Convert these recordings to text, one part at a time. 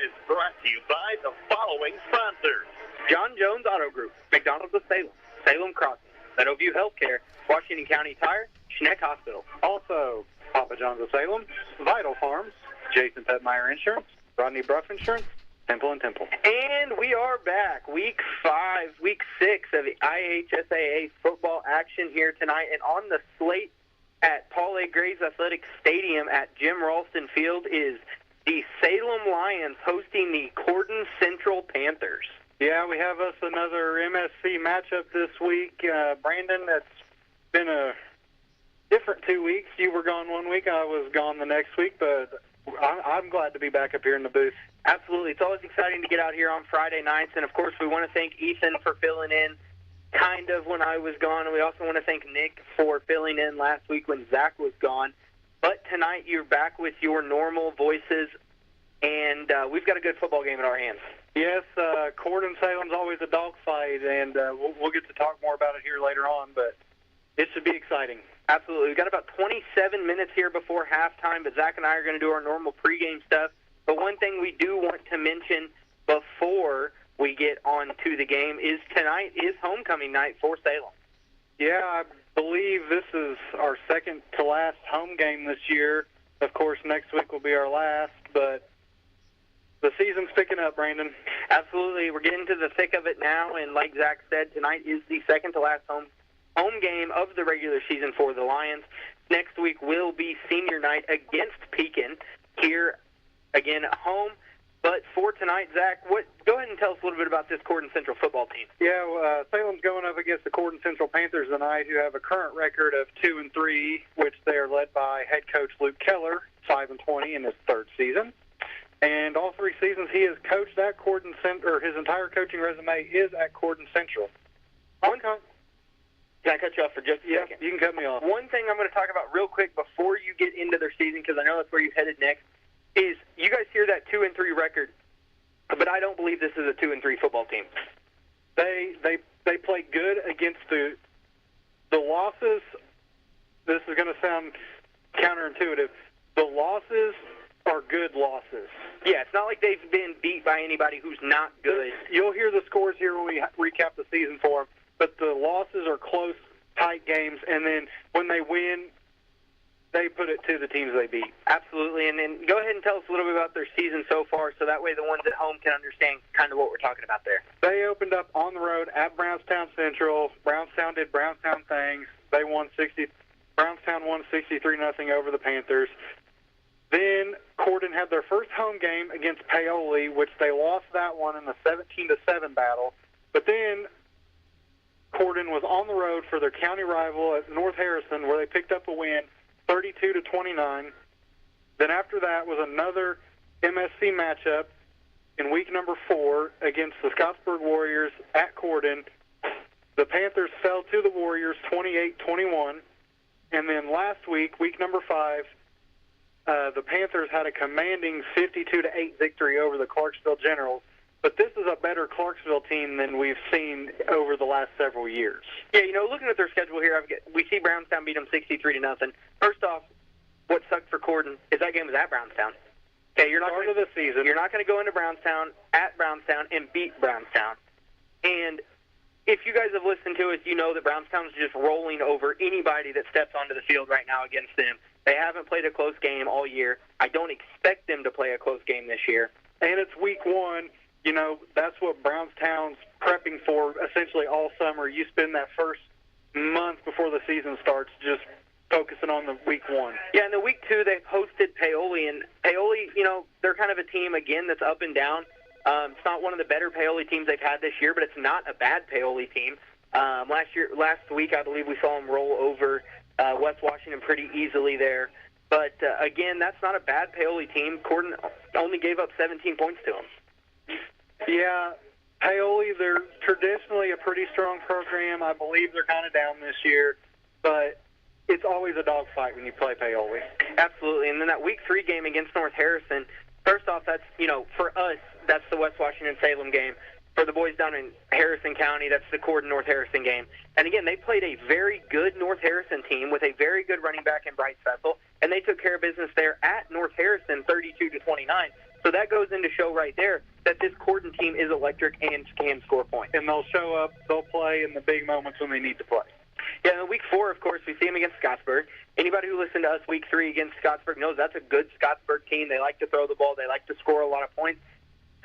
is brought to you by the following sponsors. John Jones Auto Group, McDonald's of Salem, Salem Crossing, Meadowview Healthcare, Washington County Tire, Schneck Hospital. Also, Papa John's of Salem, Vital Farms, Jason Petmeyer Insurance, Rodney Bruff Insurance, Temple and Temple. And we are back. Week 6 of the IHSAA football action here tonight. And on the slate at Paul A. Graves Athletic Stadium at Jim Ralston Field is the Salem Lions hosting the Corden Central Panthers. Yeah, we have us another MSC matchup this week. Brandon, that's been a different 2 weeks. You were gone 1 week, I was gone the next week, but I'm glad to be back up here in the booth. Absolutely. It's always exciting to get out here on Friday nights, and of course we want to thank Ethan for filling in kind of when I was gone, and we also want to thank Nick for filling in last week when Zach was gone. But tonight you're back with your normal voices, and we've got a good football game in our hands. Yes, Corden Salem's always a dogfight, and we'll get to talk more about it here later on, but it should be exciting. Absolutely. We've got about 27 minutes here before halftime, but Zach and I are going to do our normal pregame stuff. But one thing we do want to mention before we get on to the game is tonight is homecoming night for Salem. Yeah, I believe this is our second to last home game this year. Of course, next week will be our last, but the season's picking up, Brandon. Absolutely. We're getting to the thick of it now, and like Zach said, tonight is the second to last home game of the regular season for the Lions. Next week will be senior night against Pekin here again at home. But for tonight, Zach, go ahead and tell us a little bit about this Corden Central football team. Yeah, Salem's going up against the Corden Central Panthers tonight, who have a current record of 2-3, which they are led by head coach Luke Keller, 5-20 in his third season. And all 3 seasons he has coached at Corden Central, his entire coaching resume is at Corden Central. Can I cut you off for just a second? Yeah, you can cut me off. One thing I'm going to talk about real quick before you get into their season, because I know that's where you headed next, is you guys hear that 2-3 record, but I don't believe this is a 2-3 football team. They play good against the losses. This is going to sound counterintuitive. The losses are good losses. Yeah, it's not like they've been beat by anybody who's not good. You'll hear the scores here when we recap the season for them, but the losses are close, tight games, and then when they win, they put it to the teams they beat. Absolutely, and then go ahead and tell us a little bit about their season so far, so that way the ones at home can understand kind of what we're talking about there. They opened up on the road at Brownstown Central. Brownstown did Brownstown things. They won Brownstown won 63-0 over the Panthers. Then Corden had their first home game against Paoli, which they lost that one in the 17-7 battle. But then Corden was on the road for their county rival at North Harrison, where they picked up a win, 32-29. Then after that was another MSC matchup in week number 4 against the Scottsburg Warriors at Corden. The Panthers fell to the Warriors 28-21. And then last week, week number 5, the Panthers had a commanding 52-8 victory over the Clarksville Generals. But this is a better Clarksville team than we've seen over the last several years. Yeah, looking at their schedule here, we see Brownstown beat them 63-0. First off, what sucked for Corden is that game was at Brownstown. Okay, you're not of the season. You're not going to go into Brownstown at Brownstown and beat Brownstown. And if you guys have listened to us, you know that Brownstown's just rolling over anybody that steps onto the field right now against them. They haven't played a close game all year. I don't expect them to play a close game this year. And it's week 1. That's what Brownstown's prepping for essentially all summer. You spend that first month before the season starts just focusing on the week 1. Yeah, and the week 2 they hosted Paoli, and Paoli, they're kind of a team, again, that's up and down. It's not one of the better Paoli teams they've had this year, but it's not a bad Paoli team. Last week, I believe we saw them roll over West Washington pretty easily there. But, again, that's not a bad Paoli team. Corden only gave up 17 points to them. Yeah, Paoli, they're traditionally a pretty strong program. I believe they're kind of down this year, but it's always a dogfight when you play Paoli. Absolutely, and then that Week 3 game against North Harrison, first off, that's, for us, that's the West Washington-Salem game. For the boys down in Harrison County, that's the Corden-North Harrison game. And again, they played a very good North Harrison team with a very good running back in Bryce Fessel, and they took care of business there at North Harrison 32-29. So that goes into show right there that this Corden team is electric and can score points. And they'll show up, they'll play in the big moments when they need to play. Yeah, in week 4, of course, we see them against Scottsburg. Anybody who listened to us week 3 against Scottsburg knows that's a good Scottsburg team. They like to throw the ball. They like to score a lot of points.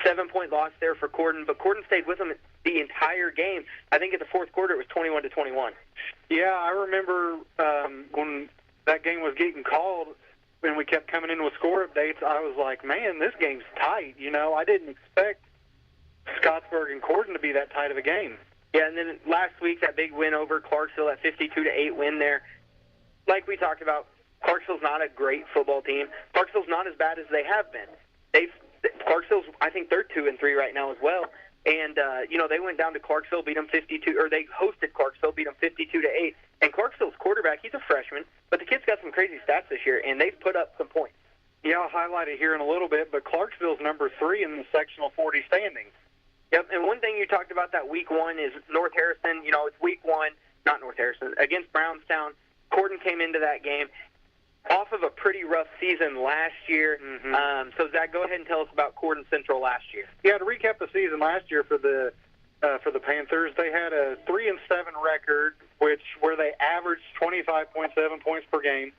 7-point loss there for Corden, but Corden stayed with them the entire game. I think in the fourth quarter it was 21-21. Yeah, I remember when that game was getting called, when we kept coming in with score updates, I was like, man, this game's tight. You know, I didn't expect Scottsburg and Corden to be that tight of a game. Yeah, and then last week, that big win over Clarksville, that 52-8 win there. Like we talked about, Clarksville's not a great football team. Clarksville's not as bad as they have been. Clarksville's, I think they're 2-3 right now as well. And, they went down to Clarksville, beat them 52, or they hosted Clarksville, beat them 52-8. And Clarksville's quarterback, he's a freshman, but the kid's got some crazy stats this year, and they've put up some points. Yeah, I'll highlight it here in a little bit, but Clarksville's number 3 in the sectional 40 standings. Yep, and one thing you talked about that week 1 is North Harrison. It's week 1, not North Harrison, against Brownstown. Corden came into that game off of a pretty rough season last year. Mm-hmm. So, Zach, go ahead and tell us about Corden Central last year. Yeah, to recap the season last year for the Panthers, they had a 3-7 record, where they averaged 25.7 points per game.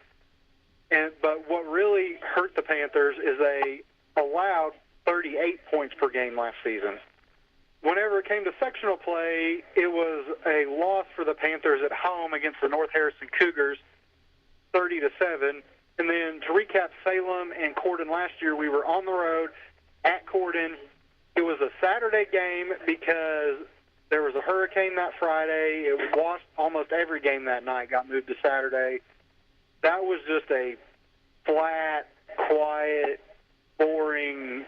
But what really hurt the Panthers is they allowed 38 points per game last season. Whenever it came to sectional play, it was a loss for the Panthers at home against the North Harrison Cougars, 30-7. And then to recap Salem and Corden last year, we were on the road at Corden. It was a Saturday game because there was a hurricane that Friday. It was lost. Almost every game that night got moved to Saturday. That was just a flat, quiet, boring.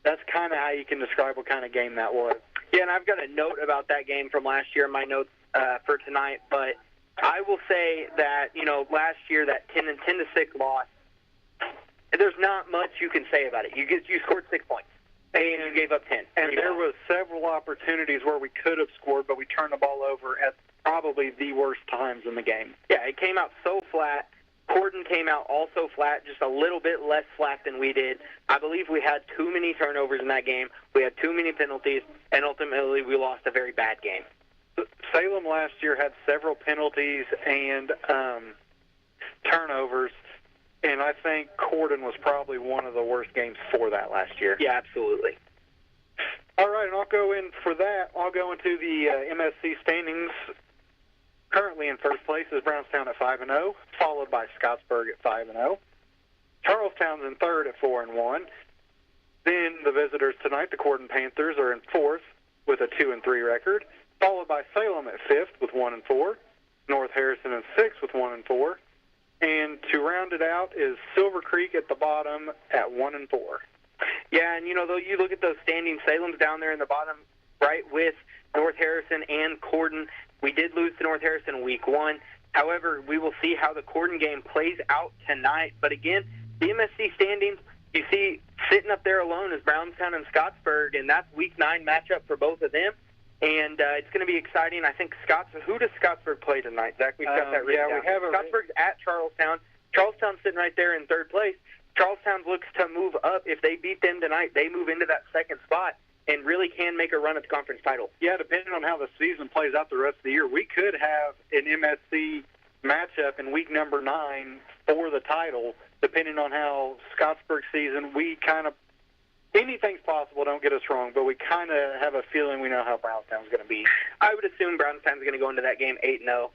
That's kind of how you can describe what kind of game that was. Yeah, and I've got a note about that game from last year in my notes for tonight. But I will say that, last year, that 10-6 loss, there's not much you can say about it. You scored 6 points, and you gave up 10. And there was several opportunities where we could have scored, but we turned the ball over at probably the worst times in the game. Yeah, it came out so flat. Corden came out also flat, just a little bit less flat than we did. I believe we had too many turnovers in that game. We had too many penalties, and ultimately we lost a very bad game. Salem last year had several penalties and turnovers, and I think Corden was probably one of the worst games for that last year. Yeah, absolutely. All right, and I'll go into the MSC standings. Currently in first place is Brownstown at 5-0, followed by Scottsburg at 5-0. Charlestown's in third at 4-1. Then the visitors tonight, the Corden Panthers, are in fourth with a 2-3 record, followed by Salem at fifth with 1-4. North Harrison in sixth with 1-4. And to round it out is Silver Creek at the bottom at 1-4. Yeah, and though you look at those standings, Salem's down there in the bottom right with North Harrison and Corden. We did lose to North Harrison week 1. However, we will see how the Corden game plays out tonight. But again, the MSC standings, you see sitting up there alone is Brownstown and Scottsburg, and that's week 9 matchup for both of them. And it's going to be exciting. I think who does Scottsburg play tonight, Zach? We've got that written down. We have Scottsburg's at Charlestown. Charlestown's sitting right there in third place. Charlestown looks to move up. If they beat them tonight, they move into that second spot and really can make a run at the conference title. Yeah, depending on how the season plays out the rest of the year, we could have an MSC matchup in week number 9 for the title, depending on how Scottsburg's season, anything's possible, don't get us wrong, but we kind of have a feeling we know how Brownstown's going to be. I would assume Brownstown's going to go into that game 8-0.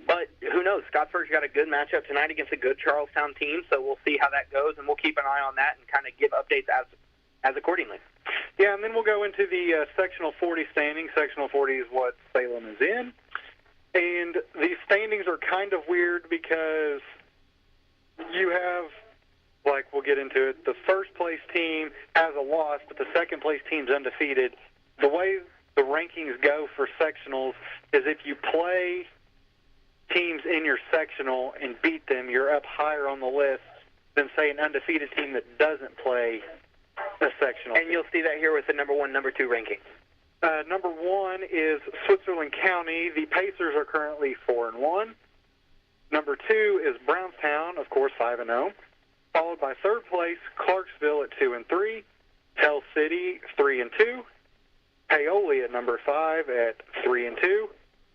But who knows? Scottsburg's got a good matchup tonight against a good Charlestown team, so we'll see how that goes, and we'll keep an eye on that and kind of give updates as accordingly. Yeah, and then we'll go into the sectional 40 standings. Sectional 40 is what Salem is in. And these standings are kind of weird because you have, we'll get into it, the first place team has a loss, but the second place team's undefeated. The way the rankings go for sectionals is if you play teams in your sectional and beat them, you're up higher on the list than, say, an undefeated team that doesn't play a sectional. And you'll see that here with the number 1, number 2 rankings. Number 1 is Switzerland County. The Pacers are currently 4-1. Number 2 is Brownstown, of course, 5-0. followed by third place Clarksville at 2-3, Tell City 3-2, Paoli at number 5 at 3-2,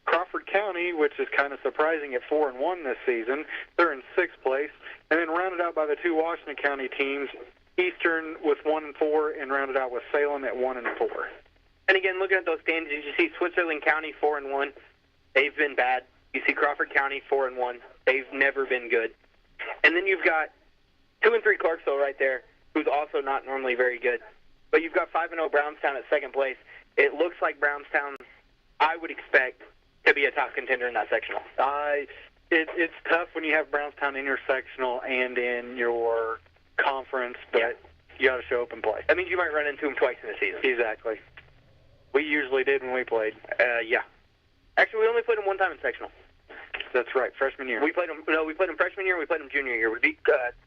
Crawford County, which is kind of surprising, at 4-1 this season. They're in 6th place, and then rounded out by the 2 Washington County teams, Eastern with 1-4, and rounded out with Salem at 1-4. And again, looking at those standings, you see Switzerland County 4-1. They've been bad. You see Crawford County 4-1. They've never been good. And then you've got 2-3 Clarksville right there, who's also not normally very good. But you've got 5-0 Brownstown at 2nd place. It looks like Brownstown, I would expect, to be a top contender in that sectional. It's tough when you have Brownstown in your sectional and in your conference, but you got to show up and play. That means you might run into them twice in the season. Exactly. We usually did when we played. Yeah. Actually, we only played them one time in sectional. That's right, freshman year. We played them freshman year, we played them junior year. We beat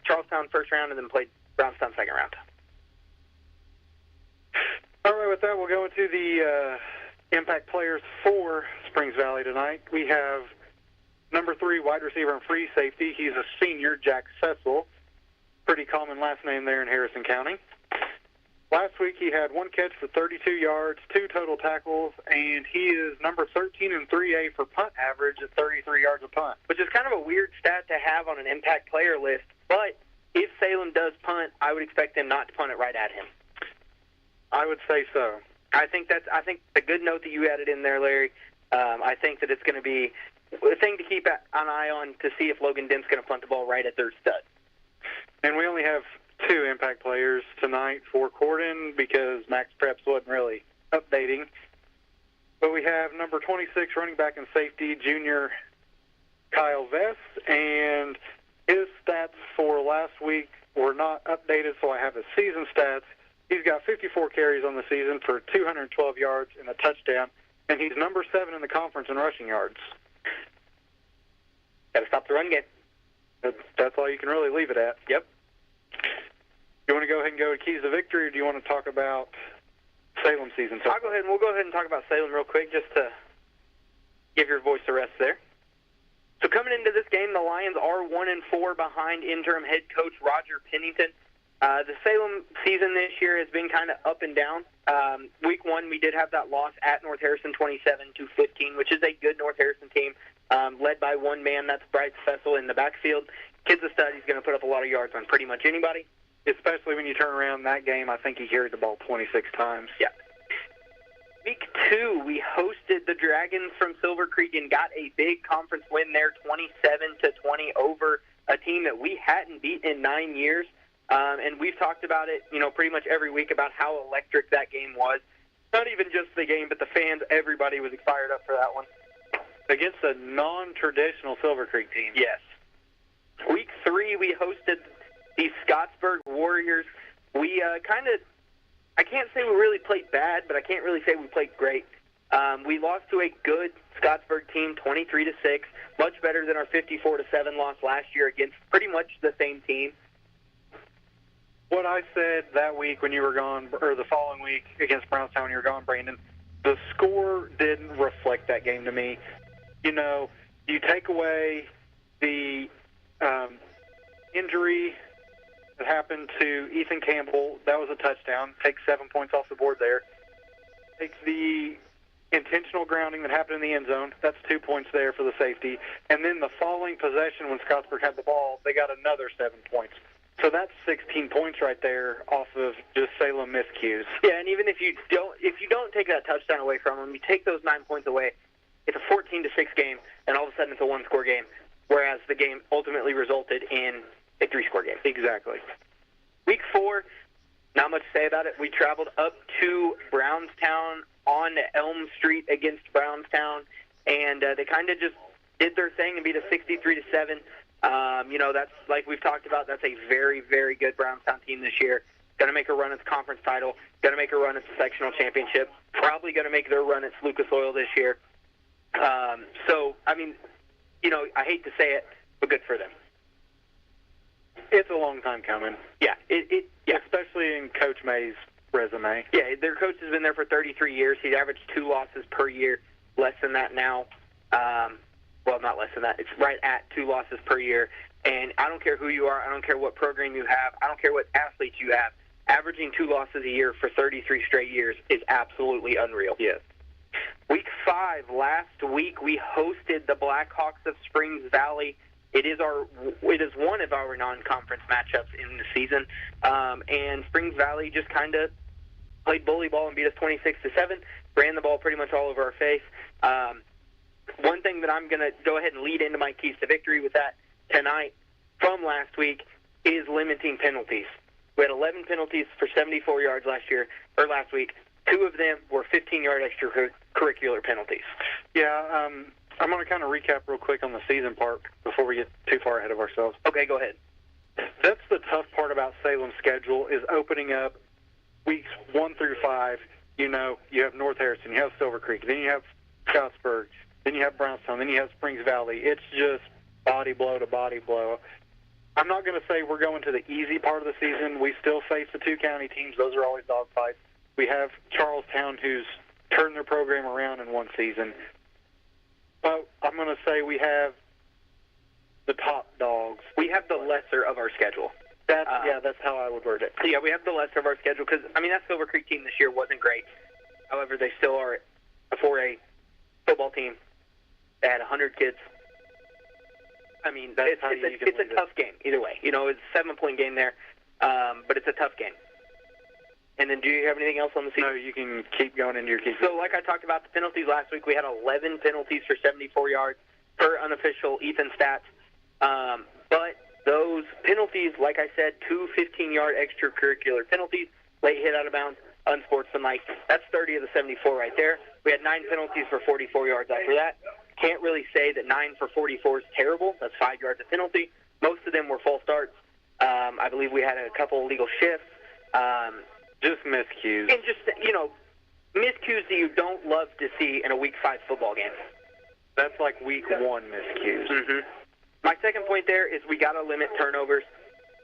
Charlestown first round and then played Brownstown second round. All right, with that, we'll go into the impact players for Springs Valley tonight. We have number 3 wide receiver and free safety. He's a senior, Jack Cecil. Pretty common last name there in Harrison County. Last week he had 1 catch for 32 yards, 2 total tackles, and he is number 13 in 3A for punt average at 33 yards a punt. Which is kind of a weird stat to have on an impact player list, but if Salem does punt, I would expect them not to punt it right at him. I would say so. I think a good note that you added in there, Larry. I think that it's going to be a thing to keep an eye on to see if Logan Dent's going to punt the ball right at their stud. And we only have 2 impact players tonight for Corden because Max Preps wasn't really updating. But we have number 26 running back and safety, junior Kyle Vest, and his stats for last week were not updated, so I have his season stats. He's got 54 carries on the season for 212 yards and a touchdown, and he's number 7 in the conference in rushing yards. Got to stop the run game. That's all you can really leave it at. Yep. You want to go ahead and go to Keys to Victory, or do you want to talk about Salem season? We'll go ahead and talk about Salem real quick just to give your voice a rest there. So coming into this game, the Lions are 1-4 behind interim head coach Roger Pennington. The Salem season this year has been kind of up and down. Week 1, we did have that loss at North Harrison 27-15, which is a good North Harrison team, led by one man, that's Bryce Fessel in the backfield. Kid's a stud. He's going to put up a lot of yards on pretty much anybody. Especially when you turn around that game, I think he carried the ball 26 times. Yeah. Week 2, we hosted the Dragons from Silver Creek and got a big conference win there, 27-20 over a team that we hadn't beaten in 9 years. And we've talked about it, pretty much every week about how electric that game was. Not even just the game, but the fans, everybody was fired up for that one. Against a non-traditional Silver Creek team. Yes. Week 3, we hosted the Scottsburg Warriors. We I can't say we really played bad, but I can't really say we played great. We lost to a good Scottsburg team, 23-6, much better than our 54-7 loss last year against pretty much the same team. What I said that week when you were gone, or the following week against Brownstown when you were gone, Brandon, the score didn't reflect that game to me. You take away the injury that happened to Ethan Campbell. That was a touchdown. Take 7 points off the board there. Take the intentional grounding that happened in the end zone. That's 2 points there for the safety. And then the following possession when Scottsburg had the ball, they got another 7 points. So that's 16 points right there off of just Salem miscues. Yeah, and even if you don't take that touchdown away from them, you take those 9 points away, it's a 14-6 game, and all of a sudden it's a one-score game, whereas the game ultimately resulted in a 3-score game. Exactly. Week 4, not much to say about it. We traveled up to Brownstown on Elm Street against Brownstown, and they kind of just did their thing and beat us 63-7. That's like we've talked about. That's a very, very good Brownstown team this year. Going to make a run at the conference title. Going to make a run at the sectional championship. Probably going to make their run at Lucas Oil this year. I hate to say it, but good for them. It's a long time coming. Yeah, especially in Coach May's resume. Yeah, their coach has been there for 33 years. He's averaged 2 losses per year, less than that now. Well, not less than that. It's right at 2 losses per year. And I don't care who you are. I don't care what program you have. I don't care what athletes you have. Averaging 2 losses a year for 33 straight years is absolutely unreal. Yes. Week 5, last week, we hosted the Blackhawks of Springs Valley. It is one of our non-conference matchups in the season, and Springs Valley just kind of played bully ball and beat us 26-7. Ran the ball pretty much all over our face. One thing that I'm going to go ahead and lead into my keys to victory with that tonight from last week is limiting penalties. We had 11 penalties for 74 yards last week. 2 of them were 15-yard extracurricular penalties. Yeah, I'm going to kind of recap real quick on the season part before we get too far ahead of ourselves. Okay, go ahead. That's the tough part about Salem's schedule is opening up weeks 1 through 5. You know, you have North Harrison, you have Silver Creek, then you have Scottsburg, then you have Brownstown, then you have Springs Valley. It's just body blow to body blow. I'm not going to say we're going to the easy part of the season. We still face the 2 county teams. Those are always dogfights. We have Charlestown, who's turned their program around in one season. But I'm going to say we have the top dogs. We have the lesser of our schedule. That's how I would word it. Yeah, we have the lesser of our schedule because, I mean, that Silver Creek team this year wasn't great. However, they still are a 4A football team. They had 100 kids. I mean, it's a tough game either way. You know, it's a 7-point game there, but it's a tough game. And then do you have anything else on the season? No, you can keep going into your keys. So like I talked about the penalties last week, we had 11 penalties for 74 yards per unofficial Ethan stats. But those penalties, like I said, 2 15-yard extracurricular penalties, late hit out of bounds, unsportsmanlike. That's 30 of the 74 right there. We had 9 penalties for 44 yards after that. Can't really say that 9 for 44 is terrible. That's 5 yards of penalty. Most of them were false starts. I believe we had a couple illegal shifts. Just miscues. And just, you know, miscues that you don't love to see in a Week 5 football game. That's like Week 1 miscues. Mm-hmm. My second point there is we got to limit turnovers.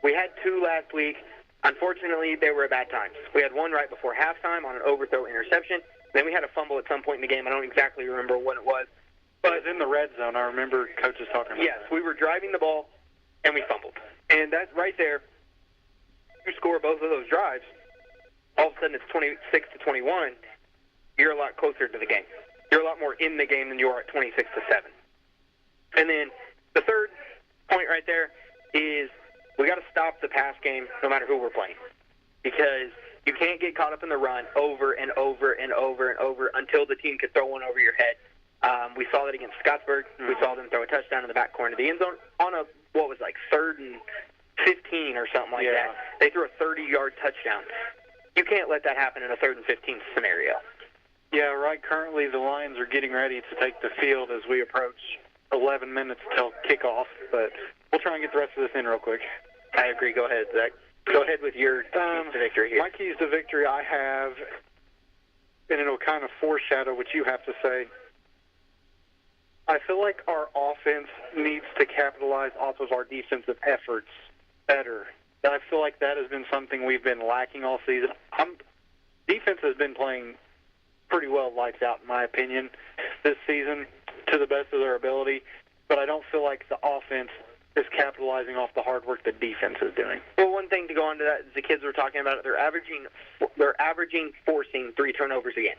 We had 2 last week. Unfortunately, they were at bad times. We had one right before halftime on an overthrow interception. Then we had a fumble at some point in the game. I don't exactly remember what it was. But it was in the red zone. I remember coaches talking about Yes, we were driving the ball, and we fumbled. And that's right there. You score both of those drives, all of a sudden it's 26-21. You're a lot closer to the game. You're a lot more in the game than you are at 26-7. And then the third point right there is we got to stop the pass game no matter who we're playing, because you can't get caught up in the run over and over and over and over until the team can throw one over your head. We saw that against Scottsburg. Mm-hmm. We saw them throw a touchdown in the back corner of the end zone on a, 3rd and 15 or something like that. They threw a 30-yard touchdown. You can't let that happen in a 3rd and 15 scenario. Yeah, right. Currently, the Lions are getting ready to take the field as we approach 11 minutes till kickoff, but we'll try and get the rest of this in real quick. I agree. Go ahead, Zach. Go ahead with your keys to victory here. My keys to victory I have, and it'll kind of foreshadow what you have to say. I feel like our offense needs to capitalize off of our defensive efforts better. I feel like that has been something we've been lacking all season. Defense has been playing pretty well lights out, in my opinion, this season to the best of their ability, but I don't feel like the offense is capitalizing off the hard work the defense is doing. Well, one thing to go on to that is the kids were talking about it. They're averaging forcing 3 turnovers a game.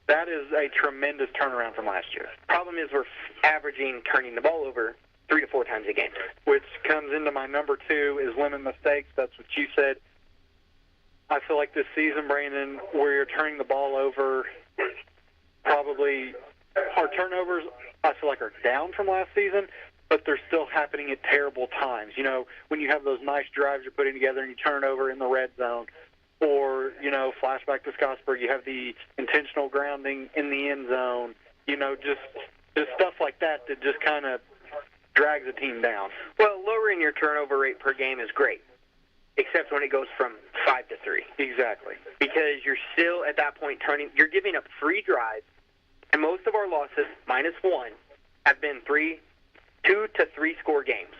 That is a tremendous turnaround from last year. Problem is we're averaging turning the ball over 3 to 4 times a game. Which comes into my number 2 is limit mistakes. That's what you said. I feel like this season, Brandon, where you're turning the ball over, probably our turnovers, I feel like, are down from last season, but they're still happening at terrible times. You know, when you have those nice drives you're putting together and you turn over in the red zone, or, you know, flashback to Scottsburg, you have the intentional grounding in the end zone, you know, just stuff like that that just kind of drags a team down. Well, lowering your turnover rate per game is great, except when it goes from 5 to 3. Exactly. Because you're still at that point you're giving up free drives, and most of our losses, -1, have been 2 to 3 score games.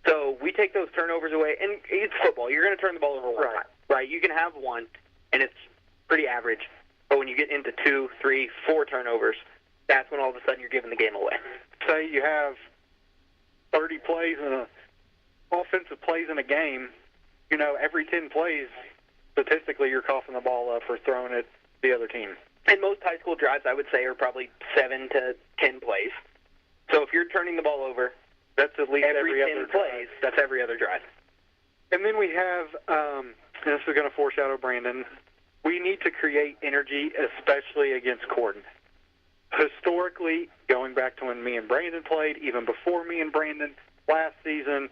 So we take those turnovers away, and it's football. You're going to turn the ball over one time, right? You can have 1, and it's pretty average. But when you get into 2, 3, 4 turnovers, that's when all of a sudden you're giving the game away. Say you have 30 plays in a offensive plays in a game, every 10 plays, statistically, you're coughing the ball up or throwing it the other team. And most high school drives, I would say, are probably 7 to 10 plays. So if you're turning the ball over, that's at least every 10 other plays, drive. that's every other drive. And then we have, and this is going to foreshadow Brandon, we need to create energy, especially against Corden. Historically, going back to when me and Brandon played, even before me and Brandon last season,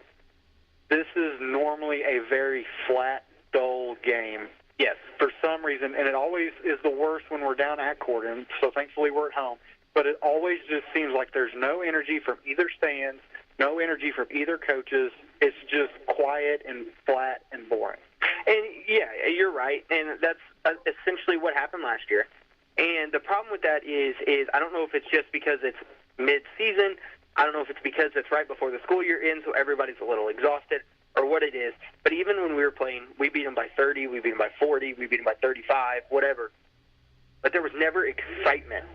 this is normally a very flat, dull game. Yes. For some reason, and it always is the worst when we're down at Corden, so thankfully we're at home. But it always just seems like there's no energy from either stands, no energy from either coaches. It's just quiet and flat and boring. And, yeah, you're right, and that's essentially what happened last year. And the problem with that is I don't know if it's just because it's mid-season. I don't know if it's because it's right before the school year ends, so everybody's a little exhausted, or what it is. But even when we were playing, we beat them by 30, we beat them by 40, we beat them by 35, whatever. But there was never excitement.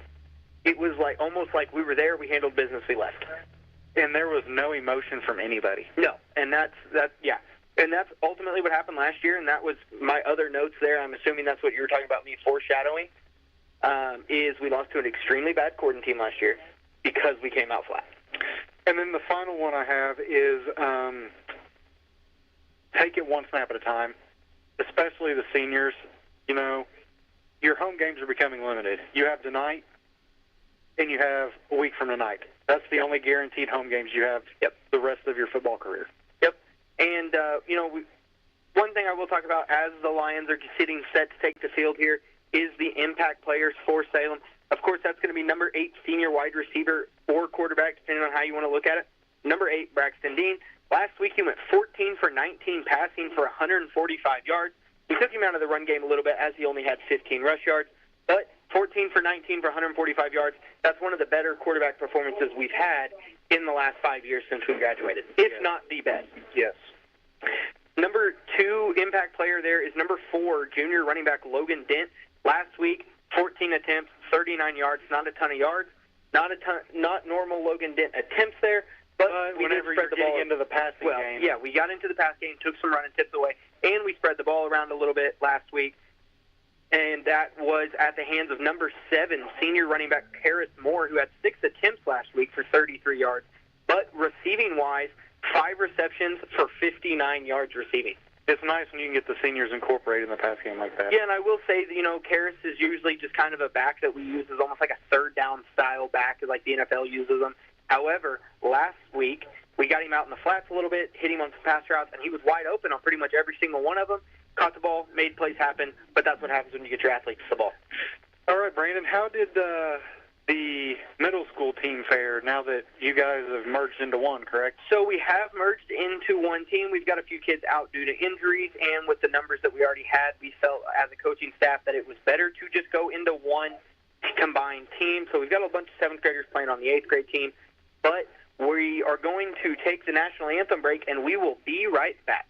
It was almost like we were there, we handled business, we left. And there was no emotion from anybody. No, and that's And that's ultimately what happened last year, and that was my other notes there. I'm assuming that's what you were talking about me foreshadowing, is we lost to an extremely bad Corden team last year because we came out flat. And then the final one I have is take it one snap at a time, especially the seniors. Your home games are becoming limited. You have tonight, and you have a week from tonight. That's the only guaranteed home games you have the rest of your football career. Yep. And, one thing I will talk about as the Lions are sitting set to take the field here is the impact players for Salem. Of course, that's going to be number 8 senior wide receiver or quarterback, depending on how you want to look at it. Number 8, Braxton Dean. Last week he went 14 for 19 passing for 145 yards. We took him out of the run game a little bit as he only had 15 rush yards. But 14 for 19 for 145 yards, that's one of the better quarterback performances we've had in the last 5 years since we graduated, if not the best. Yes. Number 2 impact player there is number 4, junior running back Logan Dent. Last week, 14 attempts, 39 yards, not a ton of yards, not normal Logan Dent attempts there, but we did spread the ball into the passing game. Yeah, we got into the pass game, took some running tips away, and we spread the ball around a little bit last week. And that was at the hands of number 7, senior running back Harris Moore, who had 6 attempts last week for 33 yards. But receiving-wise, 5 receptions for 59 yards receiving. It's nice when you can get the seniors incorporated in the pass game like that. Yeah, and I will say, Karras is usually just kind of a back that we use as almost like a third down style back, like the NFL uses them. However, last week, we got him out in the flats a little bit, hit him on some pass routes, and he was wide open on pretty much every single one of them. Caught the ball, made plays happen, but that's what happens when you get your athletes the ball. All right, Brandon, how did the middle school team fare now that you guys have merged into one, correct? So we have merged into one team. We've got a few kids out due to injuries, and with the numbers that we already had, we felt as a coaching staff that it was better to just go into one combined team. So we've got a bunch of 7th graders playing on the 8th grade team, but we are going to take the national anthem break, and we will be right back.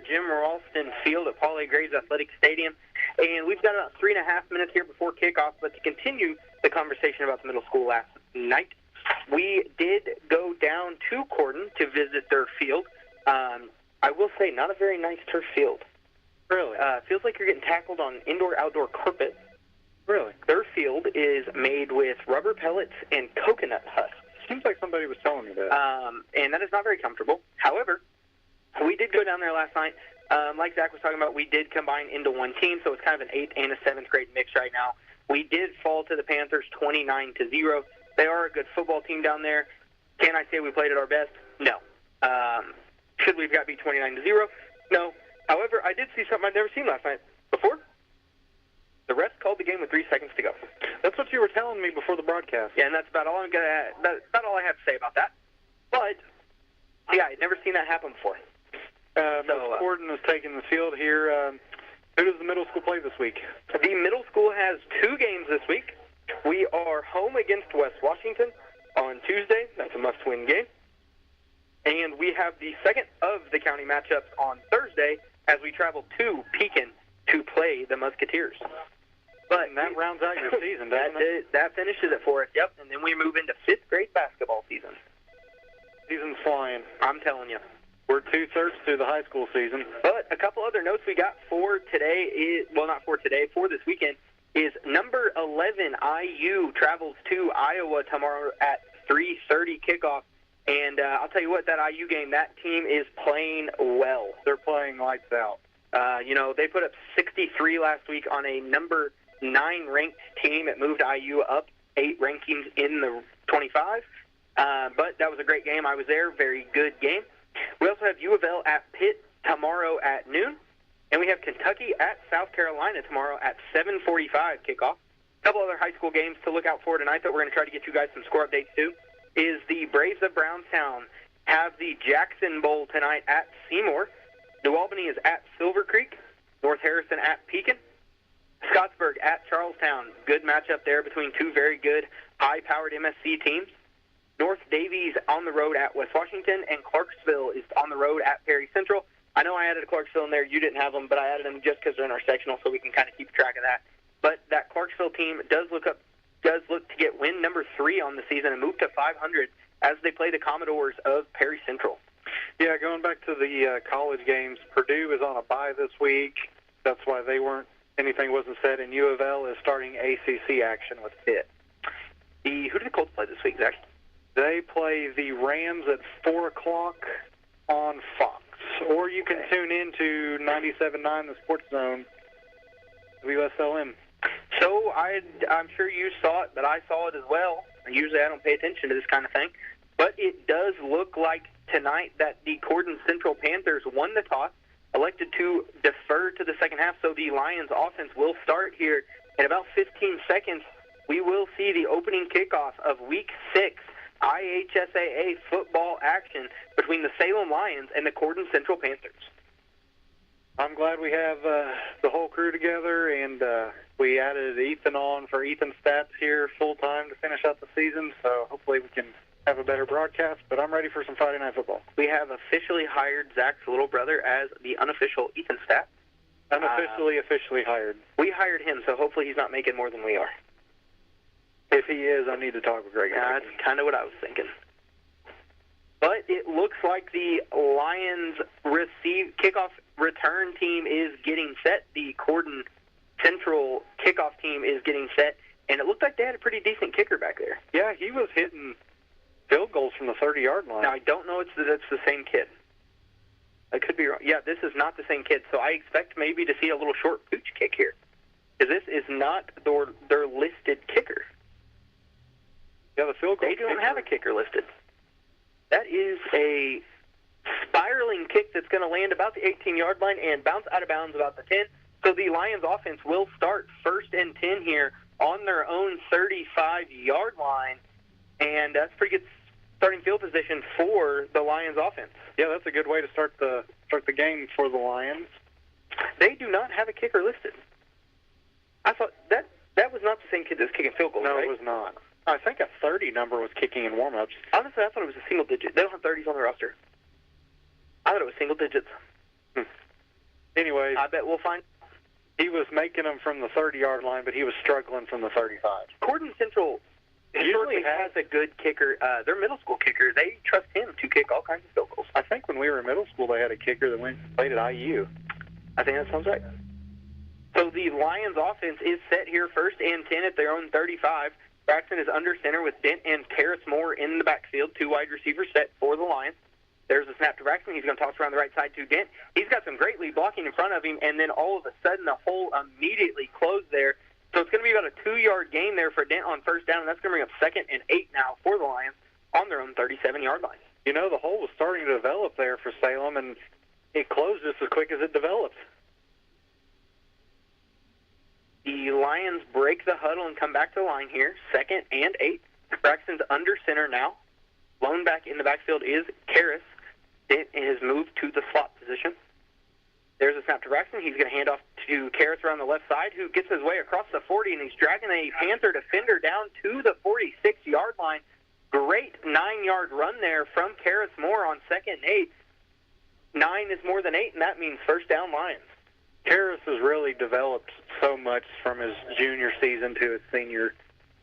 Jim Ralston Field at Paul A. Graves Athletic Stadium. And we've got about 3.5 minutes here before kickoff. But to continue the conversation about the middle school last night, we did go down to Corden to visit their field. I will say, not a very nice turf field. Really? Feels like you're getting tackled on indoor-outdoor carpet. Really? Their field is made with rubber pellets and coconut husks. Seems like somebody was telling me that. And that is not very comfortable. However, we did go down there last night. Like Zach was talking about, we did combine into one team, so it's kind of an 8th and a 7th grade mix right now. We did fall to the Panthers 29-0. They are a good football team down there. Can I say we played at our best? No. Should we have got beat 29-0? No. However, I did see something I'd never seen last night before. The refs called the game with 3 seconds to go. That's what you were telling me before the broadcast. Yeah, and that's about all about all I have to say about that. But yeah, I'd never seen that happen before. Corden is taking the field here. Who does the middle school play this week? The middle school has 2 games this week. We are home against West Washington on Tuesday. That's a must-win game. And we have the second of the county matchups on Thursday as we travel to Pekin to play the Musketeers. But and that rounds out your season, doesn't it? That finishes it for us, yep. And then we move into 5th grade basketball season. Season's flying. I'm telling you. We're 2/3 through the high school season. But a couple other notes we got for today for this weekend, is number 11 IU travels to Iowa tomorrow at 3:30 kickoff. And I'll tell you what, that IU game, that team is playing well. They're playing lights out. They put up 63 last week on a number 9 ranked team. It moved IU up 8 rankings in the 25. But that was a great game. I was there. Very good game. We also have U of L at Pitt tomorrow at noon. And we have Kentucky at South Carolina tomorrow at 7:45 kickoff. A couple other high school games to look out for tonight that we're going to try to get you guys some score updates to is the Braves of Brownstown have the Jackson Bowl tonight at Seymour. New Albany is at Silver Creek. North Harrison at Pekin. Scottsburg at Charlestown. Good matchup there between 2 very good, high-powered MSC teams. North Davies on the road at West Washington, and Clarksville is on the road at Perry Central. I know I added Clarksville in there. You didn't have them, but I added them just because they're in our sectional, so we can kind of keep track of that. But that Clarksville team does look to get win number 3 on the season and move to 500 as they play the Commodores of Perry Central. Yeah, going back to the college games, Purdue is on a bye this week. That's why anything wasn't said, and U of L is starting ACC action with Pitt. Who do the Colts play this week, Zach? They play the Rams at 4 o'clock on Fox. Or you can tune in to 97.9, the Sports Zone, WSLM. So I'm sure you saw it, but I saw it as well. Usually I don't pay attention to this kind of thing. But it does look like tonight that the Corden Central Panthers won the toss, elected to defer to the second half, so the Lions offense will start here in about 15 seconds. We will see the opening kickoff of Week 6 IHSAA football action between the Salem Lions and the Corden Central Panthers. I'm glad we have the whole crew together, and we added Ethan on for Ethan Stats here full-time to finish out the season, so hopefully we can have a better broadcast, but I'm ready for some Friday Night Football. We have officially hired Zach's little brother as the unofficial Ethan Stats. Officially hired. We hired him, so hopefully he's not making more than we are. If he is, I need to talk with Greg. That's kind of what I was thinking. But it looks like the Lions kickoff return team is getting set. The Corden Central kickoff team is getting set, and it looked like they had a pretty decent kicker back there. Yeah, he was hitting field goals from the 30-yard line. Now, I don't know if it's the same kid. I could be wrong. Yeah, this is not the same kid, so I expect maybe to see a little short pooch kick here, because this is not their listed kicker. Yeah, the field goal. They don't have a kicker listed. That is a spiraling kick that's going to land about the 18-yard line and bounce out of bounds about the 10. So the Lions offense will start 1st and 10 here on their own 35-yard line, and that's pretty good starting field position for the Lions offense. Yeah, that's a good way to start the game for the Lions. They do not have a kicker listed. I thought that was not the same kid that's kicking field goals, No, right? it was not. I think a 30 number was kicking in warm-ups. Honestly, I thought it was a single digit. They don't have 30s on the roster. I thought it was single digits. Anyway, I bet we'll find. he was making them from the 30-yard line, but he was struggling from the 35. Gordon Central usually has a good kicker. Their middle school kicker, they trust him to kick all kinds of field goals. I think when we were in middle school, they had a kicker that played at IU. I think that sounds right. So the Lions offense is set here, 1st and 10 at their own 35. Braxton is under center with Dent and Karras Moore in the backfield. 2 wide receivers set for the Lions. There's a snap to Braxton. He's going to toss around the right side to Dent. He's got some great lead blocking in front of him, and then all of a sudden the hole immediately closed there. So it's going to be about a 2-yard gain there for Dent on 1st down, and that's going to bring up 2nd and 8 now for the Lions on their own 37-yard line. You know, the hole was starting to develop there for Salem, and it closed just as quick as it developed. The Lions break the huddle and come back to the line here, 2nd and 8. Braxton's under center now. Lone back in the backfield is Karras. Dent has moved to the slot position. There's a snap to Braxton. He's going to hand off to Karras around the left side, who gets his way across the 40, and he's dragging a Panther defender down to the 46-yard line. Great 9-yard run there from Karras Moore on 2nd and 8. 9 is more than 8, and that means 1st down Lions. Karras has really developed so much from his junior season to his senior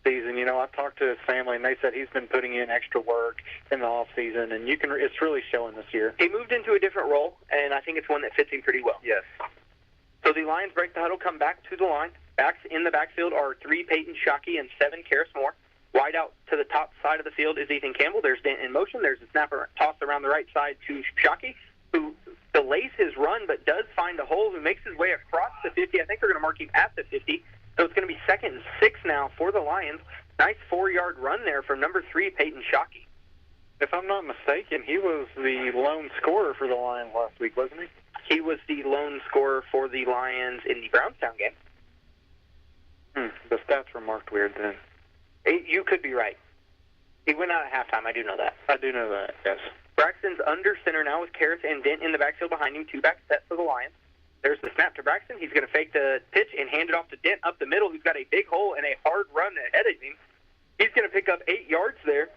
season. You know, I talked to his family, and they said he's been putting in extra work in the off season, and it's really showing this year. He moved into a different role, and I think it's one that fits him pretty well. Yes. So the Lions break the huddle, come back to the line. Backs in the backfield are 3 Peyton Shockey and 7 Karras Moore. Wide out to the top side of the field is Ethan Campbell. There's Dent in motion. There's a snapper tossed around the right side to Shockey, who delays his run but does find a hole, who makes his way across the 50. I think they're going to mark him at the 50. So it's going to be 2nd and 6 now for the Lions. Nice 4-yard run there from number 3, Peyton Shockey. If I'm not mistaken, he was the lone scorer for the Lions last week, wasn't he? He was the lone scorer for the Lions in the Brownstown game. The stats were marked weird then. You could be right. He went out at halftime. I do know that. I do know that, yes. Braxton's under center now with Karras and Dent in the backfield behind him. 2-back set for the Lions. There's the snap to Braxton. He's going to fake the pitch and hand it off to Dent up the middle, who's got a big hole and a hard run ahead of him. He's going to pick up 8 yards there.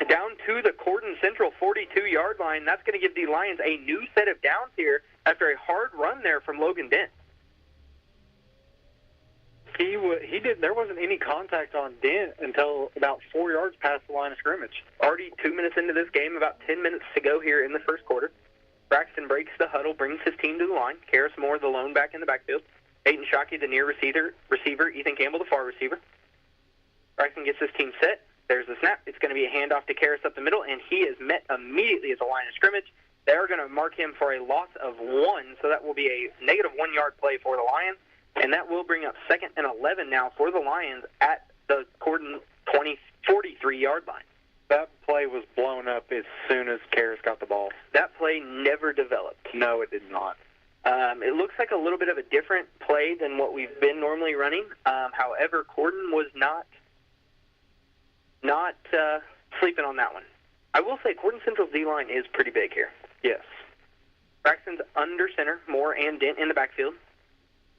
Down to the Corden Central 42-yard line. That's going to give the Lions a new set of downs here after a hard run there from Logan Dent. There wasn't any contact on Dent until about 4 yards past the line of scrimmage. Already 2 minutes into this game, about 10 minutes to go here in the first quarter. Braxton breaks the huddle, brings his team to the line. Karras Moore, the lone back in the backfield. Peyton Shockey, the near receiver. Ethan Campbell, the far receiver. Braxton gets his team set. There's the snap. It's going to be a handoff to Karras up the middle, and he is met immediately at the line of scrimmage. They're going to mark him for a loss of 1, so that will be a negative 1-yard play for the Lions, and that will bring up 2nd and 11 now for the Lions at the Corden 43-yard line. That play was blown up as soon as Karras got the ball. That play never developed. No, it did not. It looks like a little bit of a different play than what we've been normally running. However, Corden was not sleeping on that one. I will say Corden Central's D-line is pretty big here. Yes. Braxton's under center, Moore and Dent in the backfield.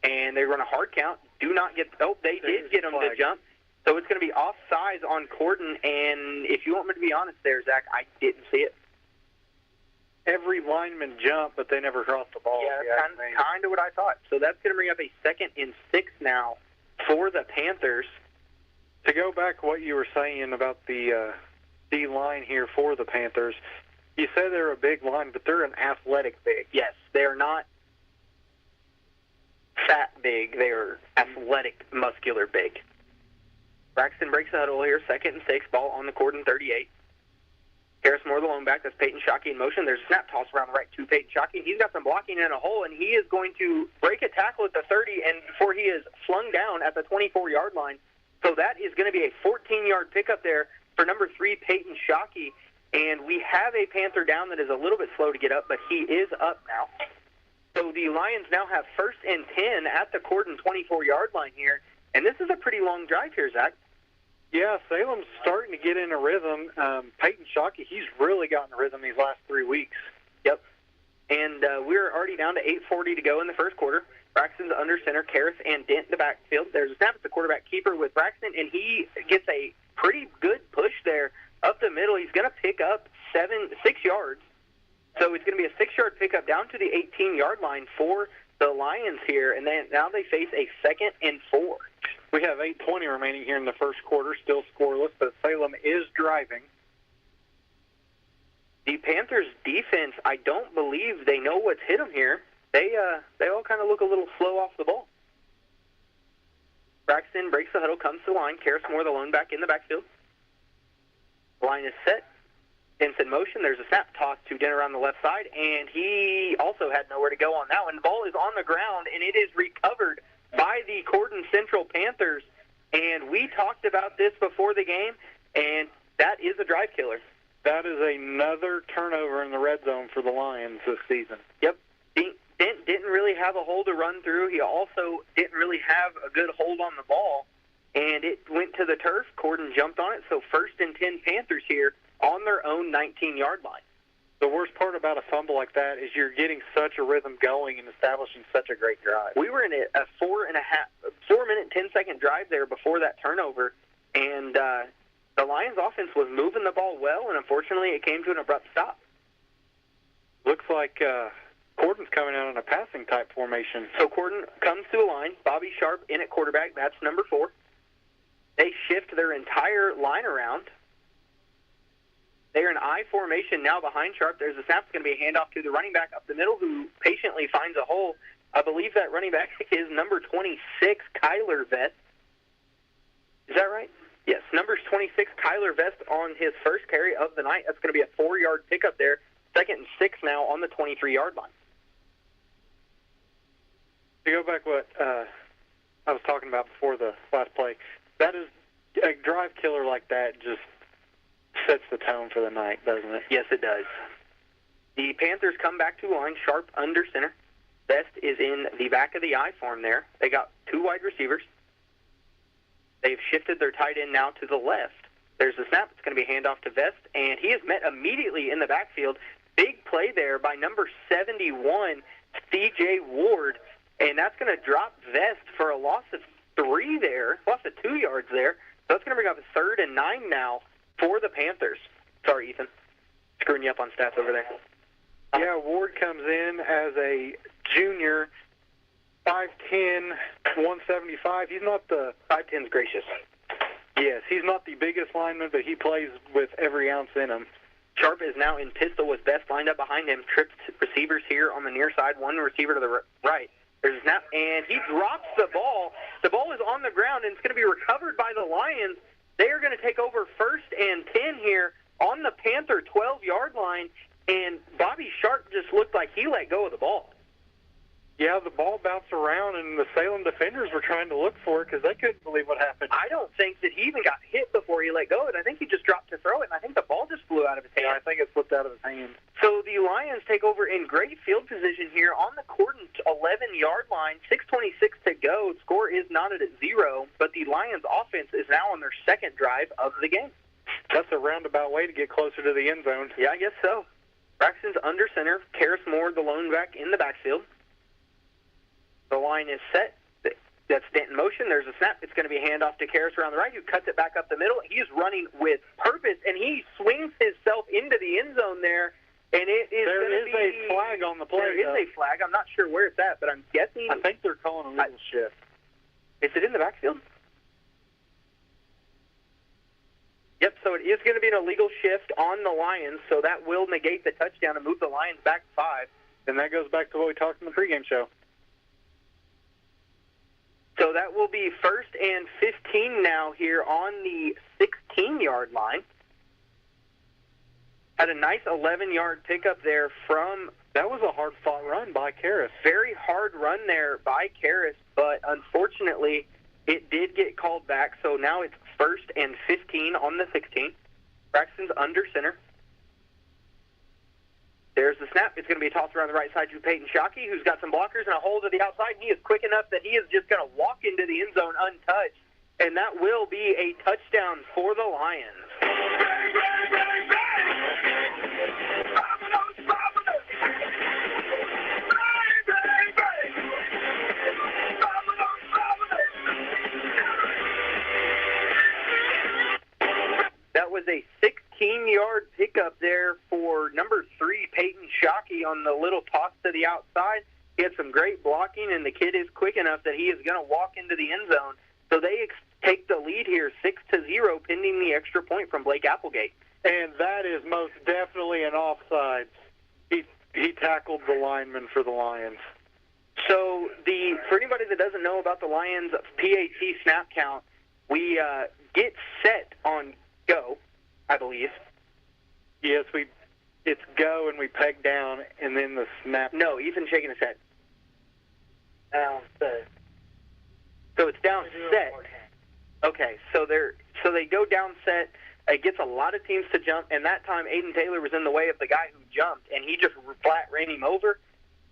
And they run a hard count. They did get him to jump. So it's going to be offsides on Corden, and if you want me to be honest there, Zach, I didn't see it. Every lineman jumped, but they never crossed the ball. Yeah, kind of what I thought. So that's going to bring up a 2nd and 6 now for the Panthers. To go back what you were saying about the D-line here for the Panthers, you said they're a big line, but they're an athletic big. Yes, they're not fat big. They're athletic, muscular big. Braxton breaks the huddle here, 2nd and 6, ball on the Corden 38. Karras Moore, the lone back. That's Peyton Shockey in motion. There's a snap toss around the right to Peyton Shockey. He's got some blocking in a hole, and he is going to break a tackle at the 30 and before he is flung down at the 24-yard line. So that is going to be a 14-yard pickup there for number 3, Peyton Shockey. And we have a Panther down that is a little bit slow to get up, but he is up now. So the Lions now have 1st and 10 at the Corden 24-yard line here. And this is a pretty long drive here, Zach. Yeah, Salem's starting to get in a rhythm. Peyton Shockey, he's really gotten a rhythm these last 3 weeks. Yep. And we're already down to 8:40 to go in the first quarter. Braxton's under center, Karras and Dent in the backfield. There's a snap at the quarterback keeper with Braxton, and he gets a pretty good push there up the middle. He's going to pick up 6 yards. So it's going to be a 6-yard pickup down to the 18-yard line for the Lions here, and then now they face a 2nd and 4. We have 8:20 remaining here in the first quarter, still scoreless, but Salem is driving. The Panthers' defense, I don't believe they know what's hit them here. They all kind of look a little slow off the ball. Braxton breaks the huddle, comes to the line. Karis Moore, the lone back, in the backfield. The line is set. It's in motion. There's a snap toss to Denner on the left side, and he also had nowhere to go on that one. The ball is on the ground, and it is recovered by the Corden Central Panthers. And we talked about this before the game, and that is a drive killer. That is another turnover in the red zone for the Lions this season. Yep. Dent didn't really have a hole to run through. He also didn't really have a good hold on the ball, and it went to the turf. Corden jumped on it, so 1st and 10 Panthers here on their own 19-yard line. The worst part about a fumble like that is you're getting such a rhythm going and establishing such a great drive. We were in a 4-minute, 10-second drive there before that turnover, and the Lions offense was moving the ball well, and unfortunately it came to an abrupt stop. Looks like Corden's coming out in a passing-type formation. So Corden comes to a line. Bobby Sharp in at quarterback. That's number 4. They shift their entire line around. They're in I formation now behind Sharp. There's a snap. It's going to be a handoff to the running back up the middle who patiently finds a hole. I believe that running back is number 26, Kyler Vest. Is that right? Yes, number 26, Kyler Vest on his first carry of the night. That's going to be a 4-yard pickup there. 2nd and 6 now on the 23-yard line. To go back what I was talking about before the last play, that is a drive killer like that just sets the tone for the night, doesn't it? Yes, it does. The Panthers come back to the line. Sharp under center. Vest is in the back of the I form there. They got 2 wide receivers. They've shifted their tight end now to the left. There's a snap. It's going to be a handoff to Vest, and he is met immediately in the backfield. Big play there by number 71, C.J. Ward, and that's going to drop Vest for a loss of 3 there, loss of 2 yards there. So that's going to bring up a 3rd and 9 now for the Panthers. Sorry, Ethan. Screwing you up on stats over there. Yeah, Ward comes in as a junior, 5'10", 175. He's not the 5'10's gracious. Yes, he's not the biggest lineman, but he plays with every ounce in him. Sharp is now in pistol with Best lined up behind him. Tripped receivers here on the near side. 1 receiver to the right. There's a snap, and he drops the ball. The ball is on the ground, and it's going to be recovered by the Lions. They are going to take over 1st and 10 here on the Panther 12-yard line, and Bobby Sharp just looked like he let go of the ball. Yeah, the ball bounced around, and the Salem defenders were trying to look for it because they couldn't believe what happened. I don't think that he even got hit before he let go of it. I think he just dropped to throw it, and I think the ball just flew out of his hand. Yeah, I think it slipped out of his hand. So the Lions take over in great field position here on the Corden 11-yard line. 6:26 to go. Score is knotted at 0, but the Lions offense is now on their 2nd drive of the game. That's a roundabout way to get closer to the end zone. Yeah, I guess so. Braxton's under center. Karis Moore, the lone back, in the backfield. The line is set. That's Dent in motion. There's a snap. It's going to be a handoff to Karis around the right, who cuts it back up the middle. He's running with purpose, and he swings himself into the end zone there. And it is There is a flag on the play. There is a flag. I'm not sure where it's at, but I'm guessing. I think they're calling a legal shift. Is it in the backfield? Yep, so it is going to be an illegal shift on the Lions, so that will negate the touchdown and move the Lions back 5. And that goes back to what we talked in the pregame show. So that will be 1st and 15 now here on the 16-yard line. Had a nice 11-yard pickup there from... That was a hard-fought run by Karis. Very hard run there by Karis, but unfortunately it did get called back, so now it's 1st and 15 on the 16. Braxton's under center. There's the snap. It's going to be tossed around the right side to Peyton Shockey, who's got some blockers and a hole to the outside. He is quick enough that he is just going to walk into the end zone untouched, and that will be a touchdown for the Lions. That was a 16 15-yard pickup there for number 3, Peyton Shockey, on the little toss to the outside. He had some great blocking, and the kid is quick enough that he is going to walk into the end zone. So they take the lead here 6-0, pending the extra point from Blake Applegate. And that is most definitely an offside. He tackled the lineman for the Lions. So for anybody that doesn't know about the Lions PAT snap count, we get set on go, I believe. Yes, it's go and we peg down and then the snap. No, Ethan's shaking his head. So it's down set. Okay, so they go down set. It gets a lot of teams to jump, and that time Aiden Taylor was in the way of the guy who jumped, and he just flat ran him over.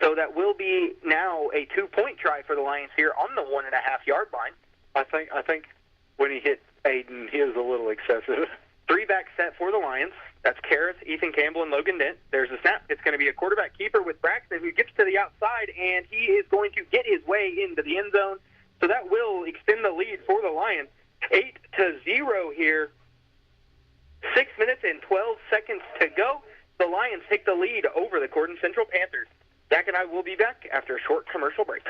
So that will be now a 2-point try for the Lions here on the 1.5-yard line. I think when he hit Aiden, he was a little excessive. 3-back set for the Lions. That's Karras, Ethan Campbell, and Logan Dent. There's a snap. It's going to be a quarterback keeper with Braxton, who gets to the outside, and he is going to get his way into the end zone. So that will extend the lead for the Lions. 8-0 here. 6 minutes and 12 seconds to go. The Lions take the lead over the Gordon Central Panthers. Zach and I will be back after a short commercial break.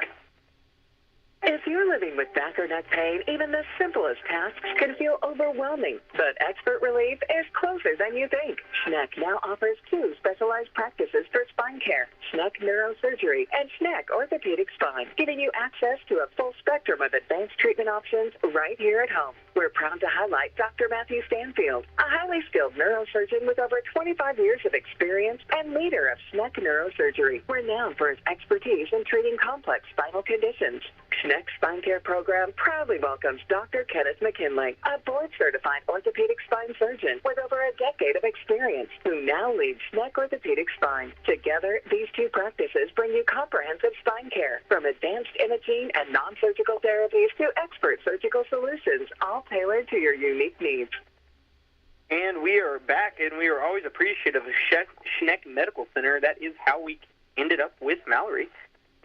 If you're living with back or neck pain, even the simplest tasks can feel overwhelming. But expert relief is closer than you think. Schneck now offers 2 specialized practices for spine care, Schneck Neurosurgery and Schneck Orthopedic Spine, giving you access to a full spectrum of advanced treatment options right here at home. We're proud to highlight Dr. Matthew Stanfield, a highly skilled neurosurgeon with over 25 years of experience and leader of Schneck Neurosurgery, renowned for his expertise in treating complex spinal conditions. Schneck Spine Care Program proudly welcomes Dr. Kenneth McKinley, a board-certified orthopedic spine surgeon with over a decade of experience, who now leads Schneck Orthopedic Spine. Together, these 2 practices bring you comprehensive spine care, from advanced imaging and non-surgical therapies to expert surgical solutions, all tailored to your unique needs. And we are back, and we are always appreciative of Schneck Medical Center. That is how we ended up with Mallory.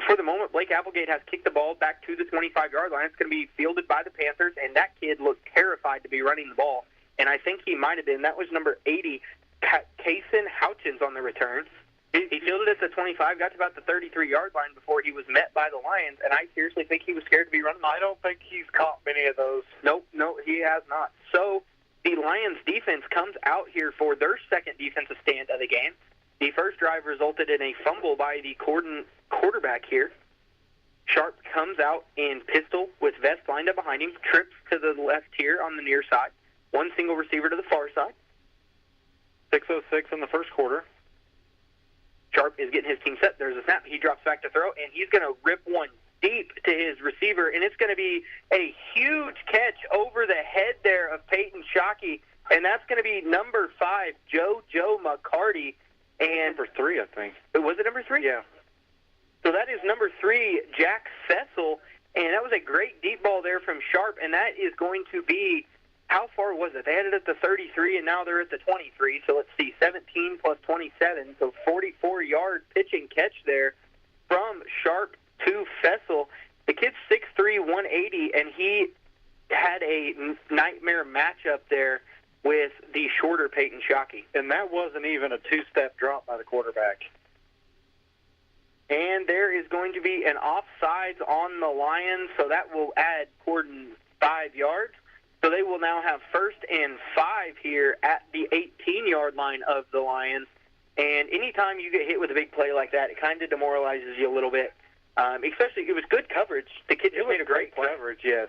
For the moment, Blake Applegate has kicked the ball back to the 25-yard line. It's going to be fielded by the Panthers, and that kid looked terrified to be running the ball. And I think he might have been. That was number 80, Kaysen Houchins on the return. He fielded at the 25, got to about the 33-yard line before he was met by the Lions, and I seriously think he was scared to be running the ball. I don't think he's caught many of those. No, he has not. So the Lions defense comes out here for their second defensive stand of the game. The first drive resulted in a fumble by the Gordon quarterback here. Sharp comes out in pistol with Vest lined up behind him, trips to the left here on the near side. 1 single receiver to the far side. 6:06 in the first quarter. Sharp is getting his team set. There's a snap. He drops back to throw, and he's going to rip one deep to his receiver, and it's going to be a huge catch over the head there of Peyton Shockey, and that's going to be number 5, Joe McCarty. And number 3, I think. Was it number 3? Yeah. So that is number 3, Jack Cecil, and that was a great deep ball there from Sharp, and that is going to be, how far was it? They had it at the 33, and now they're at the 23, so let's see, 17 plus 27, so 44-yard pitching catch there from Sharp to Fessel. The kid's 6'3", 180, and he had a nightmare matchup there with the shorter Peyton Shockey. And that wasn't even a 2-step drop by the quarterback. And there is going to be an offsides on the Lions, so that will add Gordon 5 yards. So they will now have 1st and 5 here at the 18-yard line of the Lions. And anytime you get hit with a big play like that, it kind of demoralizes you a little bit. Especially, it was good coverage. The kid just made a great play. Coverage, yes.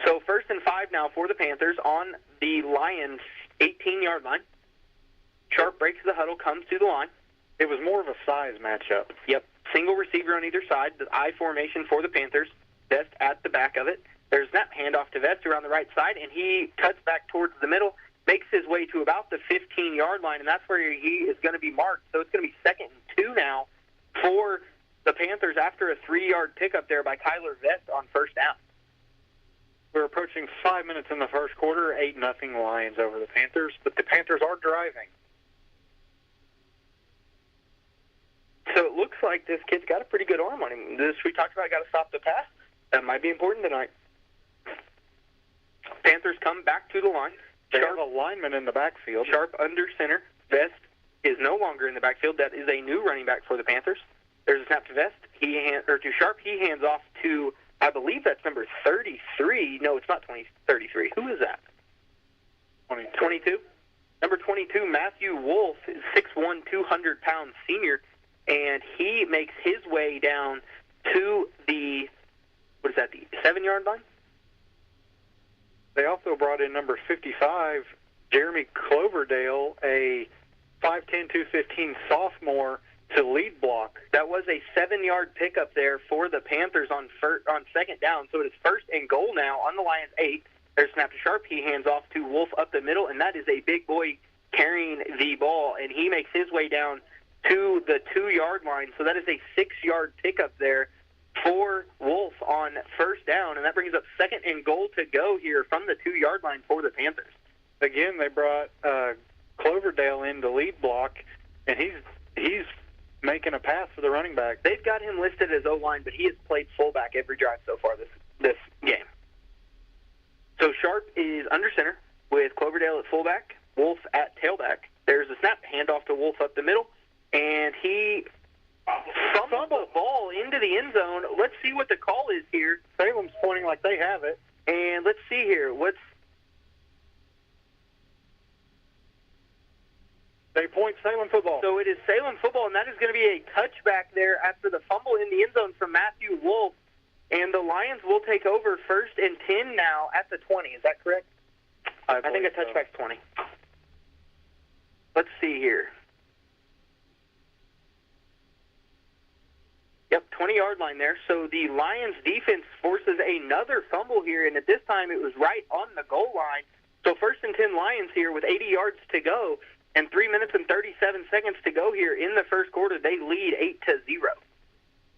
So 1st and 5 now for the Panthers on the Lions' 18-yard line. Sharp breaks the huddle, comes to the line. It was more of a size matchup. Yep. Single receiver on either side. The I formation for the Panthers. Vest at the back of it. There's that handoff to Vest around the right side, and he cuts back towards the middle, makes his way to about the 15-yard line, and that's where he is going to be marked. So it's going to be 2nd and 2 now for the Panthers after a 3-yard pickup there by Tyler Vest on 1st down. We're approaching 5 minutes in the first quarter, 8-0 Lions over the Panthers, but the Panthers are driving. So it looks like this kid's got a pretty good arm on him. This we talked about, got to stop the pass. That might be important tonight. Panthers come back to the line. They have a lineman in the backfield. Sharp under center. Vest is no longer in the backfield. That is a new running back for the Panthers. There's a snap to Vest. To Sharp. He hands off to, I believe that's number 33. No, it's not 33. Who is that? 22. Number 22, Matthew Wolf, is 6'1", 200-pound senior, and he makes his way down to the, the 7-yard line? They also brought in number 55, Jeremy Cloverdale, a 5'10", 215 sophomore, to lead block. That was a 7-yard pickup there for the Panthers on second down, so it is first and goal now on the Lions 8. There's a snap to Sharp. He hands off to Wolf up the middle, and that is a big boy carrying the ball, and he makes his way down to the 2-yard line. So that is a 6-yard pickup there for Wolf on first down, and that brings up second and goal to go here from the 2-yard line for the Panthers. Again, they brought Cloverdale in to lead block, and he's making a pass for the running back. They've got him listed as O-line, but he has played fullback every drive so far this game. So Sharp is under center with Cloverdale at fullback, Wolf at tailback. There's a snap, handoff to Wolf up the middle, and he fumbled the ball into the end zone. Let's see what the call is here. Salem's pointing like they have it. And let's see here. They point Salem football. So it is Salem football, and that is going to be a touchback there after the fumble in the end zone from Matthew Wolf. And the Lions will take over first and 10 now at the 20. Is that correct? I think a touchback's 20. Let's see here. Yep, 20-yard line there. So the Lions defense forces another fumble here, and at this time it was right on the goal line. So first and 10 Lions here with 80 yards to go and 3 minutes and 37 seconds to go here in the first quarter. They lead 8-0.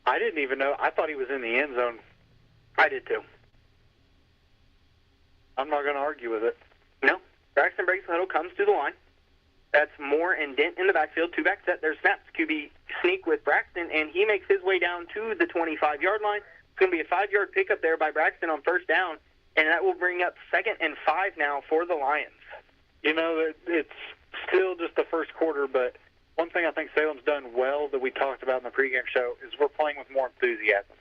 I didn't even know. I thought he was in the end zone. I did too. I'm not going to argue with it. No. Braxton breaks the huddle, comes to the line. That's Moore and Dent in the backfield. Two back set. There's snaps. QB sneak with Braxton, and he makes his way down to the 25-yard line. It's going to be a 5-yard pickup there by Braxton on first down, and that will bring up 2nd and 5 now for the Lions. You know, it's still just the first quarter, but one thing I think Salem's done well that we talked about in the pregame show is we're playing with more enthusiasm.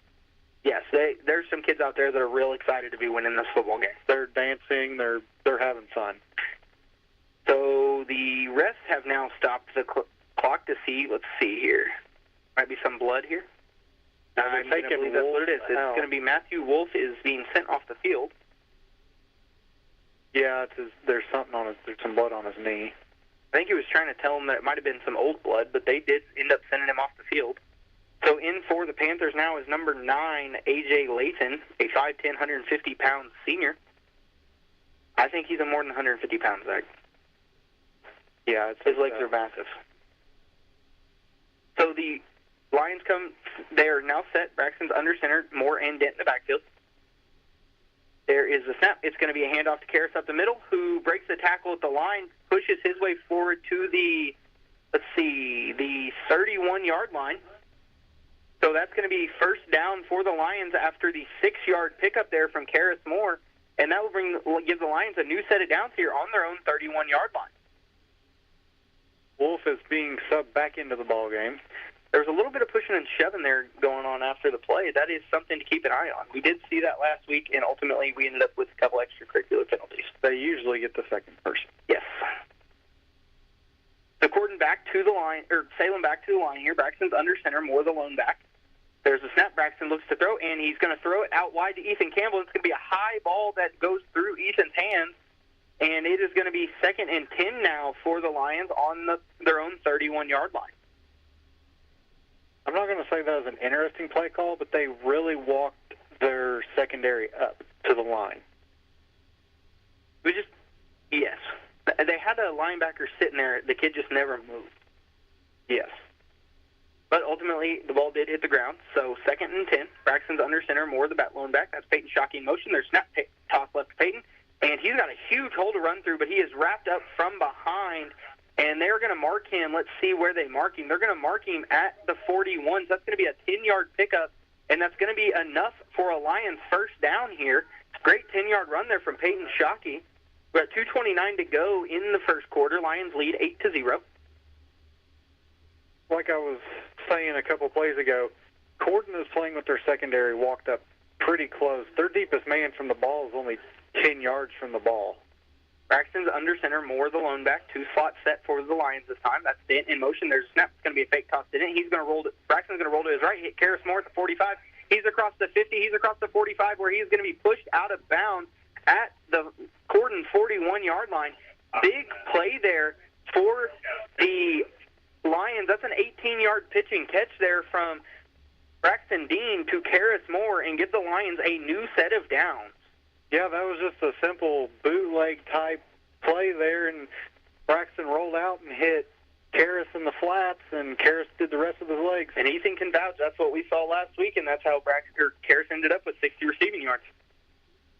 Yes, there's some kids out there that are real excited to be winning this football game. They're dancing. They're having fun. So the refs have now stopped the clock to see. Let's see here. Might be some blood here. I believe that's what it is. It's going to be Matthew Wolf is being sent off the field. Yeah, there's something on there's some blood on his knee. I think he was trying to tell him that it might have been some old blood, but they did end up sending him off the field. So in for the Panthers now is number 9, A.J. Layton, a 5'10", 150-pound senior. I think he's a more than 150 pounds, Zach. Yeah, his legs are massive. So the Lions come. They are now set. Braxton's under center. Moore and Dent in the backfield. There is a snap. It's going to be a handoff to Karras up the middle, who breaks the tackle at the line, pushes his way forward to the 31-yard line. So that's going to be first down for the Lions after the 6-yard pickup there from Karras Moore, and that will give the Lions a new set of downs here on their own 31-yard line. Wolf is being subbed back into the ball game. There's a little bit of pushing and shoving there going on after the play. That is something to keep an eye on. We did see that last week, and ultimately we ended up with a couple extracurricular penalties. They usually get the second person. Yes. So Salem back to the line here. Braxton's under center, Moore the lone back. There's a snap. Braxton looks to throw, and he's going to throw it out wide to Ethan Campbell. It's going to be a high ball that goes through Ethan's hands, and it is going to be 2nd and 10 now for the Lions on their own 31-yard line. I'm not going to say that was an interesting play call, but they really walked their secondary up to the line. Yes. They had a linebacker sitting there. The kid just never moved. Yes. But ultimately, the ball did hit the ground. So 2nd and 10. Braxton's under center, Moore the lone back. That's Peyton Shockey in motion. There's snap toss left to Peyton. And he's got a huge hole to run through, but he is wrapped up from behind. And they're going to mark him. Let's see where they mark him. They're going to mark him at the 41. So that's going to be a 10-yard pickup, and that's going to be enough for a Lions first down here. Great 10-yard run there from Peyton Shockey. We got 2:29 to go in the first quarter. Lions lead 8-0. Like I was saying a couple plays ago, Corden is playing with their secondary, walked up pretty close. Their deepest man from the ball is only 10 yards from the ball. Braxton's under center, Moore the lone back, 2 slots set for the Lions this time. That's Dent in motion. There's a snap. It's going to be a fake toss to Dent. Braxton's going to roll to his right, hit Karras Moore at the 45. He's across the 50. He's across the 45, where he's going to be pushed out of bounds at the Corden 41-yard line. Big play there for the Lions. That's an 18-yard pitching catch there from Braxton Dean to Karras Moore and give the Lions a new set of downs. Yeah, that was just a simple bootleg-type play there, and Braxton rolled out and hit Karras in the flats, and Karras did the rest of his legs. And Ethan can vouch. That's what we saw last week, and that's how Karras ended up with 60 receiving yards.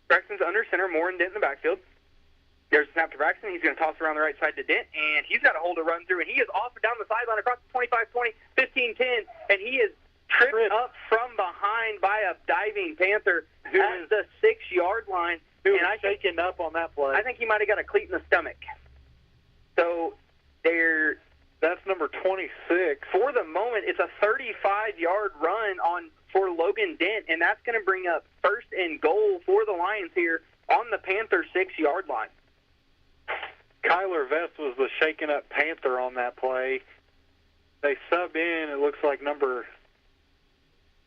Braxton's under center, Moore and Dent in the backfield. There's a snap to Braxton. He's going to toss around the right side to Dent, and he's got a hold to run through, and he is off down the sideline across the 25-20, 15-10, and he is tripped up from behind by a diving Panther at the 6-yard line. Who was shaking up on that play. I think he might have got a cleat in the stomach. So that's number 26. For the moment, it's a 35-yard run for Logan Dent, and that's going to bring up 1st and goal for the Lions here on the Panther 6-yard line. Kyler Vest was the shaken-up Panther on that play. They sub in, it looks like number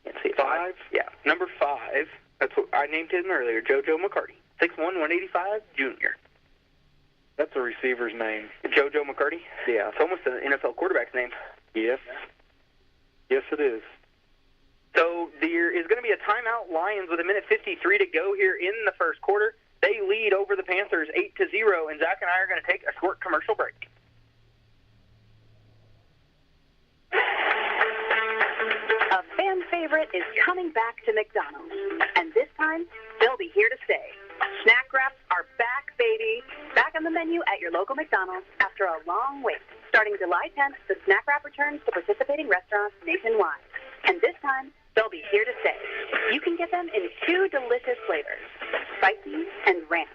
5? Yeah, number 5. That's what I named him earlier, JoJo McCarty. 6'1", 185, junior. That's a receiver's name. JoJo McCarty? Yeah, it's almost an NFL quarterback's name. Yes. Yes, it is. So there is going to be a timeout. Lions with 1:53 to go here in the first quarter. They lead over the Panthers 8-0, and Zach and I are going to take a short commercial break. A fan favorite is coming back to McDonald's, and this time they'll be here to stay. Snack wraps are back, baby. Back on the menu at your local McDonald's after a long wait. Starting July 10th, the snack wrap returns to participating restaurants nationwide. And this time, they'll be here to stay. You can get them in 2 delicious flavors, spicy and ranch.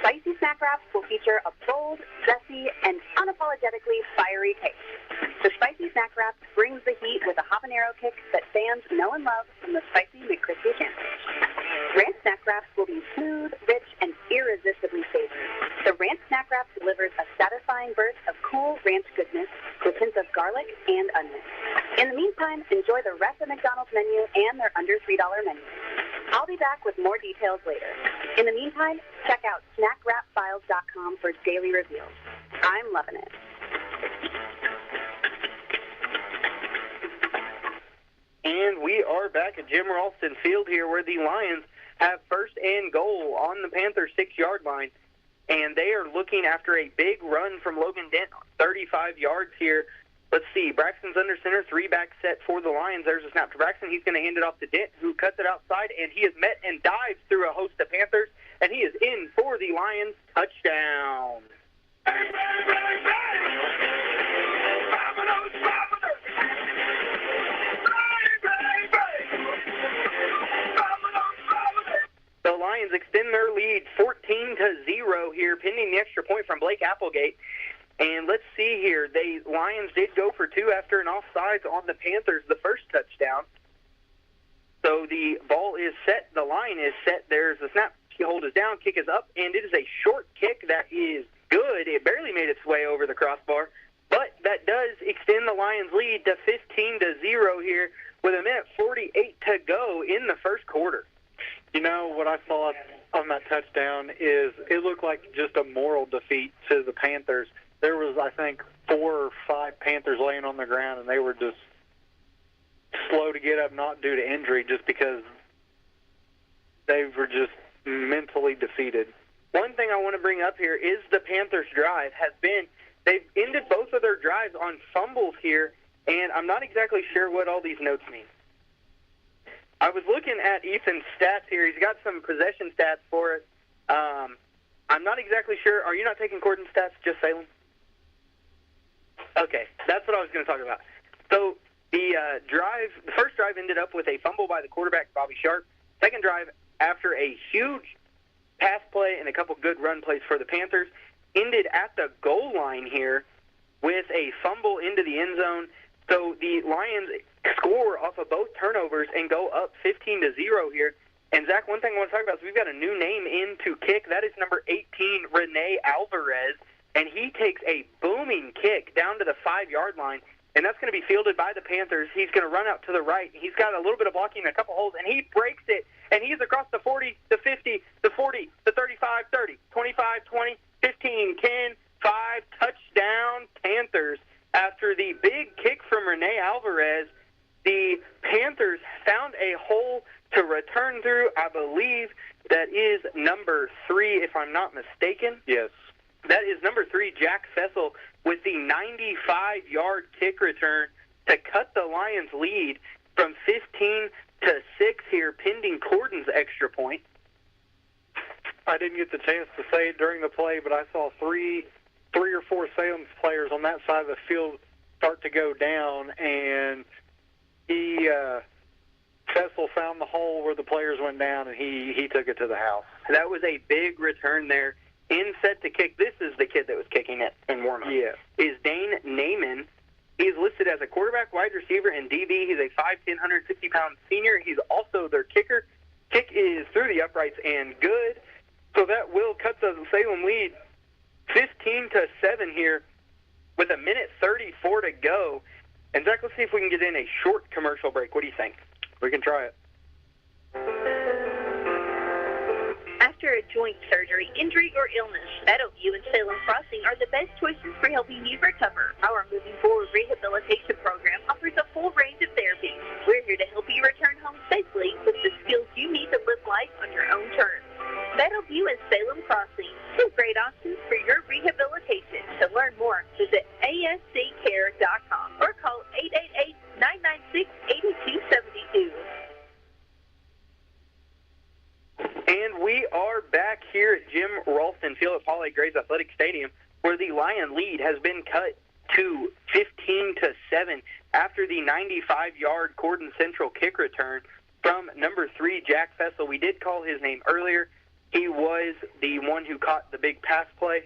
Spicy snack wraps will feature a bold, zesty, and unapologetically fiery taste. The spicy snack wrap brings the heat with a habanero kick that fans know and love from the spicy McCrispy sandwich. Ranch snack wraps will be smooth, rich, and irresistibly savory. The ranch snack wrap delivers a satisfying burst of cool ranch goodness with hints of garlic and onion. In the meantime, enjoy the rest of McDonald's menu and their under $3 menu. I'll be back with more details later. In the meantime, check out snackwrapfiles.com for daily reviews. I'm loving it. And we are back at Jim Ralston Field here, where the Lions have 1st and goal on the Panthers 6-yard line. And they are looking after a big run from Logan Dent, 35 yards here. Let's see, Braxton's under center, 3-back set for the Lions. There's a snap to Braxton. He's going to hand it off to Dent, who cuts it outside, and he is met and dives through a host of Panthers, and he is in for the Lions touchdown. The Lions extend their lead 14-0 here, pending the extra point from Blake Applegate. And let's see here. The Lions did go for 2 after an offsides on the Panthers, the first touchdown. So the ball is set. The line is set. There's a snap. Hold is down. Kick is up. And it is a short kick that is good. It barely made its way over the crossbar. But that does extend the Lions' lead to 15-0 here with 1:48 to go in the first quarter. You know, what I saw on that touchdown is it looked like just a moral defeat to the Panthers. There was, I think, 4 or 5 Panthers laying on the ground, and they were just slow to get up, not due to injury, just because they were just mentally defeated. One thing I want to bring up here is the Panthers' drive has been, they've ended both of their drives on fumbles here, and I'm not exactly sure what all these notes mean. I was looking at Ethan's stats here. He's got some possession stats for us. I'm not exactly sure. Are you not taking Corden's stats, just Salem? Okay, that's what I was going to talk about. So the first drive ended up with a fumble by the quarterback, Bobby Sharp. Second drive, after a huge pass play and a couple good run plays for the Panthers. Ended at the goal line here with a fumble into the end zone. So the Lions score off of both turnovers and go up 15-0 here. And, Zach, one thing I want to talk about is we've got a new name in to kick. That is number 18, Rene Alvarez, and he takes a booming kick down to the 5-yard line, and that's going to be fielded by the Panthers. He's going to run out to the right. He's got a little bit of blocking, a couple holes, and he breaks it, and he's across the 40, the 50, the 40, the 35, 30, 25, 20, 15, 10, 5, touchdown Panthers. After the big kick from Rene Alvarez, the Panthers found a hole to return through. I believe that is number 3, if I'm not mistaken. Yes. That is number 3, Jack Fessel, with the 95-yard kick return to cut the Lions' lead from 15-6 here, pending Corden's extra point. I didn't get the chance to say it during the play, but I saw three or four Salem players on that side of the field start to go down, and Fessel found the hole where the players went down, and he took it to the house. That was a big return there. In set to kick, this is the kid that was kicking it in warm-up. Yeah. Is Dane Naiman. He's listed as a quarterback, wide receiver, and DB. He's a 5'10", 160-pound senior. He's also their kicker. Kick is through the uprights and good. So that will cut the Salem lead 15-7 here with 1:34 to go. And, Zach, let's see if we can get in a short commercial break. What do you think? We can try it. After a joint surgery, injury, or illness, Meadowview and Salem Crossing are the best choices for helping you recover. Our Moving Forward Rehabilitation Program offers a full range of therapies. We're here to help you return home safely with the skills you need to live life on your own terms. Meadowview and Salem Crossing, 2 great options for your rehabilitation. To learn more, visit asccare.com or call 888-996-8272. And we are back here at Jim Ralston Field at Paul A. Graves Athletic Stadium, where the Lion lead has been cut to 15-7 after the 95-yard Corden Central kick return from number 3, Jack Fessel. We did call his name earlier. He was the one who caught the big pass play.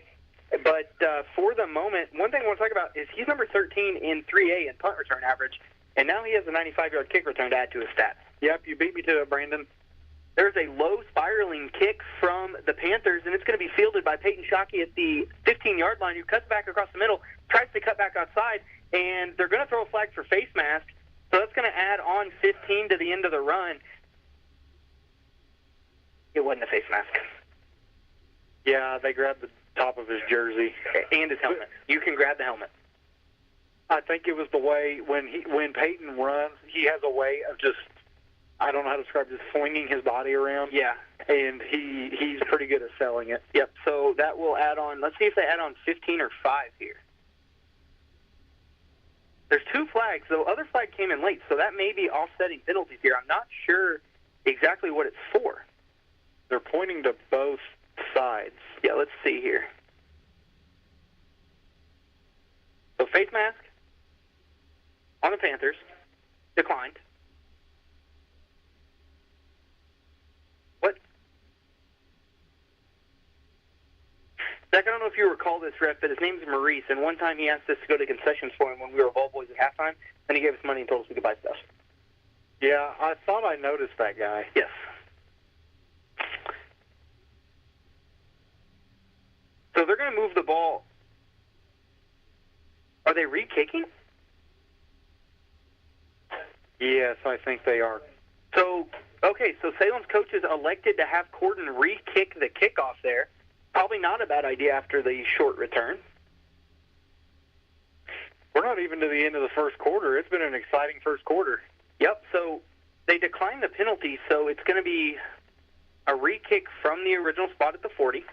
But for the moment, one thing I want to talk about is he's number 13 in 3A in punt return average, and now he has a 95-yard kick return to add to his stats. Yep, you beat me to it, Brandon. There's a low spiraling kick from the Panthers, and it's going to be fielded by Peyton Shockey at the 15-yard line, who cuts back across the middle, tries to cut back outside, and they're going to throw a flag for face mask. So that's going to add on 15 to the end of the run. It wasn't a face mask. Yeah, they grabbed the top of his jersey. And his helmet. You can grab the helmet. I think it was the way when Peyton runs, he has a way of just, I don't know how to describe it, just swinging his body around. Yeah. And he's pretty good at selling it. Yep, so that will add on, let's see if they add on 15 or 5 here. There's 2 flags. The other flag came in late, so that may be offsetting penalties here. I'm not sure exactly what it's for. They're pointing to both sides. Yeah, let's see here. So face mask on the Panthers, declined. What? Zach, I don't know if you recall this ref, but his name's Maurice, and one time he asked us to go to concessions for him when we were ball boys at halftime, and he gave us money and told us we could buy stuff. Yeah, I thought I noticed that guy. Yes. So they're going to move the ball. Are they re-kicking? Yes, I think they are. So, okay, so Salem's coaches elected to have Corden re-kick the kickoff there. Probably not a bad idea after the short return. We're not even to the end of the first quarter. It's been an exciting first quarter. Yep, so they declined the penalty, so it's going to be a re-kick from the original spot at the 40.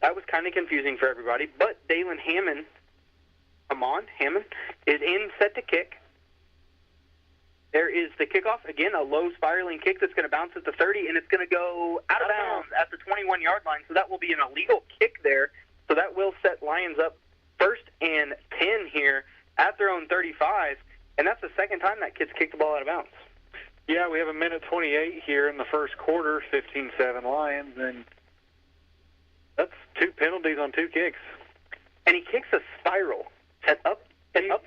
That was kind of confusing for everybody, but Dalen Hammond is in set to kick. There is the kickoff. Again, a low spiraling kick that's going to bounce at the 30, and it's going to go out of bounds at the 21-yard line. So that will be an illegal kick there. So that will set Lions up 1st and 10 here at their own 35, and that's the second time that kid's kicked the ball out of bounds. Yeah, we have a minute 28 here in the first quarter, 15-7 Lions, and that's 2 penalties on 2 kicks. And he kicks a spiral, an up and down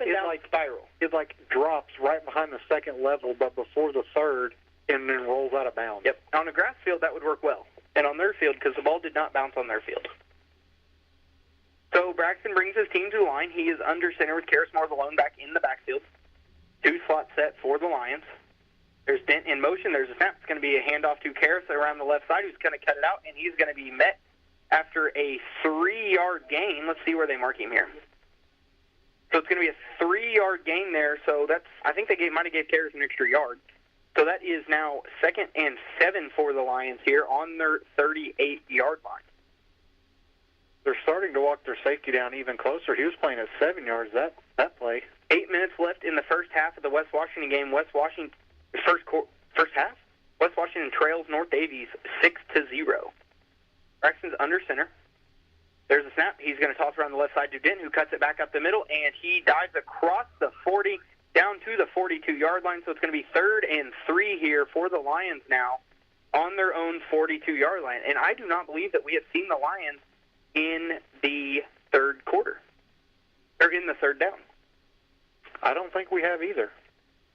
spiral. It drops right behind the second level, but before the third, and then rolls out of bounds. Yep. On a grass field, that would work well. And on their field, because the ball did not bounce on their field. So Braxton brings his team to the line. He is under center with Karis Moore, the lone back, in the backfield. 2 slot set for the Lions. There's Dent in motion. There's a snap. It's going to be a handoff to Karis around the left side, who's going to cut it out, and he's going to be met after a 3-yard gain. Let's see where they mark him here. So it's going to be a 3-yard gain there. So I think they might have gave Karis an extra yard. So that is now 2nd and 7 for the Lions here on their 38-yard line. They're starting to walk their safety down even closer. He was playing at 7 yards that play. 8 minutes left in the first half of the West Washington game. West Washington first half. West Washington trails North Davies 6-0. Braxton's under center. There's a snap. He's going to toss around the left side to Denton, who cuts it back up the middle, and he dives across the 40 down to the 42-yard line. So it's going to be 3rd and 3 here for the Lions now on their own 42-yard line. And I do not believe that we have seen the Lions in the third quarter, or in the third down. I don't think we have either.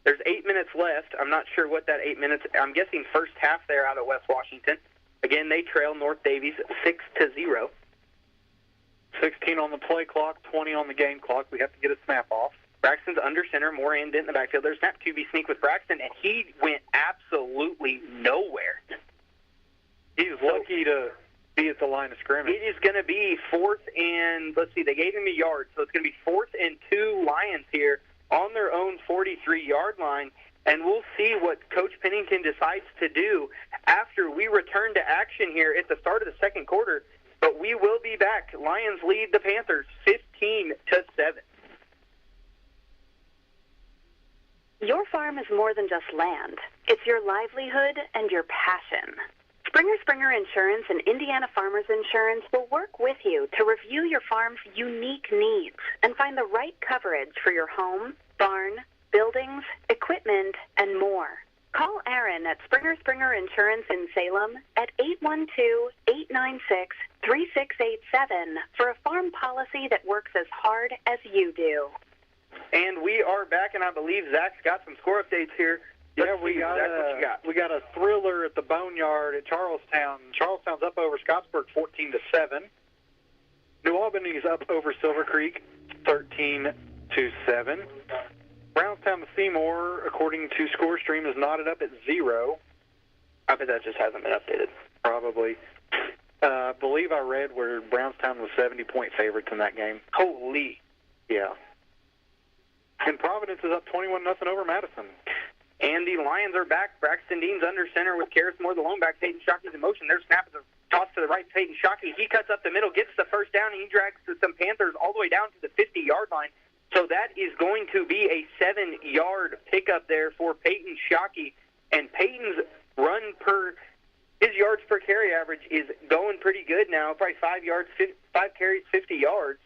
There's 8 minutes left. I'm not sure what that 8 minutes. I'm guessing first half there out of West Washington. Again, they trail North Davies 6-0. 16 on the play clock, 20 on the game clock. We have to get a snap off. Braxton's under center, more and in the backfield. There's snap QB sneak with Braxton, and he went absolutely nowhere. He's lucky to be at the line of scrimmage. It is going to be 4th and, let's see, they gave him a yard, so it's going to be 4th and 2 Lions here on their own 43-yard line, and we'll see what Coach Pennington decides to do after we return to action here at the start of the second quarter. But we will be back. Lions lead the Panthers 15-7. Your farm is more than just land. It's your livelihood and your passion. Springer Insurance and Indiana Farmers Insurance will work with you to review your farm's unique needs and find the right coverage for your home, barn, buildings, equipment, and more. Call Aaron at Springer Insurance in Salem at 812-896-3687 for a farm policy that works as hard as you do. And we are back, and I believe Zach's got some score updates here. Yeah, we got a thriller at the Boneyard at Charlestown. Charlestown's up over Scottsburg 14-7. New Albany's up over Silver Creek 13-7. Brownstown to Seymour, according to ScoreStream, is knotted up at 0. I bet that just hasn't been updated. Probably. I believe I read where Brownstown was 70-point favorites in that game. Holy. Yeah. And Providence is up 21-0 over Madison. And the Lions are back. Braxton Dean's under center with Karis Moore, the lone back. Peyton Shockey's in motion. There's snap at the toss to the right. Peyton Shockey, he cuts up the middle, gets the first down, and he drags some Panthers all the way down to the 50-yard line. So that is going to be a 7-yard pickup there for Peyton Shockey. And Peyton's his yards per carry average is going pretty good now. Probably 5 carries, 50 yards.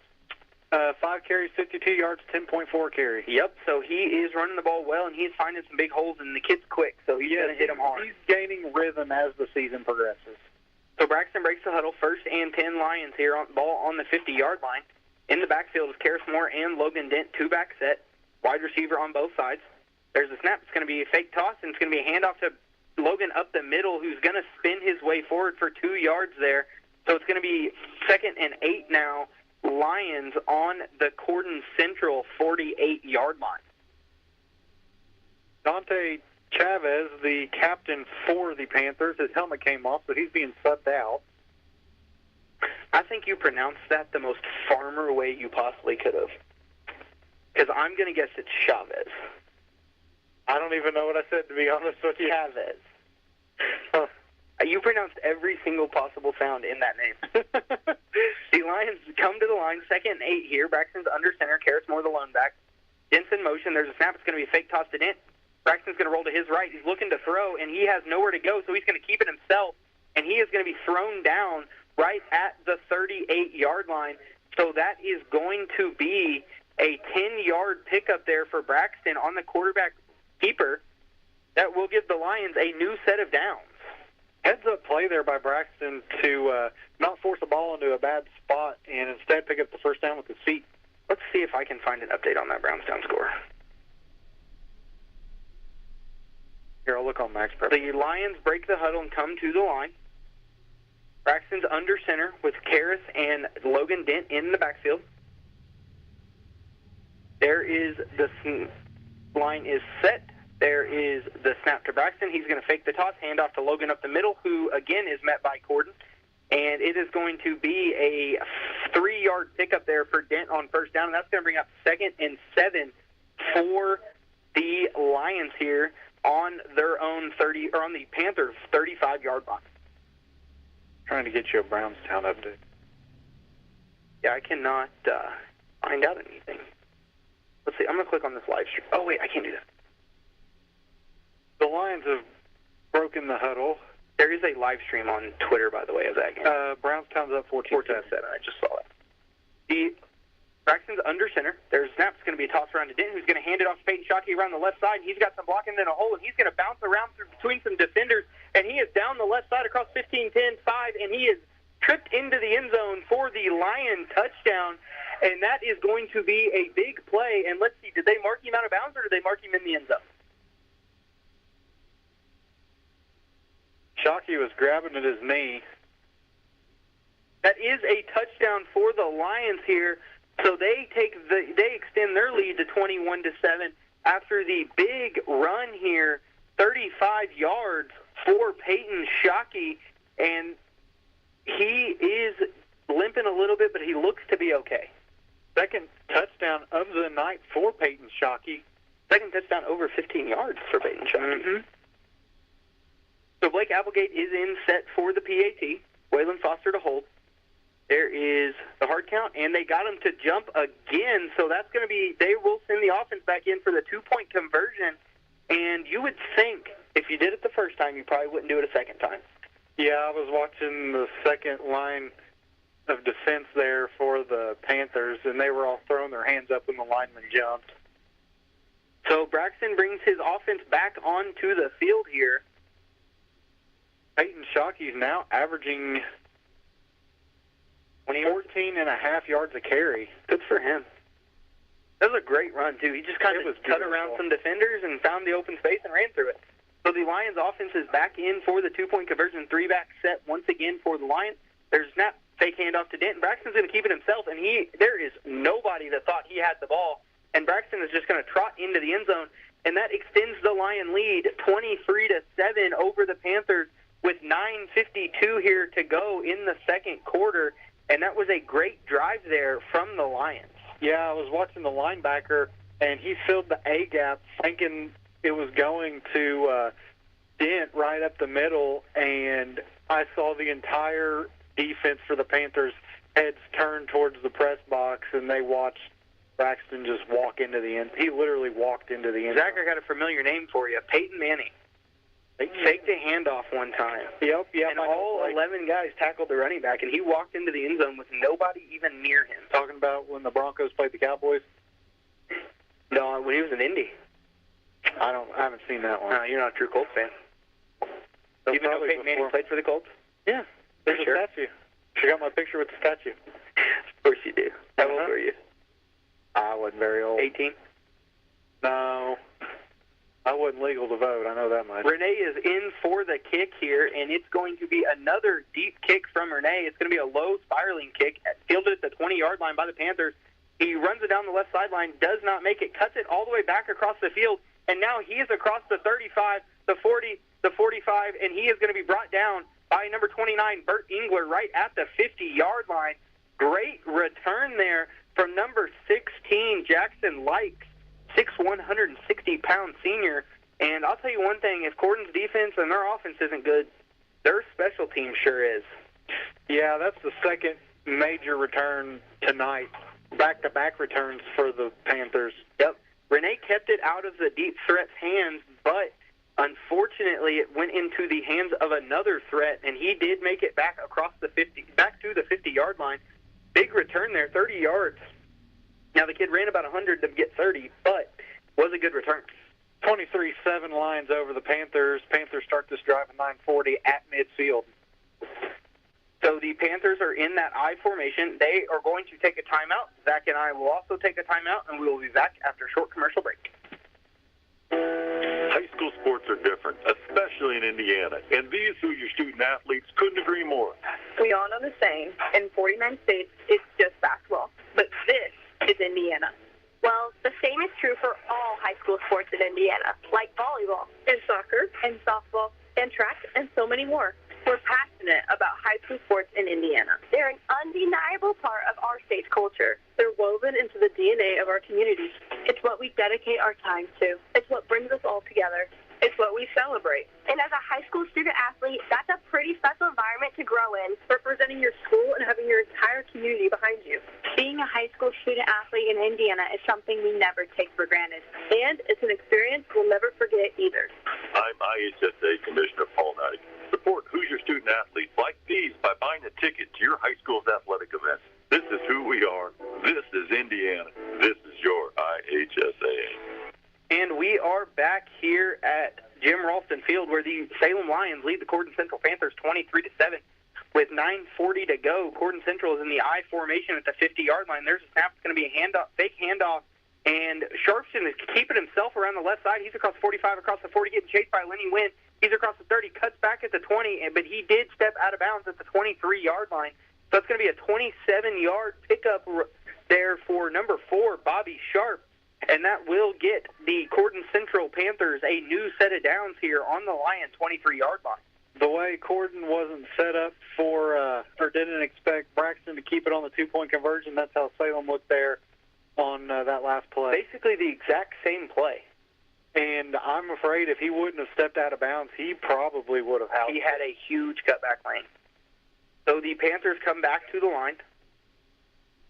5 carries, 52 yards, 10.4 carry. Yep, so he is running the ball well, and he's finding some big holes, and the kid's quick, so he's going to hit them hard. He's gaining rhythm as the season progresses. So Braxton breaks the huddle. 1st and 10 Lions here on ball on the 50-yard line. In the backfield is Karis Moore and Logan Dent, 2-back set, wide receiver on both sides. There's a snap. It's going to be a fake toss, and it's going to be a handoff to Logan up the middle, who's going to spin his way forward for 2 yards there. So it's going to be 2nd and 8 now. Lions on the Cordon Central 48-yard line. Dante Chavez, the captain for the Panthers, his helmet came off, so he's being subbed out. I think you pronounced that the most farmer way you possibly could have. Because I'm going to guess it's Chavez. I don't even know what I said, to be honest with you. Chavez. You pronounced every single possible sound in that name. The Lions come to the line, 2nd and 8 here. Braxton's under center. Karis Moore, the lone back. Dent's in motion. There's a snap. It's going to be a fake toss to Dent. Braxton's going to roll to his right. He's looking to throw, and he has nowhere to go, so he's going to keep it himself, and he is going to be thrown down right at the 38-yard line. So that is going to be a 10-yard pickup there for Braxton on the quarterback keeper. That that will give the Lions a new set of downs. Heads-up play there by Braxton to not force a ball into a bad spot and instead pick up the first down with his feet. Let's see if I can find an update on that Brownstown score. Here, I'll look on Max Prep. The Lions break the huddle and come to the line. Braxton's under center with Karras and Logan Dent in the backfield. There is the line is set. There is the snap to Braxton. He's going to fake the toss, hand off to Logan up the middle, who again is met by Corden. And it is going to be a 3-yard pickup there for Dent on first down, and that's going to bring up 2nd and 7 for the Lions here on their own on the Panthers' 35-yard line. Trying to get you a Brownstown update. Yeah, I cannot find out anything. Let's see. I'm going to click on this live stream. Oh, wait, I can't do that. The Lions have broken the huddle. There is a live stream on Twitter, by the way, of that game. Brownstown's up 14-7. I just saw that. Braxton's under center. There's a snap. It's going to be a toss around to Dent, who's going to hand it off to Peyton Shockey around the left side. He's got some blocking in a hole, and he's going to bounce around between some defenders, and he is down the left side across 15, 10, 5, and he is tripped into the end zone for the Lion touchdown, and that is going to be a big play. And let's see, did they mark him out of bounds, or did they mark him in the end zone? Shockey was grabbing at his knee. That is a touchdown for the Lions here. So they extend their lead to 21-7 after the big run here, 35 yards for Peyton Shockey, and he is limping a little bit, but he looks to be okay. Second touchdown of the night for Peyton Shockey. Second touchdown over 15 yards for Peyton Shockey. Mm-hmm. So Blake Applegate is in set for the PAT. Waylon Foster to hold. There is the hard count, and they got him to jump again, so that's going to be, they will send the offense back in for the 2-point conversion, and you would think if you did it the first time, you probably wouldn't do it a second time. Yeah, I was watching the second line of defense there for the Panthers, and they were all throwing their hands up when the lineman jumped. So Braxton brings his offense back onto the field here. Peyton Shockey's now averaging 14.5 yards a carry. Good for him. That was a great run, too. He just kind of cut around some defenders and found the open space and ran through it. So the Lions offense is back in for the 2-point conversion, 3-back set once again for the Lions. There's a snap, fake handoff to Dent. Braxton's going to keep it himself, and there is nobody that thought he had the ball. And Braxton is just going to trot into the end zone, and that extends the Lion lead 23-7 over the Panthers with 9:52 here to go in the second quarter. And that was a great drive there from the Lions. Yeah, I was watching the linebacker, and he filled the A-gap thinking it was going to Dent right up the middle, and I saw the entire defense for the Panthers' heads turn towards the press box, and they watched Braxton just walk into the end. He literally walked into the end. Zach, I got a familiar name for you, Peyton Manning. They faked a handoff one time. Yep. And all 11 guys tackled the running back, and he walked into the end zone with nobody even near him. Talking about when the Broncos played the Cowboys? No, when he was in Indy. I haven't seen that one. No, you're not a true Colts fan. Even though Peyton Manning played for the Colts? Yeah. There's a statue. She got my picture with the statue. Of course you do. How old were you? I wasn't very old. 18? No. I wasn't legal to vote, I know that much. Renee is in for the kick here, and it's going to be another deep kick from Renee. It's going to be a low spiraling kick, fielded at the 20-yard line by the Panthers. He runs it down the left sideline, does not make it, cuts it all the way back across the field, and now he is across the 35, the 40, the 45, and he is going to be brought down by number 29, Bert Engler, right at the 50-yard line. Great return there from number 16, Jackson Likes. 160-pound senior. And I'll tell you one thing, if Corden's defense and their offense isn't good, their special team sure is. Yeah, that's the second major return tonight. Back-to-back returns for the Panthers. Yep. Renee kept it out of the deep threat's hands, but unfortunately it went into the hands of another threat, and he did make it back across the 50, back to the 50-yard line. Big return there, 30 yards. Now, the kid ran about 100 to get 30, but was a good return. 23-7 Lions over the Panthers. Panthers start this drive at 9:40 at midfield. So the Panthers are in that I formation. They are going to take a timeout. Zach and I will also take a timeout, and we will be back after a short commercial break. High school sports are different, especially in Indiana, and these Hoosier student-athletes couldn't agree more. We all know the saying, in 49 states, it's just basketball. But this is Indiana. Well, the same is true for all high school sports in Indiana, like volleyball, and soccer, and softball, and track, and so many more. We're passionate about high school sports in Indiana. They're an undeniable part of our state's culture. They're woven into the DNA of our community. It's what we dedicate our time to. It's what brings us all together. It's what we celebrate. And as a high school student athlete, that's a pretty special environment to grow in, representing your school and having your entire community behind you. Being a high school student athlete in Indiana is something we never take for granted. And it's an experience we'll never forget either. I'm IHSA Commissioner Paul Knight. Support Hoosier student-athletes like these by buying a ticket to your high school's athletic events. This is who we are. This is Indiana. This is your IHSA. And we are back here at Jim Ralston Field, where the Salem Lions lead the Corden Central Panthers 23-7. With 9:40 to go, Corden Central is in the I formation at the 50-yard line. There's a snap. It's going to be a handoff, fake handoff, and Sharpston is keeping himself around the left side. He's across 45, across the 40, getting chased by Lenny Wynn. He's across the 30, cuts back at the 20, but he did step out of bounds at the 23-yard line. So it's going to be a 27-yard pickup there for number 4, Bobby Sharp, and that will get the Corden Central Panthers a new set of downs here on the Lions 23-yard line. The way Corden wasn't set up for or didn't expect Braxton to keep it on the two-point conversion, that's how Salem looked there on that last play. Basically the exact same play. And I'm afraid if he wouldn't have stepped out of bounds, he probably would have housed. He had a huge cutback lane. So the Panthers come back to the line.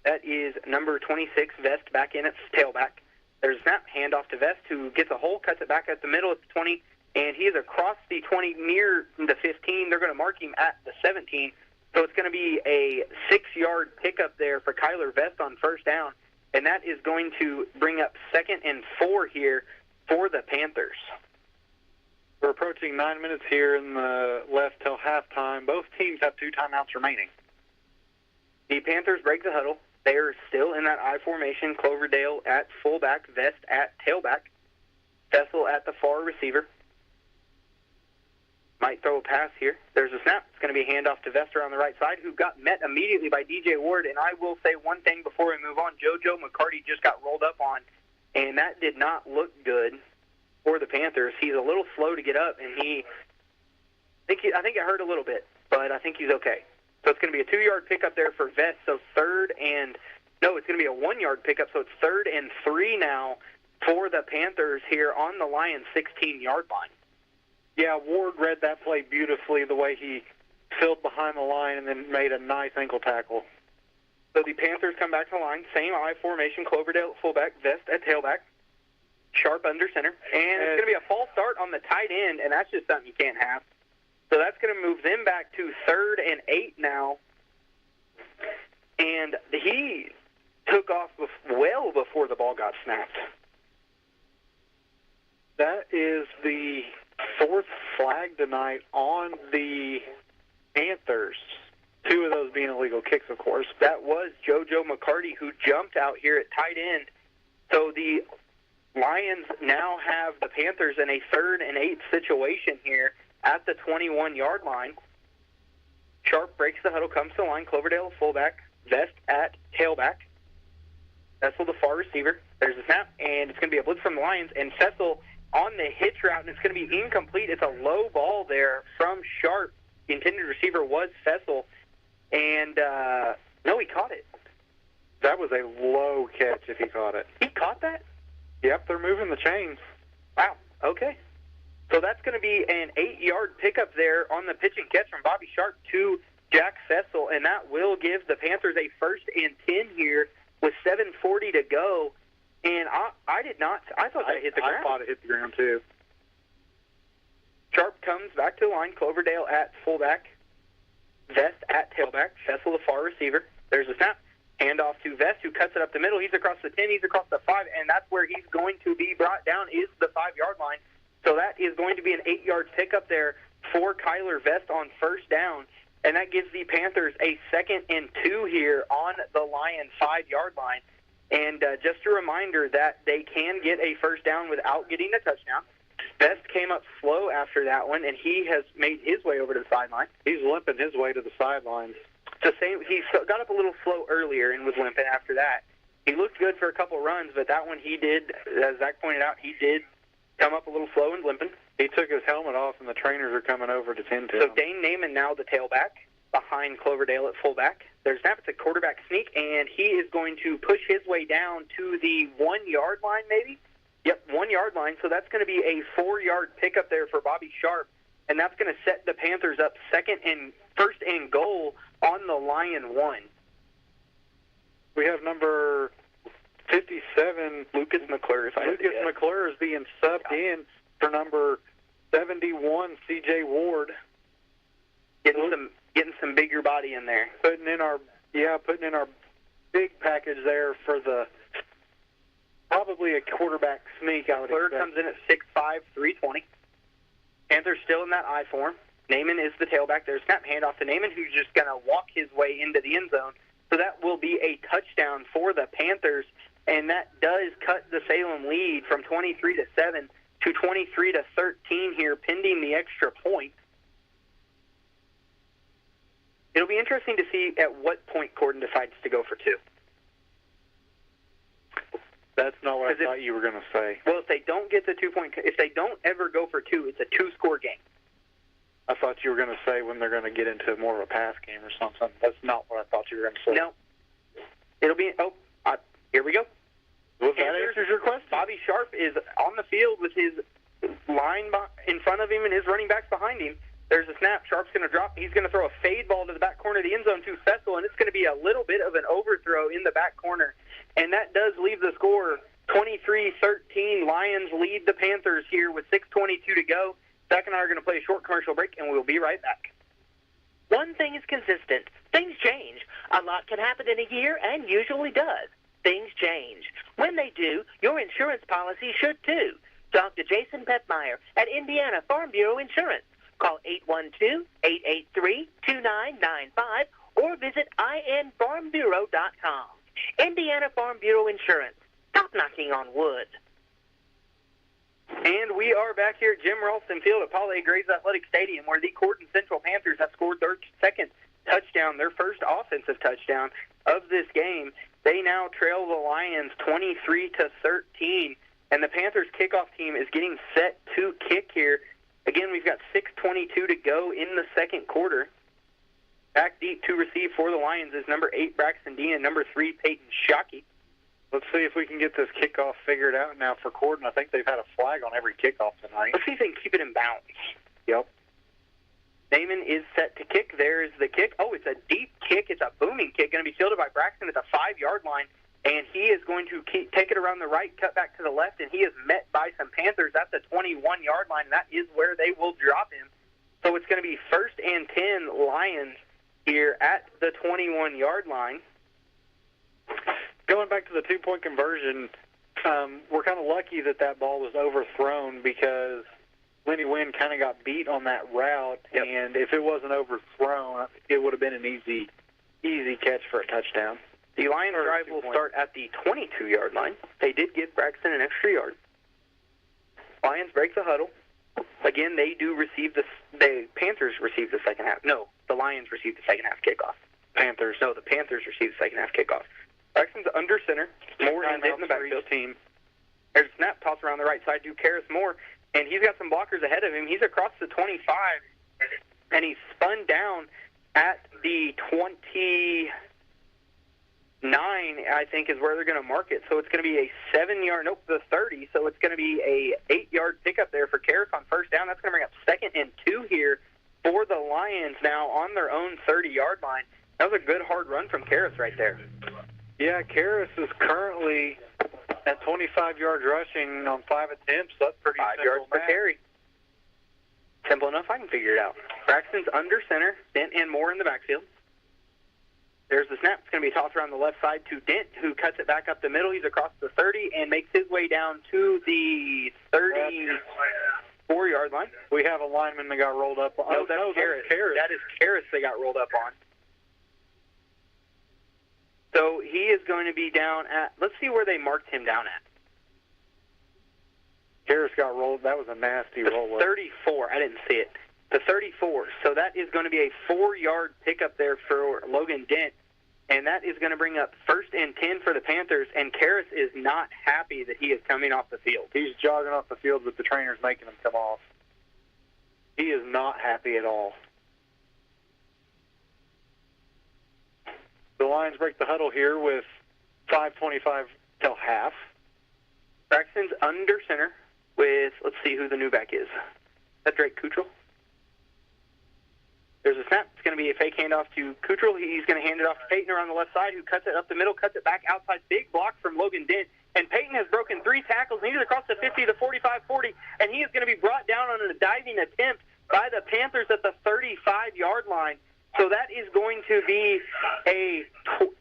That is number 26, Vest, back in at tailback. There's a snap, handoff to Vest, who gets a hole, cuts it back at the middle at the 20, and he is across the 20 near the 15. They're going to mark him at the 17. So it's going to be a 6-yard pickup there for Kyler Vest on first down, and that is going to bring up 2nd and 4 here for the Panthers. We're approaching 9 minutes here in the left till halftime. Both teams have 2 timeouts remaining. The Panthers break the huddle. They are still in that I formation. Cloverdale at fullback, Vest at tailback, Fessel at the far receiver. Might throw a pass here. There's a snap. It's going to be a handoff to Vester on the right side, who got met immediately by DJ Ward. And I will say one thing before we move on. JoJo McCarty just got rolled up on, and that did not look good for the Panthers. He's a little slow to get up, and I think it hurt a little bit, but I think he's okay. So it's going to be a 2-yard pickup there for Vest. So it's going to be a 1-yard pickup. So it's 3rd and 3 now for the Panthers here on the Lions' 16-yard line. Yeah, Ward read that play beautifully, the way he filled behind the line and then made a nice ankle tackle. So the Panthers come back to the line, same I formation, Cloverdale at fullback, Vest at tailback, Sharp under center. And it's going to be a false start on the tight end, and that's just something you can't have. So that's going to move them back to 3rd and 8 now. And he took off well before the ball got snapped. That is the 4th flag tonight on the Panthers. 2 of those being illegal kicks, of course. That was JoJo McCarty, who jumped out here at tight end. So the Lions now have the Panthers in a 3rd and 8 situation here at the 21-yard line. Sharp breaks the huddle, comes to the line. Cloverdale fullback, Vest at tailback. Cecil the far receiver. There's a snap, and it's going to be a blitz from the Lions. And Cecil on the hitch route, and it's going to be incomplete. It's a low ball there from Sharp. The intended receiver was Cecil. And, no, he caught it. That was a low catch if he caught it. He caught that? Yep, they're moving the chains. Wow, okay. So that's going to be an 8-yard pickup there on the pitch and catch from Bobby Sharp to Jack Cecil, and that will give the Panthers a 1st and 10 here with 7:40 to go. And I thought that hit the ground. I thought it hit the ground too. Sharp comes back to the line. Cloverdale at fullback, Vest at tailback, Cecil the far receiver. There's a snap. Handoff to Vest, who cuts it up the middle. He's across the 10, he's across the 5, and that's where he's going to be brought down is the 5-yard line. So that is going to be an 8-yard pickup there for Kyler Vest on first down, and that gives the Panthers a 2nd and 2 here on the Lions 5-yard line. And just a reminder that they can get a first down without getting a touchdown. Vest came up slow after that one, and he has made his way over to the sideline. He's limping his way to the sidelines. He got up a little slow earlier and was limping after that. He looked good for a couple runs, but that one he did, as Zach pointed out, he did come up a little slow and limping. He took his helmet off, and the trainers are coming over to tend to him. So Dane Naaman now the tailback behind Cloverdale at fullback. There's snap. It's a quarterback sneak, and he is going to push his way down to the 1-yard line maybe. Yep, 1-yard line. So that's going to be a 4-yard pickup there for Bobby Sharp, and that's going to set the Panthers up first and goal on the Lion 1. We have number 57, Lucas McClure. Lucas McClure is being subbed in for number 71, C.J. Ward. Getting some bigger body in there. Putting in our big package there for probably a quarterback sneak, I would expect. Comes in at 6'5", 320. Panthers still in that I form. Naaman is the tailback. There's snap handoff to Naaman, who's just going to walk his way into the end zone. So that will be a touchdown for the Panthers, and that does cut the Salem lead from 23-7 to 23-13 here, pending the extra point. It'll be interesting to see at what point Corden decides to go for 2. That's not what I thought you were going to say. Well, if they don't get the 2-point, if they don't ever go for 2, it's a 2-score game. I thought you were going to say when they're going to get into more of a pass game or something. That's not what I thought you were going to say. No. It'll be, here we go. Well, that answers your question. Bobby Sharp is on the field with his line in front of him and his running backs behind him. There's a snap. Sharp's going to drop. He's going to throw a fade ball to the back corner of the end zone to Fessel, and it's going to be a little bit of an overthrow in the back corner. And that does leave the score 23-13. Lions lead the Panthers here with 6:22 to go. Zach and I are going to play a short commercial break, and we'll be right back. One thing is consistent. Things change. A lot can happen in a year, and usually does. Things change. When they do, your insurance policy should too. Talk to Jason Petmeyer at Indiana Farm Bureau Insurance. Call 812-883-2995 or visit infarmbureau.com. Indiana Farm Bureau Insurance. Stop knocking on wood. And we are back here at Jim Ralston Field at Paul A. Graves Athletic Stadium, where the Corden Central Panthers have scored their second touchdown, their first offensive touchdown of this game. They now trail the Lions 23-13, and the Panthers kickoff team is getting set to kick here. Again, we've got 6:22 to go in the second quarter. Back deep to receive for the Lions is number 8, Braxton Dean, and number 3, Peyton Shockey. Let's see if we can get this kickoff figured out now for Corden. I think they've had a flag on every kickoff tonight. Let's see if they can keep it in bounds. Yep. Naaman is set to kick. There is the kick. Oh, it's a deep kick. It's a booming kick. Going to be fielded by Braxton at the 5-yard line. And he is going to take it around the right, cut back to the left, and he is met by some Panthers at the 21-yard line, and that is where they will drop him. So it's going to be 1st and 10 Lions here at the 21-yard line. Going back to the 2-point conversion, we're kind of lucky that ball was overthrown because Lenny Wynn kind of got beat on that route, yep. And if it wasn't overthrown, it would have been an easy catch for a touchdown. The Lions drive will start at the 22-yard line. They did give Braxton an extra yard. Lions break the huddle. Again, they receive the Panthers receive the second half. No, the Lions receive the second half kickoff. Panthers. No, the Panthers receive the second half kickoff. Braxton's under center. Moore in the backfield. Team. There's a snap toss around the right side to Karis Moore, and he's got some blockers ahead of him. He's across the 25, and he's spun down at the 29, I think, is where they're going to mark it. So it's going to be a 7-yard, the 30. So it's going to be a 8-yard pickup there for Karis on first down. That's going to bring up 2nd and 2 here for the Lions now on their own 30-yard line. That was a good hard run from Karis right there. Yeah, Karis is currently at 25 yards rushing on 5 attempts. That's pretty 5 yards per carry. Simple enough, I can figure it out. Braxton's under center, Dent and Moore in the backfield. There's the snap. It's going to be tossed around the left side to Dent, who cuts it back up the middle. He's across the 30 and makes his way down to the 34-yard line. We have a lineman that got rolled up. No, that's Karras. That is Karras they got rolled up on. So he is going to be down at, let's see where they marked him down at. Karras got rolled. That was a nasty roll. 34. I didn't see it. The 34. So that is going to be a 4-yard pickup there for Logan Dent. And that is going to bring up 1st and 10 for the Panthers. And Karras is not happy that he is coming off the field. He's jogging off the field with the trainers making him come off. He is not happy at all. The Lions break the huddle here with 5:25 till half. Braxton's under center with, let's see who the new back is. Is that Drake Cottrell? There's a snap. It's going to be a fake handoff to Cottrell. He's going to hand it off to Payton around the left side, who cuts it up the middle, cuts it back outside. Big block from Logan Dent. And Payton has broken 3 tackles, and he's across the 50, the 45, 40, and he is going to be brought down on a diving attempt by the Panthers at the 35-yard line. So that is going to be a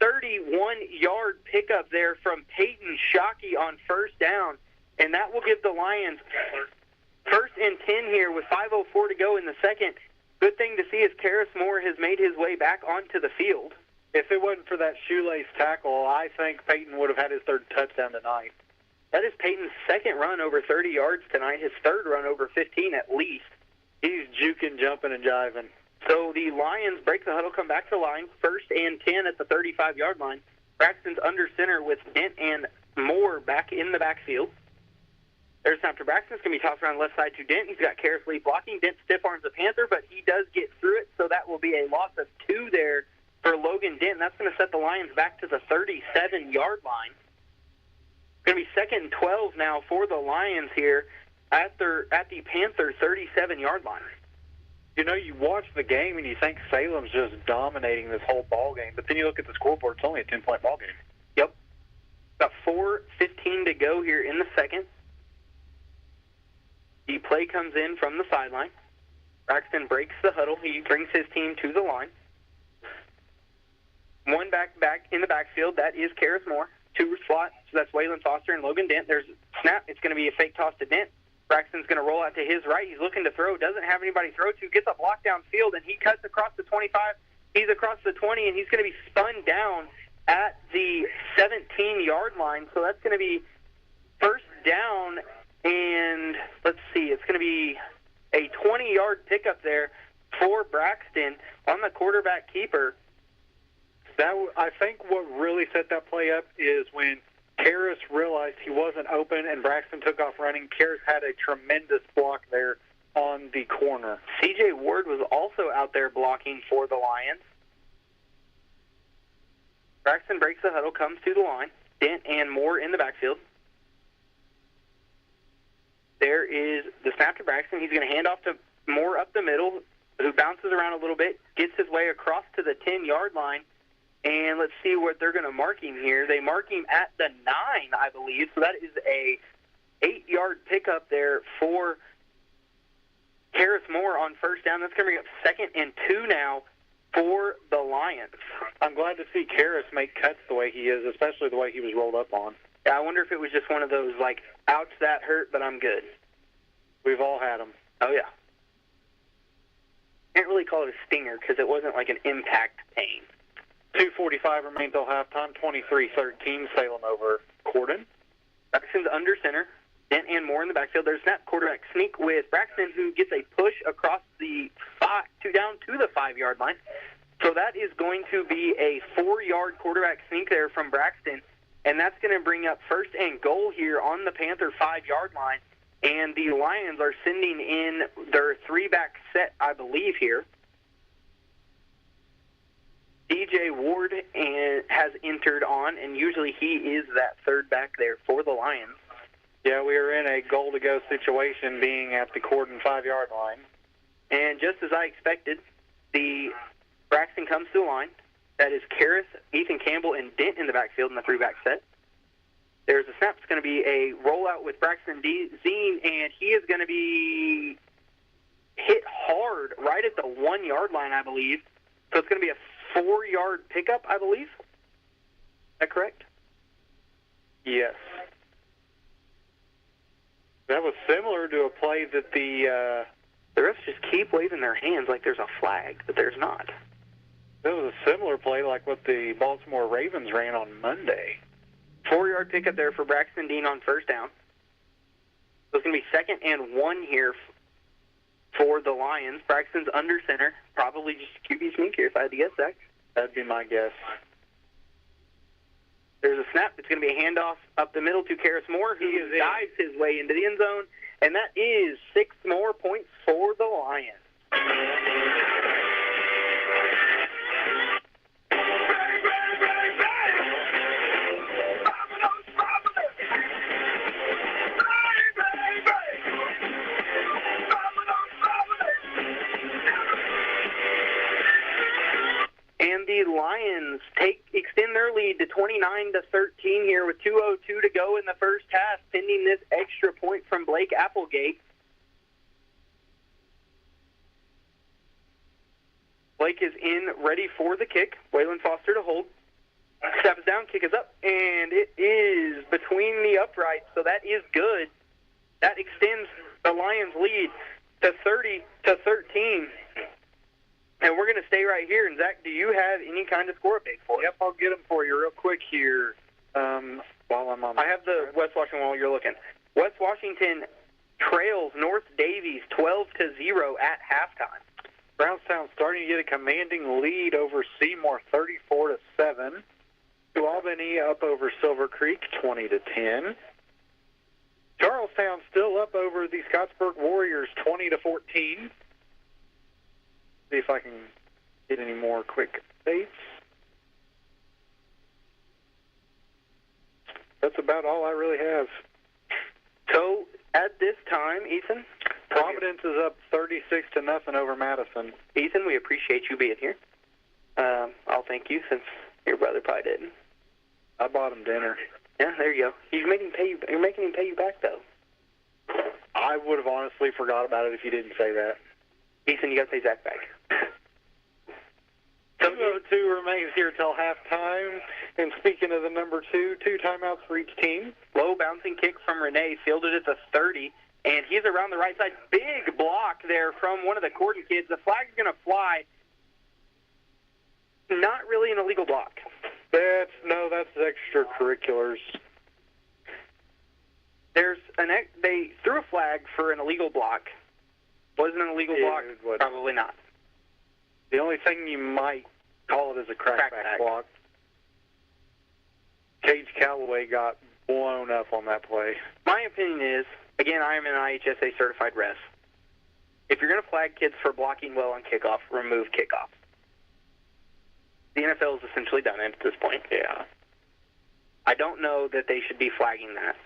31-yard pickup there from Peyton Shockey on 1st down, and that will give the Lions 1st and 10 here with 5:04 to go in the second. Good thing to see is Karras Moore has made his way back onto the field. If it wasn't for that shoelace tackle, I think Peyton would have had his 3rd touchdown tonight. That is Peyton's 2nd run over 30 yards tonight, his 3rd run over 15 at least. He's juking, jumping, and jiving. So the Lions break the huddle, come back to the line, 1st and 10 at the 35-yard line. Braxton's under center with Dent and Moore back in the backfield. There's snap to Braxton. It's going to be tossed around the left side to Dent. He's got Karras lead blocking. Dent stiff arms the Panther, but he does get through it, so that will be a loss of 2 there for Logan Dent. And that's going to set the Lions back to the 37-yard line. It's going to be 2nd and 12 now for the Lions here at the Panther 37-yard line. You know, you watch the game and you think Salem's just dominating this whole ball game, but then you look at the scoreboard, it's only a 10-point ball game. Yep. About 4:15 to go here in the second. The play comes in from the sideline. Braxton breaks the huddle. He brings his team to the line. 1 back in the backfield. That is Karras Moore. 2 slot. So that's Waylon Foster and Logan Dent. There's a snap. It's going to be a fake toss to Dent. Braxton's going to roll out to his right. He's looking to throw. Doesn't have anybody to throw to. Gets a block downfield, and he cuts across the 25. He's across the 20, and he's going to be spun down at the 17-yard line. So that's going to be 1st down, and let's see. It's going to be a 20-yard pickup there for Braxton on the quarterback keeper. I think what really set that play up is when Karras realized he wasn't open and Braxton took off running. Karras had a tremendous block there on the corner. C.J. Ward was also out there blocking for the Lions. Braxton breaks the huddle, comes to the line. Dent and Moore in the backfield. There is the snap to Braxton. He's going to hand off to Moore up the middle, who bounces around a little bit, gets his way across to the 10-yard line. And let's see what they're going to mark him here. They mark him at the 9, I believe. So that is a 8-yard pickup there for Karras Moore on 1st down. That's going to bring up 2nd and 2 now for the Lions. I'm glad to see Karras make cuts the way he is, especially the way he was rolled up on. Yeah, I wonder if it was just one of those, like, ouch, that hurt, but I'm good. We've all had them. Oh, yeah. Can't really call it a stinger because it wasn't like an impact pain. 2:45 remains till halftime, 23-13, Salem over Corden. Braxton's under center. Dent and Moore in the backfield. There's snap quarterback sneak with Braxton, who gets a push across the 5 down to the 5-yard line. So that is going to be a 4-yard quarterback sneak there from Braxton, and that's going to bring up 1st and goal here on the Panther 5-yard line. And the Lions are sending in their 3-back set, I believe, here. DJ Ward has entered on, and usually he is that 3rd back there for the Lions. Yeah, we are in a goal-to-go situation being at the Corden 5-yard line. And just as I expected, the Braxton comes to the line. That is Karras, Ethan Campbell, and Dent in the backfield in the 3-back set. There's a snap. It's going to be a rollout with Braxton Zine, and he is going to be hit hard right at the 1-yard line, I believe. So it's going to be a 4-yard pickup, I believe. Is that correct? Yes. That was similar to a play that the refs just keep waving their hands like there's a flag, but there's not. That was a similar play like what the Baltimore Ravens ran on Monday. 4-yard pickup there for Braxton Dean on first down. So it's going to be 2nd and 1 here for the Lions. Braxton's under center. Probably just QB sneak here if I had to guess, Zach. That'd be my guess. There's a snap. It's going to be a handoff up the middle to Karis Moore, who dives his way into the end zone. And that is 6 more points for the Lions. And the Lions extend their lead to 29-13 here with 2:02 to go in the first half, pending this extra point from Blake Applegate. Blake is in, ready for the kick. Waylon Foster to hold. Snap is down, kick is up, and it is between the uprights, so that is good. That extends the Lions' lead to 30-13. And we're going to stay right here. And, Zach, do you have any kind of score update for us? Yep, I'll get them for you real quick here while I'm on. I have the West Washington while you're looking. West Washington trails North Davies 12-0 at halftime. Brownstown starting to get a commanding lead over Seymour 34-7. New Albany up over Silver Creek 20-10. Charlestown still up over the Scottsburg Warriors 20-14. See if I can get any more quick updates. That's about all I really have. So at this time, Ethan, Providence is up 36-0 over Madison. Ethan, we appreciate you being here. I'll thank you since your brother probably didn't. I bought him dinner. Yeah, there you go. You're making him pay you back, though. I would have honestly forgot about it if you didn't say that. Ethan, you got to pay Zach back. 2:02 remains here till halftime. And speaking of the number 2 timeouts for each team. Low bouncing kick from Renee, fielded at the 30, and he's around the right side. Big block there from one of the Corden kids. The flag's going to fly. Not really an illegal block. That's extracurriculars. They threw a flag for an illegal block. Was it an illegal block? Probably not. The only thing you might call it is a crackback block. Cage Calloway got blown up on that play. My opinion is, again, I am an IHSA certified ref. If you're going to flag kids for blocking well on kickoff, remove kickoff. The NFL has essentially done it at this point. Yeah. I don't know that they should be flagging that.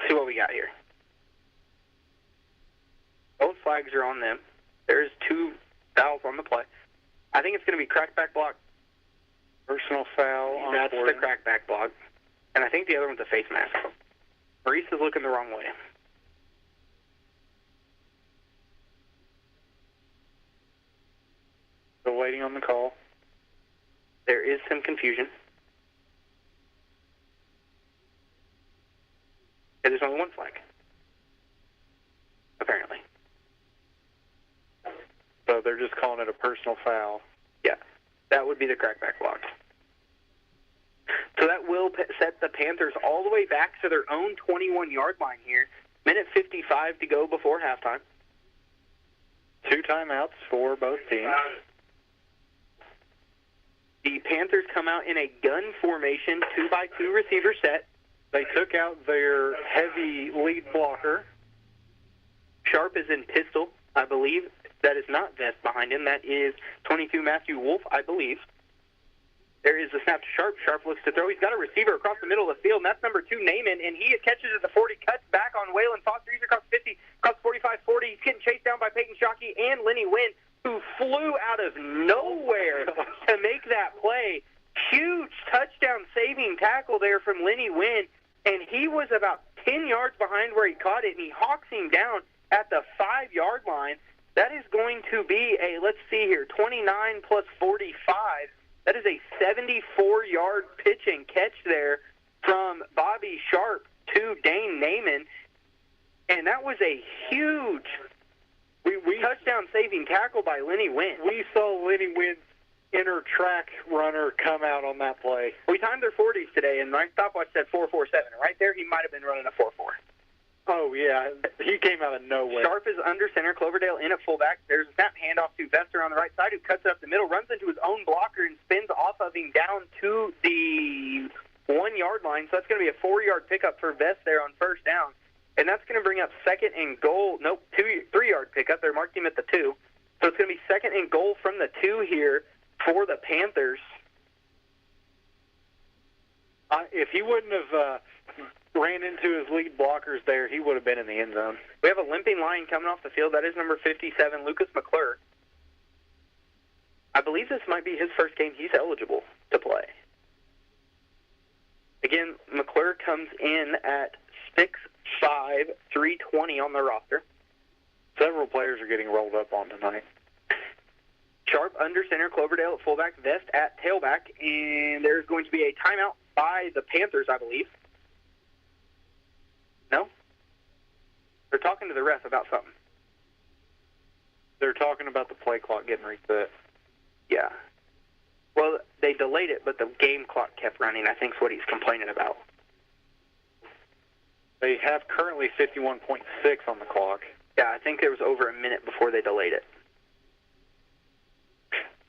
See what we got here. Both flags are on them. There's 2 fouls on the play. I think it's going to be crackback block. Personal foul on That's Gordon. the crackback block. And I think the other one's a face mask. Maurice is looking the wrong way. Still waiting on the call. There is some confusion. Yeah, there's only one flag. Apparently. So they're just calling it a personal foul. Yeah, that would be the crackback block. So that will set the Panthers all the way back to their own 21-yard line here. Minute 55 to go before halftime. 2 timeouts for both teams. The Panthers come out in a gun formation, 2-by-2 receiver set. They took out their heavy lead blocker. Sharp is in pistol, I believe. That is not Vest behind him. That is 22 Matthew Wolf, I believe. There is a snap to Sharp. Sharp looks to throw. He's got a receiver across the middle of the field, and that's number 2, Naaman, and he catches at the 40, cuts back on Waylon Foster. He's across 50, across 45, 40. He's getting chased down by Peyton Shockey and Lenny Wynn, who flew out of nowhere to make that play. Huge touchdown-saving tackle there from Lenny Wynn, and he was about 10 yards behind where he caught it, and he hawks him down at the 5-yard line. That is going to be a, let's see here, 29 plus 45. That is a 74-yard pitch and catch there from Bobby Sharp to Dane Naiman. And that was a huge touchdown-saving tackle by Lenny Wynn. We saw Lenny Wynn's inner track runner come out on that play. We timed their 40s today, and my stopwatch said 4.47. Right there, he might have been running a 4.4. Oh, yeah. He came out of nowhere. Sharp is under center. Cloverdale in at fullback. There's a snap handoff to Vester on the right side, who cuts it up the middle, runs into his own blocker, and spins off of him down to the 1-yard line. So that's going to be a 4-yard pickup for Vest there on first down. And that's going to bring up second and goal. Nope, 3-yard pickup. They marked him at the 2. So it's going to be second and goal from the 2 here for the Panthers. If he wouldn't have ran into his lead blockers there, he would have been in the end zone. We have a limping Lion coming off the field. That is number 57, Lucas McClure. I believe this might be his first game he's eligible to play. Again, McClure comes in at 6'5", 320 on the roster. Several players are getting rolled up on tonight. Sharp under center, Cloverdale at fullback, Vest at tailback, and there's going to be a timeout by the Panthers, I believe. No? They're talking to the ref about something. They're talking about the play clock getting reset. Yeah. Well, they delayed it, but the game clock kept running, I think is what he's complaining about. They have currently 51.6 on the clock. Yeah, I think there was over a minute before they delayed it.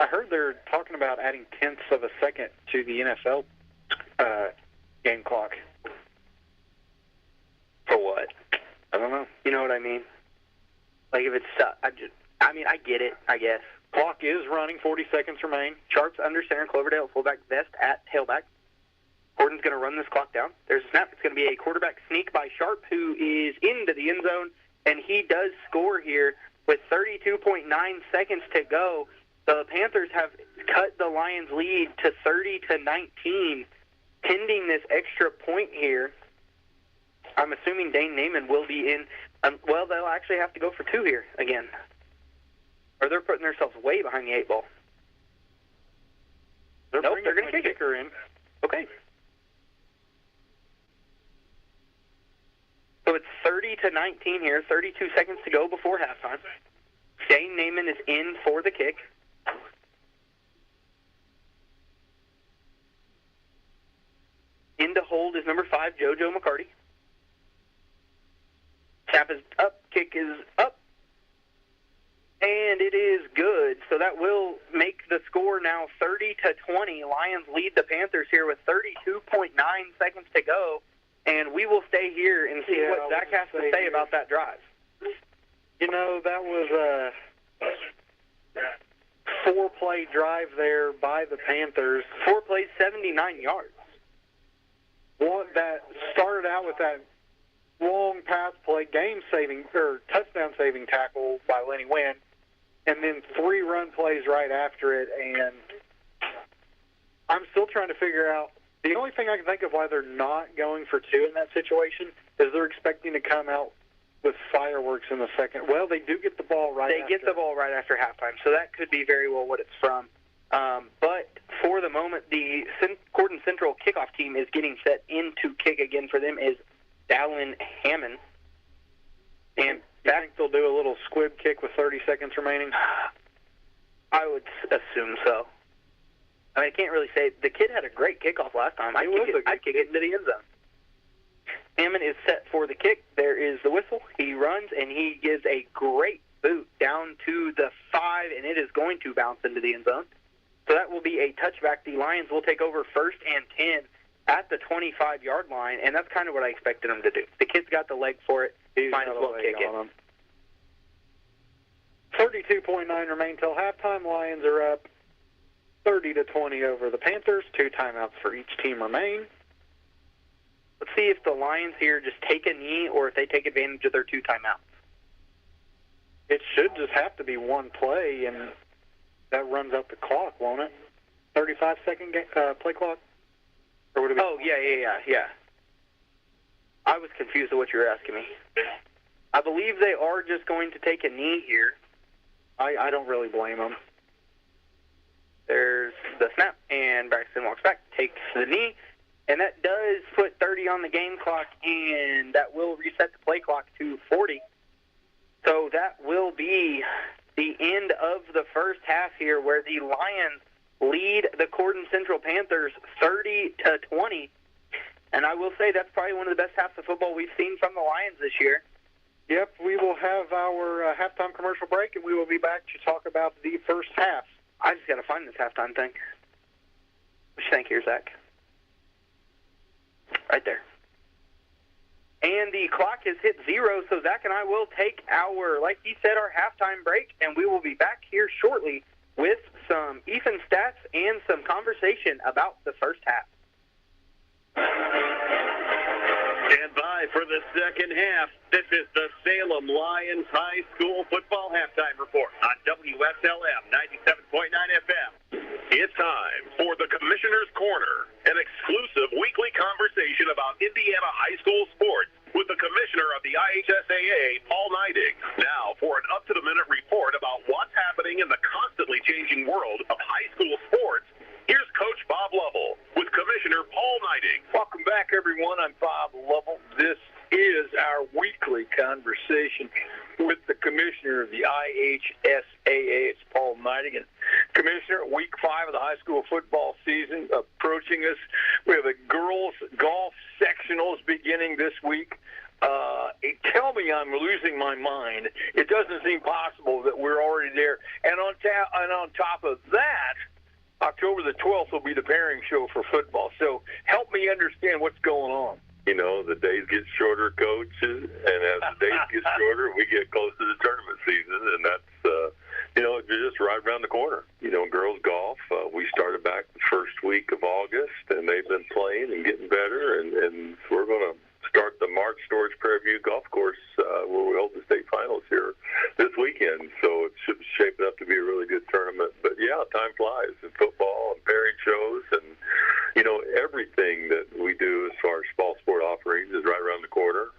I heard they're talking about adding tenths of a second to the NFL game clock. For what? I don't know. You know what I mean? Like if it's I get it, I guess. Clock is running, 40 seconds remain. Sharp's under center, Cloverdale fullback, Vest at tailback. Gordon's going to run this clock down. There's a snap. It's going to be a quarterback sneak by Sharp, who is into the end zone, and he does score here with 32.9 seconds to go. The Panthers have cut the Lions' lead to 30-19, pending this extra point here. I'm assuming Dane Naiman will be in. Well, they'll actually have to go for 2 here again. Or they're putting themselves way behind the 8 ball. They're going to kick it. In. Okay. So it's 30-19 here, 32 seconds to go before halftime. Dane Naiman is in for the kick. In to hold is number 5, JoJo McCarty. Snap is up, kick is up, and it is good. So that will make the score now 30-20. Lions lead the Panthers here with 32.9 seconds to go, and we will stay here and see what Zach has to say about that drive. You know, that was a 4-play drive there by the Panthers. 4 plays, 79 yards. One that started out with that long pass play, touchdown-saving tackle by Lenny Wynn, and then 3 run plays right after it. And I'm still trying to figure out, the only thing I can think of why they're not going for 2 in that situation is they're expecting to come out with fireworks in the second. Well, they do get the ball right after. They get the ball right after halftime, so that could be very well what it's from. But for the moment, the Gordon Central kickoff team is getting set in to kick again. For them is Dallin Hammond. And you think they'll do a little squib kick with 30 seconds remaining? I would assume so. I mean, I can't really say. The kid had a great kickoff last time. I'd kick it into the end zone. Hammond is set for the kick. There is the whistle. He runs, and he gives a great boot down to the 5, and it is going to bounce into the end zone. So that will be a touchback. The Lions will take over 1st and 10 at the 25-yard line, and that's kind of what I expected them to do. The kid's got the leg for it. Might as well kick it. 32.9 remain till halftime. Lions are up 30-20 over the Panthers. 2 timeouts for each team remain. Let's see if the Lions here just take a knee or if they take advantage of their 2 timeouts. It should just have to be 1 play, and that runs out the clock, won't it? 35-second play clock? Or would it be? Oh, yeah. I was confused with what you were asking me. I believe they are just going to take a knee here. I don't really blame them. There's the snap, and Braxton walks back, takes the knee, and that does put 30 on the game clock, and that will reset the play clock to 40. So that will be the end of the first half here, where the Lions lead the Corden Central Panthers 30-20. And I will say that's probably one of the best halves of football we've seen from the Lions this year. Yep, we will have our halftime commercial break, and we will be back to talk about the first half. I just got to find this halftime thing. What you think here, Zach? Right there. And the clock has hit 0, so Zach and I will take our, like he said, our halftime break, and we will be back here shortly with some Ethan stats and some conversation about the first half. Stand by for the second half. This is the Salem Lions High School Football Halftime Report on WSLM 97.9 FM. It's time for the Commissioner's Corner, an exclusive weekly conversation about Indiana high school sports with the Commissioner of the IHSAA, Paul Neidig. Now for an up-to-the-minute report about what's happening in the constantly changing world of high school sports, here's Coach Bob Lovell with Commissioner Paul Neidig. Welcome back, everyone. I'm Bob Lovell. This is our weekly conversation with the Commissioner of the IHSAA. It's Paul Neidig. And Commissioner, week 5 of the high school football season approaching us. We have a girls golf sectionals beginning this week. Tell me I'm losing my mind. It doesn't seem possible that we're already there. And on top of that, October the 12th will be the pairing show for football. So help me understand what's going on. You know, the days get shorter, Coach, and as the days get shorter, we get close to the tournament season, and that's, it's just right around the corner. You know, girls golf, we started back the first week of August, and they've been playing and getting better, and we're going to start the March Storage Prairie View Golf Course where we hold the state finals here this weekend. So it should be shaping up to be a really good tournament. But, yeah, time flies in football and pairing shows. And, you know, everything that we do as far as fall sport offerings is right around the corner.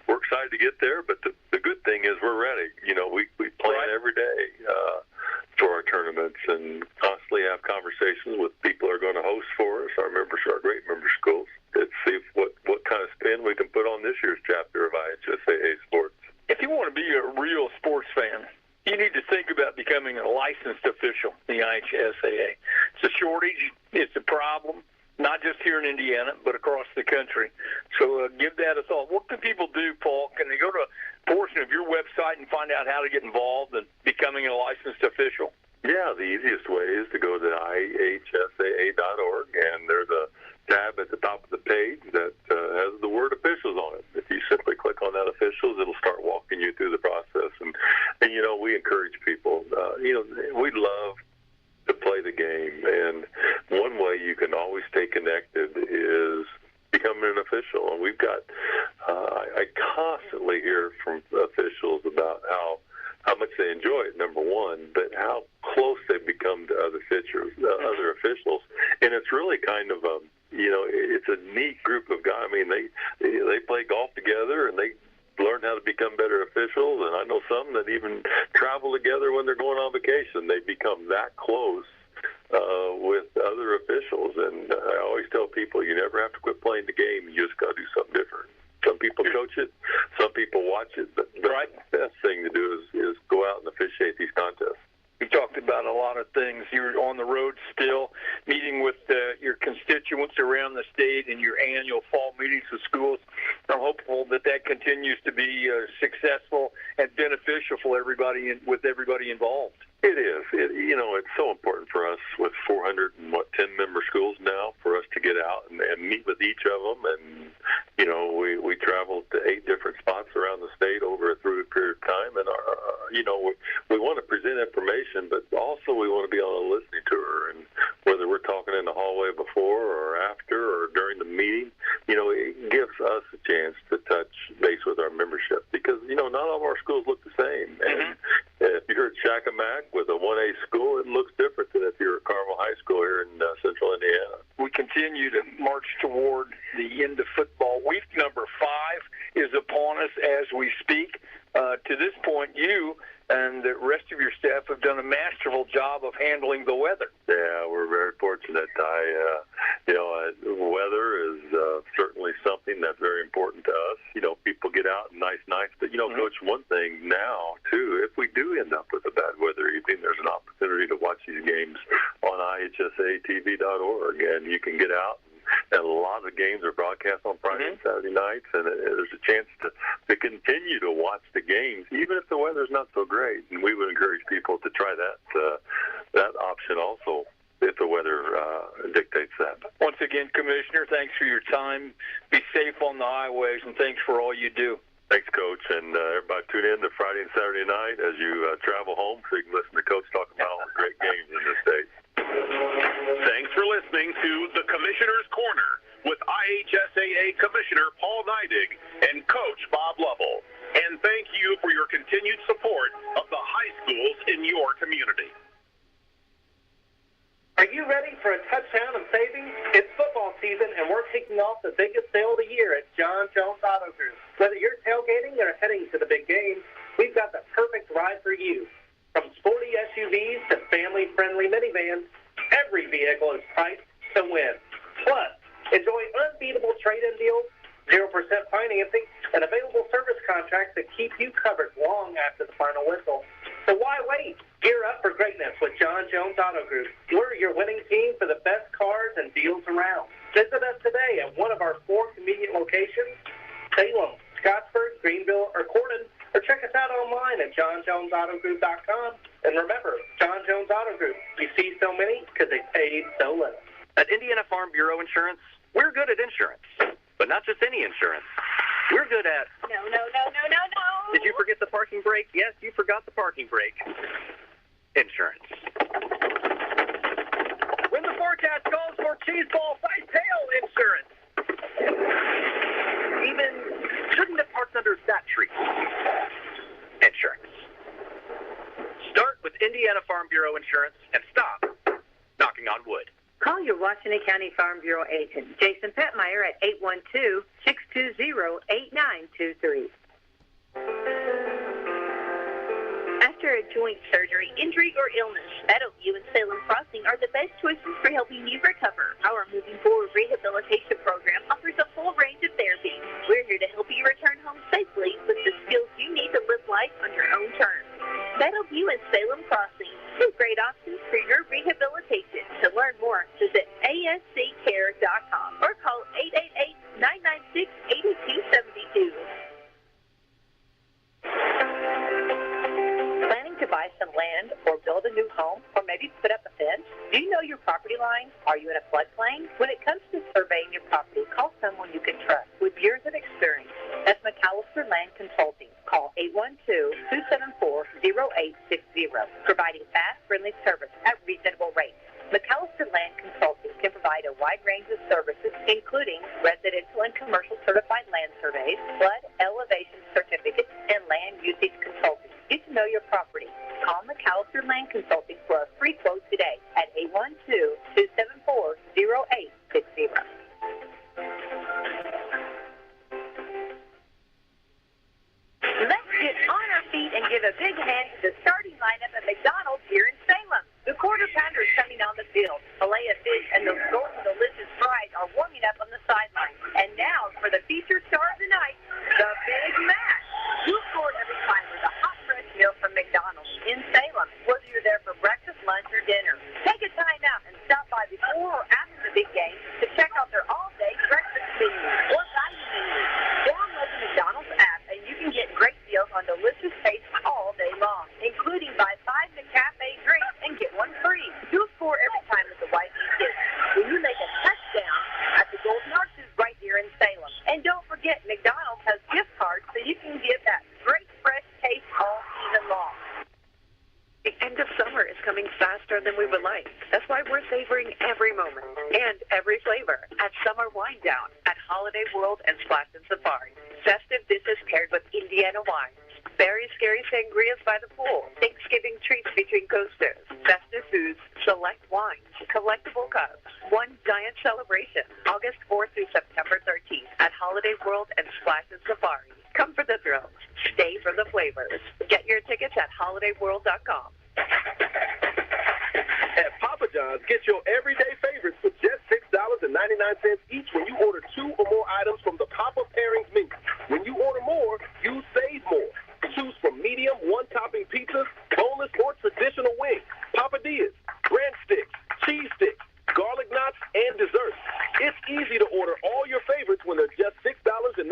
We're excited to get there, but the good thing is we're ready. You know, we plan every day for our tournaments and constantly have conversations with people who are going to host for us, our members, our great member schools. Let's see what kind of spin we can put on this year's chapter of IHSAA Sports. If you want to be a real sports fan, you need to think about becoming a licensed official in the IHSAA. It's a shortage. It's a problem, not just here in Indiana, but across the country. So give that a thought. What can people do, Paul? Can they go to a portion of your website and find out how to get involved in becoming a licensed official? Yeah, the easiest way is to go to IHSAA.org, and there's a tab at the top of the page that has the word officials on it. If you simply click on that officials, it'll start walking you through the process. And you know, we encourage people. We love to play the game, and one way you can always stay connected is becoming an official. And we've got, I constantly hear from officials about how much they enjoy it, number one, but how close they've become to other officials. And it's really kind of it's a neat group of guys. I mean, they play golf together, and they learn how to become better officials. And I know some that even travel together when they're going on vacation. They become that close with other officials. And I always tell people, you never have to quit playing the game. You just got to do something different. Some people coach it, some people watch it, but the best thing to do is go out and officiate these contests. We talked about a lot of things. You're on the road still, meeting with your constituents around the state in your annual fall meetings with schools. I'm hopeful that continues to be successful and beneficial for everybody with everybody involved. It is. It's so important for us with 410 member schools now for us to get out and meet with each of them. And, we traveled to 8 different spots around the state over a period of time. And, we want to present information, but also we want to be on a listening tour. And whether we're talking in the hallway before or after or during the meeting, it gives us a chance to touch base with our membership because, not all of our schools look the same. And if you're at Shakamack with a 1A school, it looks different than if you're at Carmel High School here in central Indiana. we continue to march toward the end of football. Week number 5 is upon us as we speak. To this point, you and the rest of your staff have done a masterful job of handling the weather. Yeah, we're very fortunate. Weather is certainly something that's very important to us. People get out in nice nights, but Coach, one thing now too, if we do end up with a bad weather evening, there's an opportunity to watch these games on IHSATV.org, and you can get out. And a lot of the games are broadcast on Friday and Saturday nights, and there's a chance to continue to watch the games, even if the weather's not so great. And we would encourage people to try that option also, if the weather dictates that. Once again, Commissioner, thanks for your time. Be safe on the highways, and thanks for all you do. Thanks, Coach. And everybody tune in to Friday and Saturday night as you travel home so you can listen to Coach talk about all the great games in this state. Thanks for listening to the Commissioner's Corner with IHSAA Commissioner Paul Neidig and Coach Bob Lovell. And thank you for your continued support of the high schools in your community. Are you ready for a touchdown of savings? It's football season, and we're kicking off the biggest sale of the year at John Jones Auto Group. Whether you're tailgating or heading to the big game, we've got the perfect ride for you. From sporty SUVs to family-friendly minivans, every vehicle is priced to win. Plus, enjoy unbeatable trade-in deals, 0% financing, and available service contracts that keep you covered long after the final whistle. So why wait? Gear up for greatness with John Jones Auto Group. We're your winning team for the best cars and deals around. Visit us today at one of our 4 convenient locations, Salem, Scottsburg, Greenville, or Corning, or check us out online at johnjonesautogroup.com. And remember, John Jones Auto Group. You see so many because they paid so little. At Indiana Farm Bureau Insurance, we're good at insurance, but not just any insurance. We're good at... No. Did you forget the parking brake? Yes, you forgot the parking brake. Insurance. When the forecast calls for cheese ball fight tail insurance. Even shouldn't have parked under that tree. Insurance. Start with Indiana Farm Bureau Insurance and stop knocking on wood. Call your Washington County Farm Bureau agent, Jason Petmeyer, at 812-620-8923. After a joint surgery, injury, or illness, Meadowview and Salem Crossing are the best choices for helping you recover. Our Moving Forward Rehabilitation Program offers a full range of therapies. We're here to help you return home safely with the skills you need to live life on your own terms. Meadowview and Salem Crossing, 2 great options for your rehabilitation. To learn more, visit asccare.com or call 888-996-8272. Planning to buy some land or build a new home or maybe put up a fence? Do you know your property lines? Are you in a floodplain? When it comes to surveying your property, call someone you can trust with years of experience. That's McAllister Land Consulting. Call 812-274-0860, providing fast, friendly service at reasonable rates. McAllister Land Consulting can provide a wide range of services, including residential and commercial certified land surveys, flood elevation certificates, and land usage consulting. Get to know your property. Call McAllister Land Consulting for a free quote today at 812-274-0860. Let's get on our feet and give a big hand to the starting lineup at McDonald's here in Salem. The quarter pounder is coming on the field. Filet of fish and those golden delicious fries are warming up on the sideline. And now for the feature star of the night, the Big Mac. You'll score every time with a hot, fresh meal from McDonald's in Salem, whether you're there for breakfast, lunch, or dinner. Take a time out and stop by before or after the big game to check out their all-day breakfast menu or value menu. Download the McDonald's app and you can get great deals on delicious tastes all day long, including buy 5 McCafe drinks and get 1 free. You'll score every time with the wife and kids when you make a touchdown at the Golden Arches right here in Salem. And don't forget, McDonald's has gift cards so you can give that great fresh taste all season long. The end of summer is coming faster than we would like. That's why we're savoring every moment and every flavor at Summer Wine Down at Holiday World and Splash and Safari. Festive dishes paired with Indiana wine. Very scary sangrias by the pool. Thanksgiving treats between coasters. Festive foods. Select wines. Collectible cups. One giant celebration. August 4th through September 13th at Holiday World and Splashes Safari. Come for the thrills. Stay for the flavors. Get your tickets at holidayworld.com. At Papa John's, get your everyday favorites for just $6.99 each when you order 2 or more items from the Papa Pairings menu. When you order more, you save more. Choose from medium, one-topping pizzas, boneless or traditional wings, papadillas, breadsticks, cheese sticks, garlic knots, and desserts. It's easy to order all your favorites when they're just $6.99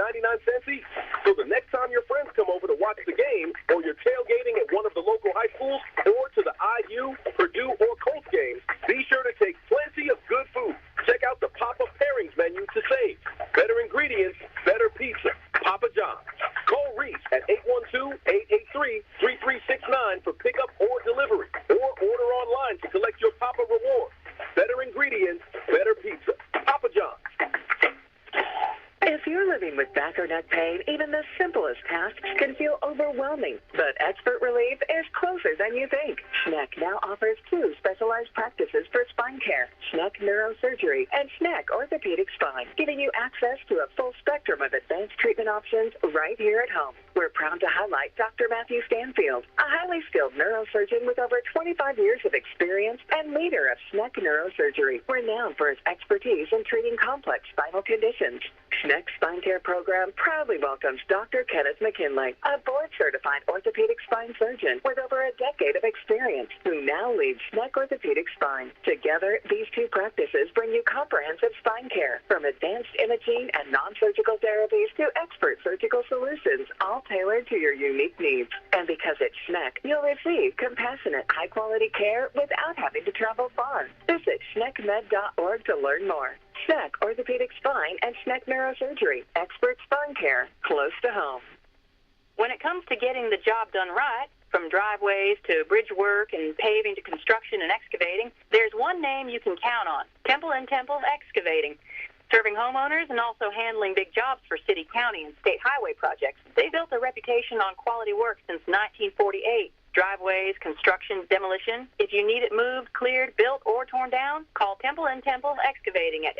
each. So the next time your friends come over to watch the game, or you're tailgating at one of the local high schools, or to the IU, Purdue, or Colts games, be sure to take plenty of good food. Check out the Papa Pairings menu to save. Better ingredients, better pizza. Papa John's. Call Reese at 812-883-3369 for pickup or delivery, or order online to collect your Papa Rewards. Better ingredients, better pizza. Papa John's. If you're living with back or neck pain, even the simplest tasks can feel overwhelming. But expert relief is closer than you think. Schneck now offers 2 specialized practices for spine care, Schneck Neurosurgery and Schneck Orthopedic Spine, giving you access to a full spectrum of advanced treatment options right here at home. We're proud to highlight Dr. Matthew Stanfield, a highly skilled neurosurgeon with over 25 years of experience and leader of Schneck Neurosurgery, renowned for his expertise in treating complex spinal conditions. Schneck's Spine Care program proudly welcomes Dr. Kenneth McKinley, a board-certified orthopedic spine surgeon with over a decade of experience, who now leads Schneck Orthopedic Spine. Together, these 2 practices bring you comprehensive spine care, from advanced imaging and non-surgical therapies to expert surgical solutions, all tailored to your unique needs. And because it's Schneck, you'll receive compassionate, high-quality care without having to travel far. Visit schneckmed.org to learn more. Schneck Orthopedic Spine and Schneck Neurosurgery. Expert spine care close to home. When it comes to getting the job done right, from driveways to bridge work and paving to construction and excavating, there's one name you can count on: Temple & Temple Excavating. Serving homeowners and also handling big jobs for city, county, and state highway projects, they built a reputation on quality work since 1948. Driveways, construction, demolition. If you need it moved, cleared, built, or torn down, call Temple & Temple Excavating at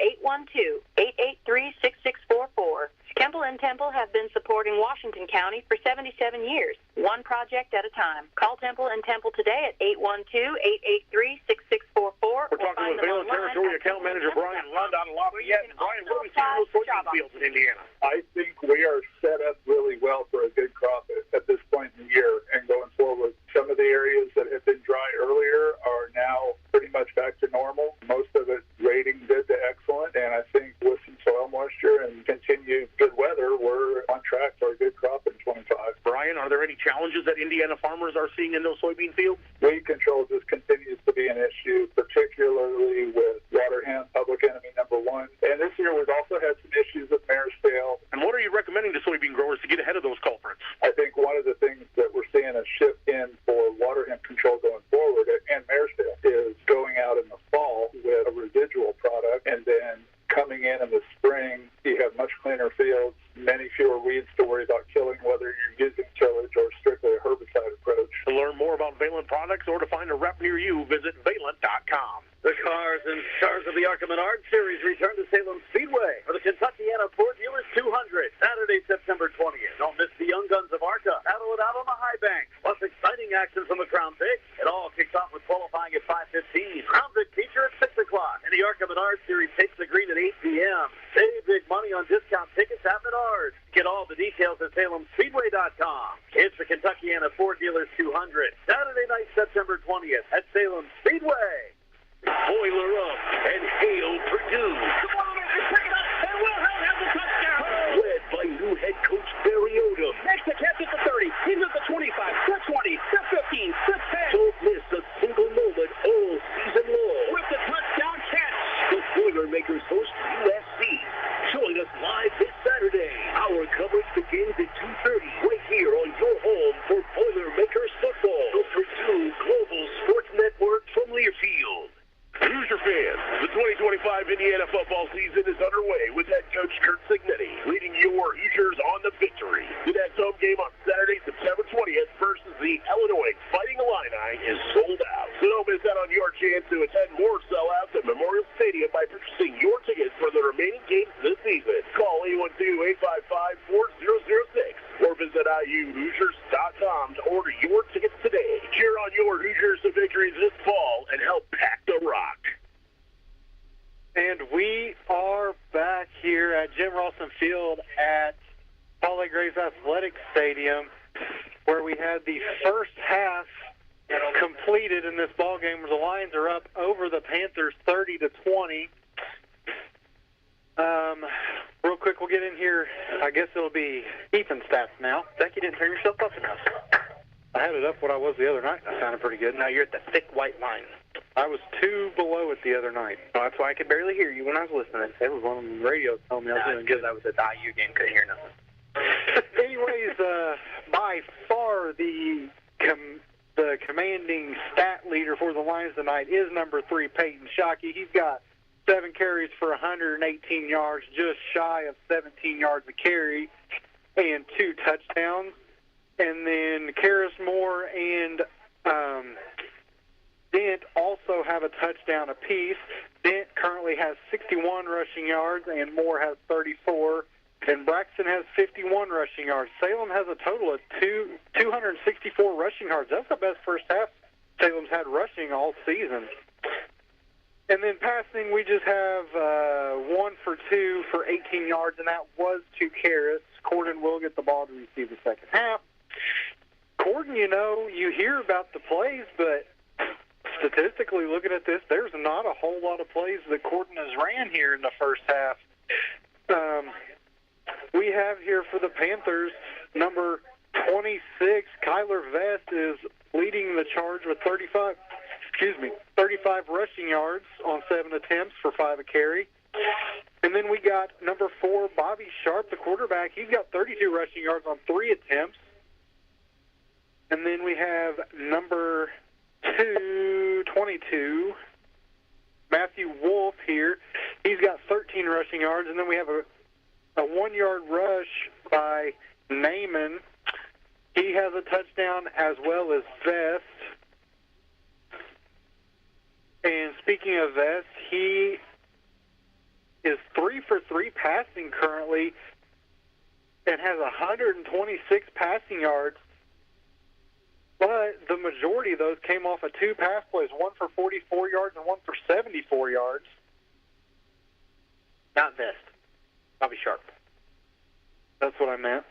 812-883-6644. Temple & Temple have been supporting Washington County for 77 years, one project at a time. Call Temple & Temple today at 812-883-6644. We're talking with Valent Territory Account Manager Brian Lund out of Lafayette. And Brian, what do we see in those soybean fields in Indiana? I think we are set up really well for a good crop at this point in the year and going forward. Some of the areas that have been dry earlier are now pretty much back to normal. Most of it rating good to excellent, and I think with some soil moisture and continued good weather, we're on track for a good crop in 25. Brian, are there any challenges that Indiana farmers are seeing in those soybean fields? Weed control just continues to be an issue, particularly with water hemp, public enemy number 1. And this year we've also had some issues with mare's tail. And what are you recommending to soybean growers to get ahead of those culprits? I think one of the things that we're seeing a shift in for water hemp control going forward, and mare's tail, is going out in the fall with a residual product, and then coming in the spring, you have much cleaner fields, many fewer weeds to worry about killing, whether you're using tillage or strictly a herbicide approach. To learn more about Valent products or to find a rep near you, visit Valent.com. The cars and stars of the ARCA Menard Series return to Salem Speedway for the Kentuckiana Ford Dealers 200, Saturday, September 20th. Don't miss the Young Guns of ARCA. Battle it out on the high bank. Plus exciting action from the Crown Vic. It all kicks off with qualifying at 5:15. Crown Vic feature at 6 o'clock. And the ARCA Menard Series takes the green at 8 p.m. Save big money on discount tickets at Menards. Get all the details at SalemSpeedway.com. It's the Kentuckiana Ford Dealers 200, Saturday night, September 20th at Salem Speedway. Boiler up and hail Purdue. And Wilhelm has the touchdown. Led by new head coach Barry Odom. Next to catch at the 30. He's at the 25, the 20, the 15, the 10. Don't miss a single moment all season long. With the touchdown catch. The Boilermakers host USC. Join us live this Saturday. Our coverage begins at 2:30 right here on your home for Boilermakers football. The Purdue Global Sports Network from Learfield. Hoosier fans, the 2025 Indiana football season is underway with head coach Kurt Signetti leading your Hoosiers on to victory. The next home game on Saturday, September 20th. DIUHoosiers.com to order your tickets today. Cheer on your Hoosiers to victory this fall and help pack the rock. And we are back here at Jim Rawson Field at Paulet Graves Athletic Stadium, where we had the first half completed in this ball game, where the Lions are up over the Panthers 30-20. Real quick, we'll get in here. I guess it'll be Ethan's stats now. Zach, you didn't turn yourself up enough. I had it up what I was the other night. That sounded pretty good. Now you're at the thick white line. I was 2 below it the other night. Well, that's why I could barely hear you when I was listening. It was one of the radios telling me I was doing good. good. I was at the IU game, couldn't hear nothing. Anyways, by far the commanding stat leader for the Lions tonight is number 3, Peyton Shockey. He's got 7 carries for 118 yards, just shy of 17 yards a carry, and 2 touchdowns. And then Karis Moore and Dent also have a touchdown apiece. Dent currently has 61 rushing yards, and Moore has 34. And Braxton has 51 rushing yards. Salem has a total of 264 rushing yards. That's the best first half Salem's had rushing all season. And then passing, we just have 1 for 2 for 18 yards, and that was to Karras. Corden will get the ball to receive the second half. Corden, you hear about the plays, but statistically looking at this, there's not a whole lot of plays that Corden has ran here in the first half. We have here for the Panthers, number 26, Kyler Vest is leading the charge with 35 rushing yards on 7 attempts for 5 a carry. And then we got number 4, Bobby Sharp, the quarterback. He's got 32 rushing yards on 3 attempts. And then we have number 22, Matthew Wolf here. He's got 13 rushing yards. And then we have a 1-yard rush by Naaman. He has a touchdown as well as Vest. And speaking of Vest, he is 3 for 3 passing currently and has 126 passing yards. But the majority of those came off of 2 pass plays, 1 for 44 yards and 1 for 74 yards. Not Vest. Bobby Sharp. That's what I meant.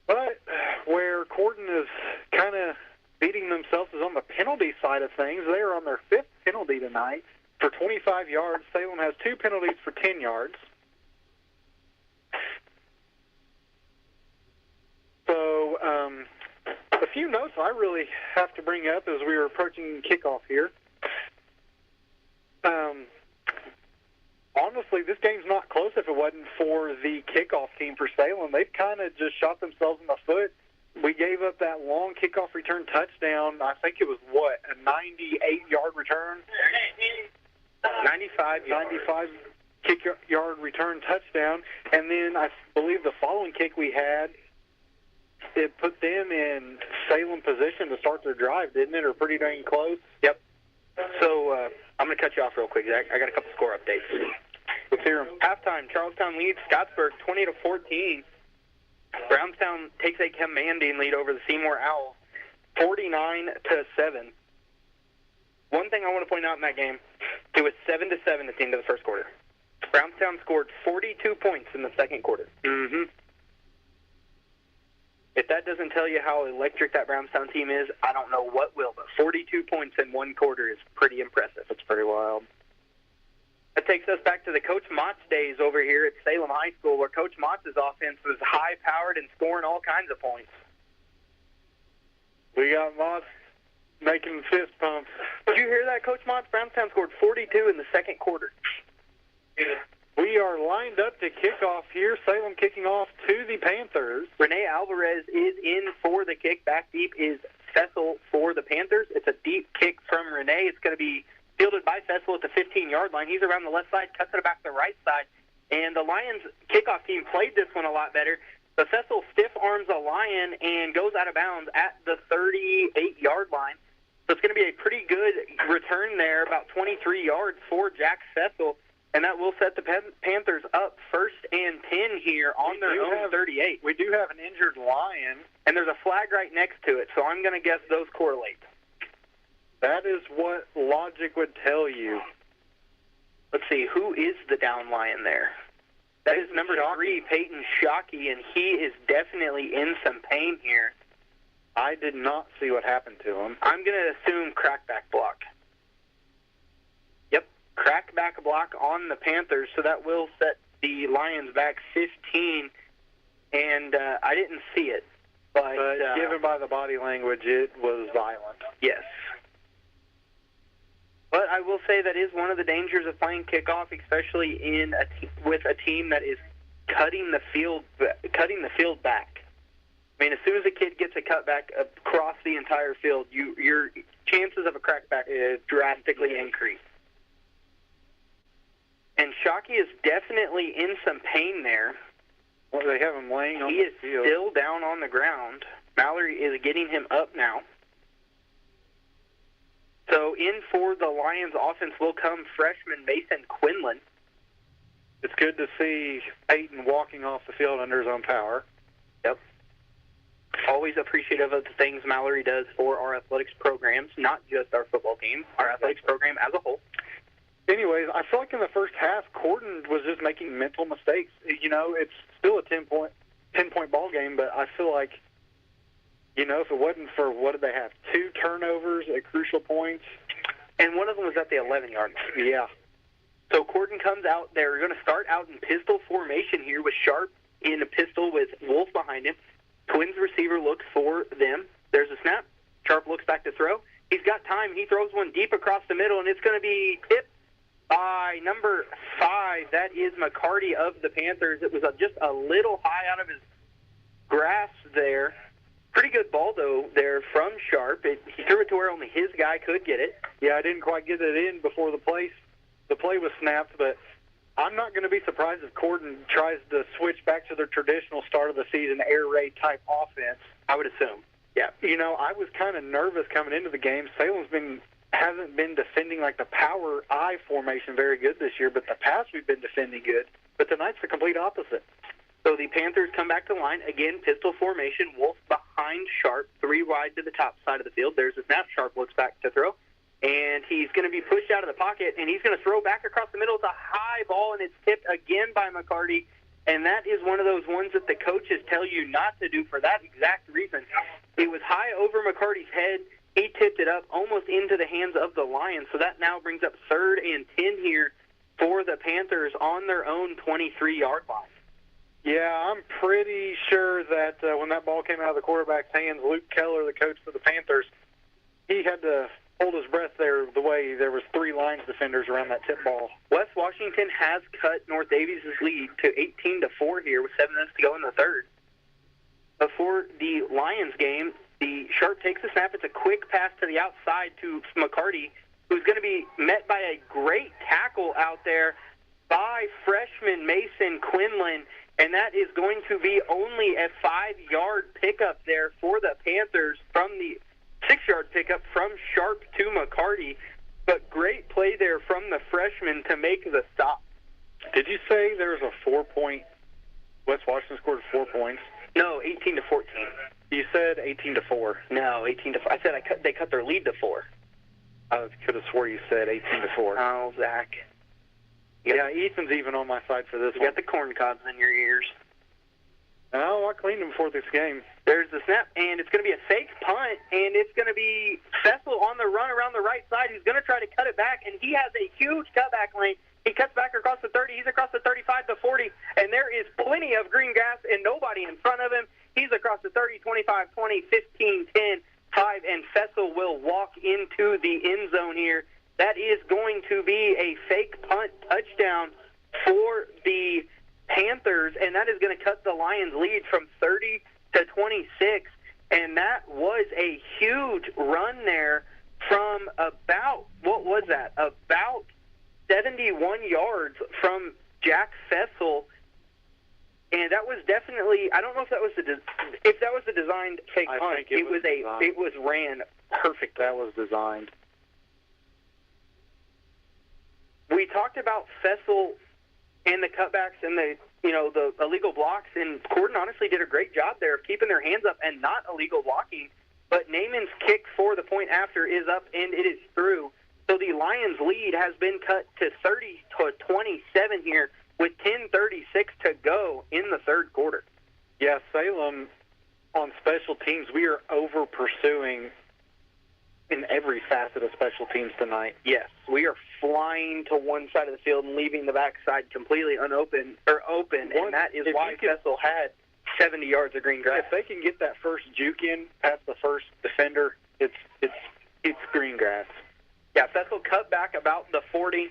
But where Corden is kind of beating themselves is on the penalty side of things. They are on their 5th penalty tonight for 25 yards. Salem has 2 penalties for 10 yards. So a few notes I really have to bring up as we were approaching kickoff here. Honestly, this game's not close if it wasn't for the kickoff team for Salem. They've kind of just shot themselves in the foot. We gave up that long kickoff return touchdown. I think it was, a 98-yard return? 95 kick-yard return touchdown. And then I believe the following kick we had, it put them in Salem position to start their drive, didn't it, or pretty dang close? Yep. So I'm going to cut you off real quick, Zach. I got a couple score updates. Let's hear them. Halftime, Charlestown leads Scottsburg 20-14. Brownstown takes a commanding lead over the Seymour Owls, 49-7. One thing I want to point out in that game, it was 7-7 at the end of the first quarter. Brownstown scored 42 points in the second quarter. Mm-hmm. If that doesn't tell you how electric that Brownstown team is, I don't know what will. But 42 points in one quarter is pretty impressive. That's pretty wild. That takes us back to the Coach Mott's days over here at Salem High School, where Coach Mott's offense was high-powered and scoring all kinds of points. We got Mott making fist pumps. Did you hear that, Coach Mott? Brownstown scored 42 in the second quarter. We are lined up to kick off here. Salem kicking off to the Panthers. Renee Alvarez is in for the kick. Back deep is Fessel for the Panthers. It's a deep kick from Renee. It's going to be fielded by Fessel at the 15-yard line. He's around the left side, cuts it back to the right side. And the Lions kickoff team played this one a lot better. The Fessel stiff arms a Lion and goes out of bounds at the 38-yard line. So it's going to be a pretty good return there, about 23 yards for Jack Fessel. And that will set the Panthers up 1st and 10 here on their own 38. We do have an injured Lion. And there's a flag right next to it, so I'm going to guess those correlate. That is what logic would tell you. Let's see, who is the down Lion there? That is number 3, Peyton Shockey, and he is definitely in some pain here. I did not see what happened to him. I'm going to assume crackback block. Yep, crackback block on the Panthers, so that will set the Lions back 15, and I didn't see it. But given by the body language, it was violent. Yes. But I will say that is one of the dangers of playing kickoff, especially with a team that is cutting the field back. I mean, as soon as a kid gets a cutback across the entire field, your chances of a crackback drastically increase. And Shockey is definitely in some pain there. Well, they have him laying on the field. He is still down on the ground. Mallory is getting him up now. So in for the Lions offense will come freshman Mason Quinlan. It's good to see Peyton walking off the field under his own power. Yep. Always appreciative of the things Mallory does for our athletics programs, not just our football team, our athletics program as a whole. Anyways, I feel like in the first half, Corden was just making mental mistakes. You know, it's still a 10-point ball game, but I feel like, you know, if it wasn't for, what did they have, 2 turnovers at crucial points? And one of them was at the 11-yard line. Yeah. So Corden comes out. They're going to start out in pistol formation here with Sharp in a pistol with Wolf behind him. Twins receiver looks for them. There's a snap. Sharp looks back to throw. He's got time. He throws one deep across the middle, and it's going to be tipped by number 5. That is McCarty of the Panthers. It was just a little high out of his grasp there. Pretty good ball, though, there from Sharp. He threw it to where only his guy could get it. Yeah, I didn't quite get it in before the play was snapped, but I'm not going to be surprised if Corden tries to switch back to their traditional start of the season air raid type offense. I would assume. Yeah. You know, I was kind of nervous coming into the game. Salem's hasn't been defending like the power I formation very good this year, but the pass we've been defending good. But tonight's the complete opposite. So the Panthers come back to line. Again, pistol formation. Wolf behind Sharp, 3 wide to the top side of the field. There's a snap. Sharp looks back to throw. And he's going to be pushed out of the pocket, and he's going to throw back across the middle. It's a high ball, and it's tipped again by McCarty. And that is one of those ones that the coaches tell you not to do for that exact reason. It was high over McCarty's head. He tipped it up almost into the hands of the Lions. So that now brings up 3rd and 10 here for the Panthers on their own 23-yard line. Yeah, I'm pretty sure that when that ball came out of the quarterback's hands, Luke Keller, the coach for the Panthers, he had to hold his breath there the way there was 3 Lions defenders around that tip ball. West Washington has cut North Davies' lead to 18-4 here with 7 minutes to go in the third. Before the Lions game, the Sharp takes the snap. It's a quick pass to the outside to McCarty, who's going to be met by a great tackle out there by freshman Mason Quinlan, and that is going to be only a 5-yard pickup there for the Panthers from the 6-yard pickup from Sharp to McCarty. But great play there from the freshman to make the stop. Did you say there was a 4-point, West Washington scored 4 points? No, 18-14. You said 18-4. No, 18-4. I said they cut their lead to 4. I could have swore you said 18-4. Oh, Zach. Yeah, Ethan's even on my side for this one. You got the corn cobs in your ears. No, I cleaned them before this game. There's the snap, and it's going to be a fake punt, and it's going to be Fessel on the run around the right side. He's going to try to cut it back, and he has a huge cutback lane. He cuts back across the 30. He's across the 35, the 40, and there is plenty of green grass and nobody in front of him. He's across the 30, 25, 20, 15, 10, 5, and Fessel will walk into the end zone here. That is going to be a fake punt touchdown for the Panthers, and that is going to cut the Lions' lead from 30 to 26. And that was a huge run there from about, what was that? About 71 yards from Jack Fessel. And that was definitely, I don't know if that was the designed fake punt. It was ran perfect. That was designed. we talked about Fessel and the cutbacks and the illegal blocks, and Corden honestly did a great job there of keeping their hands up and not illegal blocking. But Naaman's kick for the point after is up, and it is through. So the Lions' lead has been cut to 30-27 here with 10:36 to go in the third quarter. Yeah, Salem on special teams, we are over-pursuing in every facet of special teams tonight. Yes, we are flying to one side of the field and leaving the backside completely open, and that is why Fessel had 70 yards of green grass. If they can get that first juke in past the first defender, it's green grass. Yeah, Fessel cut back about the 40,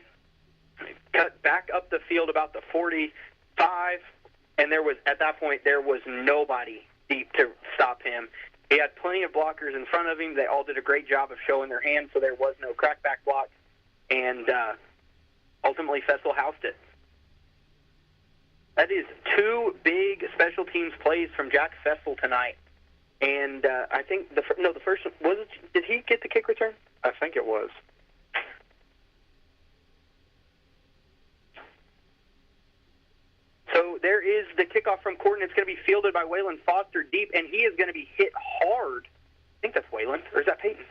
cut back up the field about the 45, and at that point there was nobody deep to stop him. He had plenty of blockers in front of him. They all did a great job of showing their hands, so there was no crackback block. And ultimately, Fessel housed it. That is two big special teams plays from Jack Fessel tonight. And I think the first one, was it? Did he get the kick return? I think it was. So there is the kickoff from Corden. It's going to be fielded by Waylon Foster deep, and he is going to be hit hard. I think that's Waylon, or is that Peyton?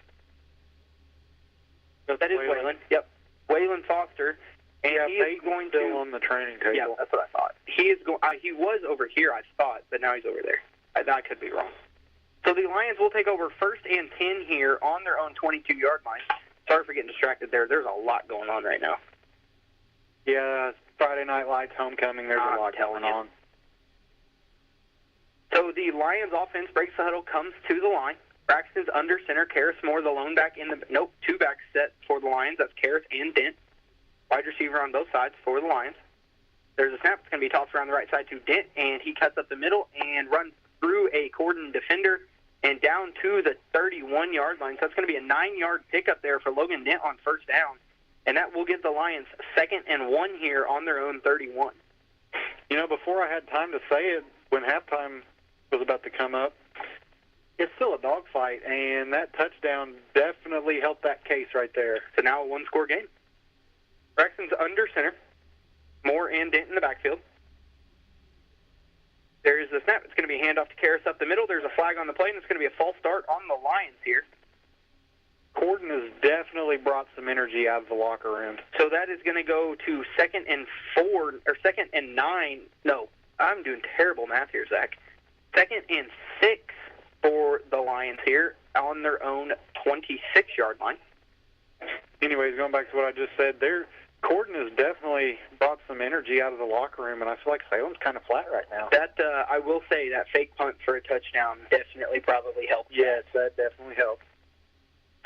No, that is Waylon. Yep, Waylon Foster, and he is going still on the training table. Yeah, that's what I thought. He is going. He was over here, I thought, but now he's over there. I could be wrong. So the Lions will take over 1st and 10 here on their own 22-yard line. Sorry for getting distracted there. There's a lot going on right now. Yeah, Friday Night Lights homecoming. There's a lot going on. So the Lions offense breaks the huddle, comes to the line. Braxton's under center. Karras Moore, the lone back two back set for the Lions. That's Karras and Dent. Wide receiver on both sides for the Lions. There's a snap. It's going to be tossed around the right side to Dent, and he cuts up the middle and runs through a Corden defender and down to the 31-yard line. So that's going to be a 9-yard pickup there for Logan Dent on first down. And that will give the Lions 2nd and 1 here on their own 31. You know, before I had time to say it, when halftime was about to come up, it's still a dogfight, and that touchdown definitely helped that case right there. So now a one-score game. Braxton's under center. Moore and Dent in the backfield. There is the snap. It's going to be a handoff to Karras up the middle. There's a flag on the play, and it's going to be a false start on the Lions here. Corden has definitely brought some energy out of the locker room. So that is going to go to 2nd and 4, or 2nd and 9. No, I'm doing terrible math here, Zach. 2nd and 6 for the Lions here on their own 26-yard line. Anyways, going back to what I just said, Corden has definitely brought some energy out of the locker room, and I feel like Salem's kind of flat right now. That I will say that fake punt for a touchdown definitely probably helped. Yes, that definitely helped.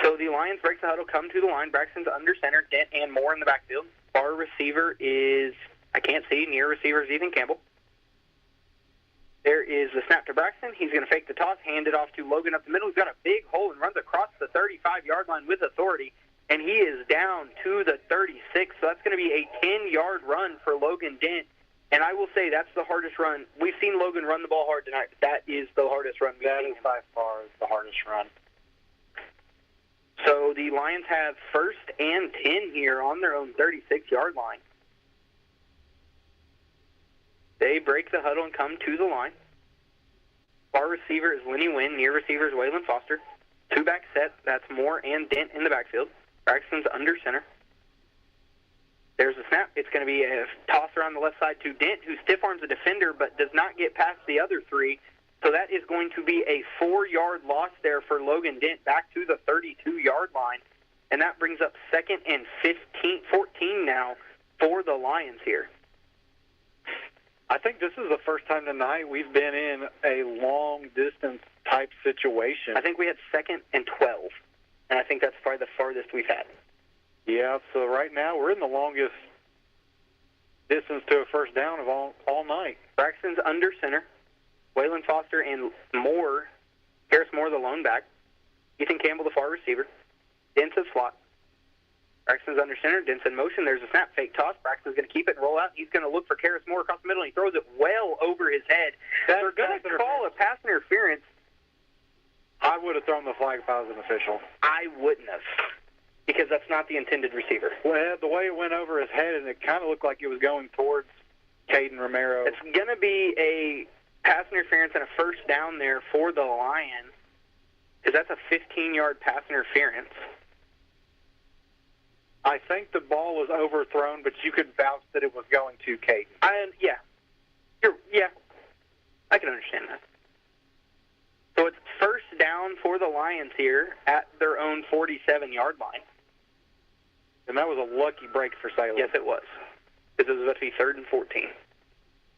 So the Lions break the huddle, come to the line. Braxton's under center, Dent and Moore in the backfield. Our receiver is, I can't see, near receiver is Ethan Campbell. There is the snap to Braxton. He's going to fake the toss, hand it off to Logan up the middle. He's got a big hole and runs across the 35-yard line with authority, and he is down to the 36. So that's going to be a 10-yard run for Logan Dent. And I will say that's the hardest run. We've seen Logan run the ball hard tonight, but that is the hardest run we've seen. That is by far the hardest run. So the Lions have 1st and 10 here on their own 36-yard line. They break the huddle and come to the line. Our receiver is Lenny Wynn. Near receiver is Waylon Foster. Two-back set. That's Moore and Dent in the backfield. Braxton's under center. There's a snap. It's going to be a toss around the left side to Dent, who stiff-arms a defender but does not get past the other three. So that is going to be a 4-yard loss there for Logan Dent back to the 32-yard line. And that brings up 2nd and 14 now for the Lions here. I think this is the first time tonight we've been in a long-distance type situation. I think we had 2nd and 12, and I think that's probably the farthest we've had. Yeah, so right now we're in the longest distance to a first down of all night. Braxton's under center. Waylon Foster and Moore, Karras Moore, the lone back. Ethan Campbell, the far receiver. Dent's a slot. Braxton's under center. Dent's in motion. There's a snap, fake toss. Braxton's going to keep it and roll out. He's going to look for Karras Moore across the middle, and he throws it well over his head. They're going to call a pass interference. I would have thrown the flag if I was an official. I wouldn't have. because that's not the intended receiver. Well, the way it went over his head, and it kind of looked like it was going towards Caden Romero. It's going to be a pass interference and a first down there for the Lions, because that's a 15-yard pass interference. I think the ball was overthrown, but you could vouch that it was going to Caden. Yeah, I can understand that. So it's first down for the Lions here at their own 47-yard line. And that was a lucky break for Salem. Yes, it was. Because it was about to be 3rd and 14.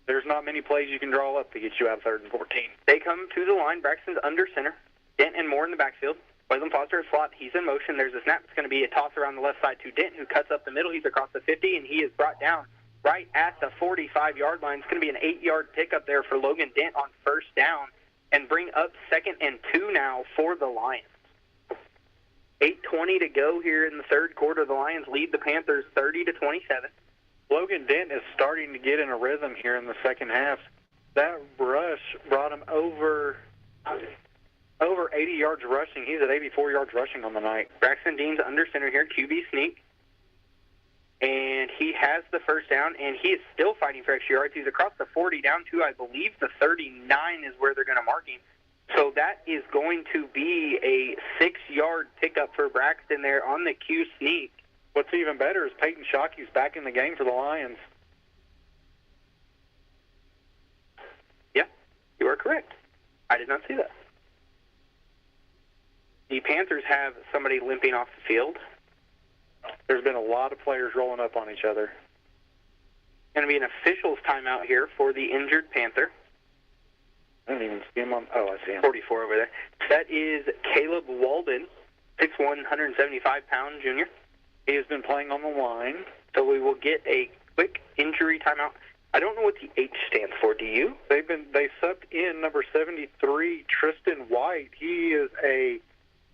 There's not many plays you can draw up to get you out of 3rd and 14. They come to the line. Braxton's under center. Dent and Moore in the backfield. Wslm Foster is slot. He's in motion. There's a snap. It's going to be a toss around the left side to Dent, who cuts up the middle. He's across the 50, and he is brought down right at the 45-yard line. It's going to be an 8-yard pickup there for Logan Dent on first down and bring up 2nd and 2 now for the Lions. 8:20 to go here in the third quarter. The Lions lead the Panthers 30-27. Logan Dent is starting to get in a rhythm here in the second half. That rush brought him over 80 yards rushing. He's at 84 yards rushing on the night. Braxton Dean's under center here, QB sneak. And he has the first down, and he is still fighting for extra yards. He's across the 40 down to, I believe, the 39 is where they're going to mark him. So that is going to be a 6-yard pickup for Braxton there on the Q sneak. What's even better is Peyton Shockey's back in the game for the Lions. Yeah, you are correct. I did not see that. The Panthers have somebody limping off the field. There's been a lot of players rolling up on each other. Going to be an official's timeout here for the injured Panther. I don't even see him on. Oh, I see him. 44 over there. That is Caleb Walden, 6'1", 175-pound junior. He has been playing on the line. So we will get a quick injury timeout. I don't know what the H stands for. Do you? They subbed in number 73, Tristan White. He is a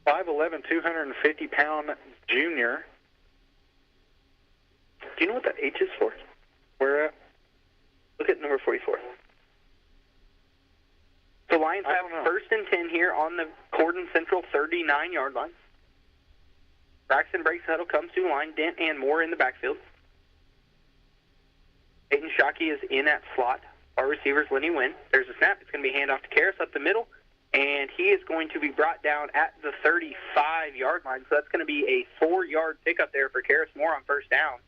5'11", 250-pound junior. Do you know what that H is for? Where at? Look at number 44. The Lions have 1st and 10 here on the Corden Central 39-yard line. Braxton breaks the huddle, comes to the line. Dent and Moore in the backfield. Peyton Shockey is in at slot. Our receivers, Lenny Wynn. There's a snap. It's going to be handoff to Karras up the middle, and he is going to be brought down at the 35-yard line. So that's going to be a 4-yard pickup there for Karras Moore on first down.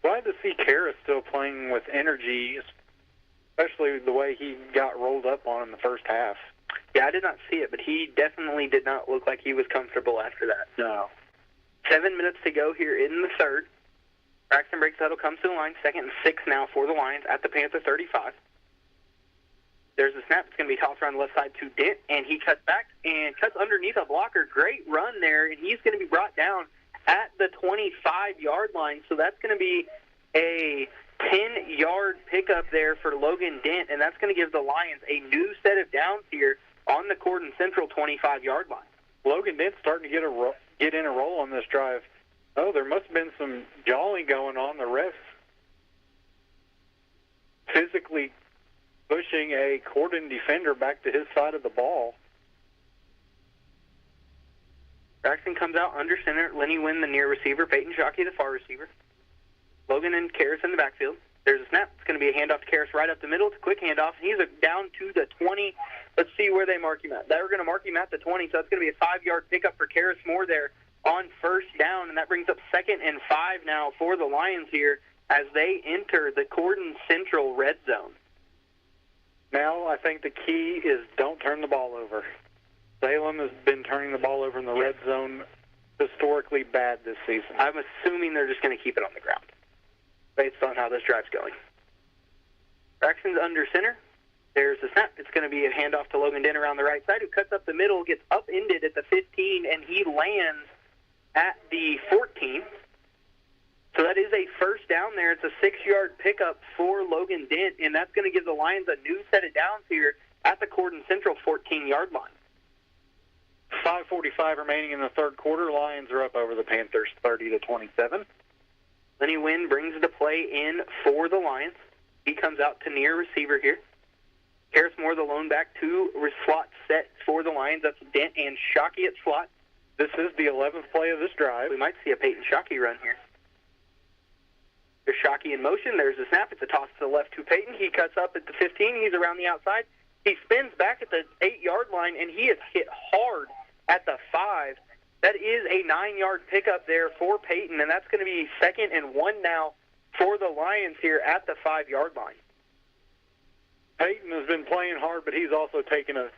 Glad to see Karras still playing with energy, especially the way he got rolled up on in the first half. Yeah, I did not see it, but he definitely did not look like he was comfortable after that. No. 7 minutes to go here in the third. Braxton breaks the huddle, comes to the line. 2nd and 6 now for the Lions at the Panther 35. There's a snap. It's going to be tossed around the left side to Dent, and he cuts back and cuts underneath a blocker. Great run there, and he's going to be brought down at the 25-yard line. So that's going to be a 10-yard pickup there for Logan Dent, and that's going to give the Lions a new set of downs here on the Corden Central 25-yard line. Logan Dent's starting to get in a roll on this drive. Oh, there must have been some jolly going on. The refs physically pushing a Corden defender back to his side of the ball. Braxton comes out under center. Lenny Wynn, the near receiver. Peyton Shockey, the far receiver. Logan and Karras in the backfield. There's a snap. It's going to be a handoff to Karras right up the middle. It's a quick handoff. He's down to the 20. Let's see where they mark him at. They're going to mark him at the 20, so it's going to be a 5-yard pickup for Karras Moore there on first down, and that brings up 2nd and 5 now for the Lions here as they enter the Corden Central red zone. Now I think the key is don't turn the ball over. Salem has been turning the ball over in the red zone historically bad this season. I'm assuming they're just going to keep it on the ground based on how this drive's going. Braxton's under center. There's the snap. It's going to be a handoff to Logan Dent around the right side, who cuts up the middle, gets upended at the 15, and he lands at the 14. So that is a first down there. It's a 6-yard pickup for Logan Dent, and that's going to give the Lions a new set of downs here at the Corden Central 14-yard line. 5:45 remaining in the third quarter. Lions are up over the Panthers 30-27. Lenny Wynn brings the play in for the Lions. He comes out to near receiver here. Harris Moore, the lone back, 2 slot set for the Lions. That's Dent and Shockey at slot. This is the 11th play of this drive. We might see a Peyton Shockey run here. There's Shockey in motion. There's a snap. It's a toss to the left to Peyton. He cuts up at the 15. He's around the outside. He spins back at the 8-yard line, and he is hit hard at the 5. That is a 9-yard pickup there for Peyton, and that's going to be 2nd and 1 now for the Lions here at the 5-yard line. Peyton has been playing hard, but he's also taking a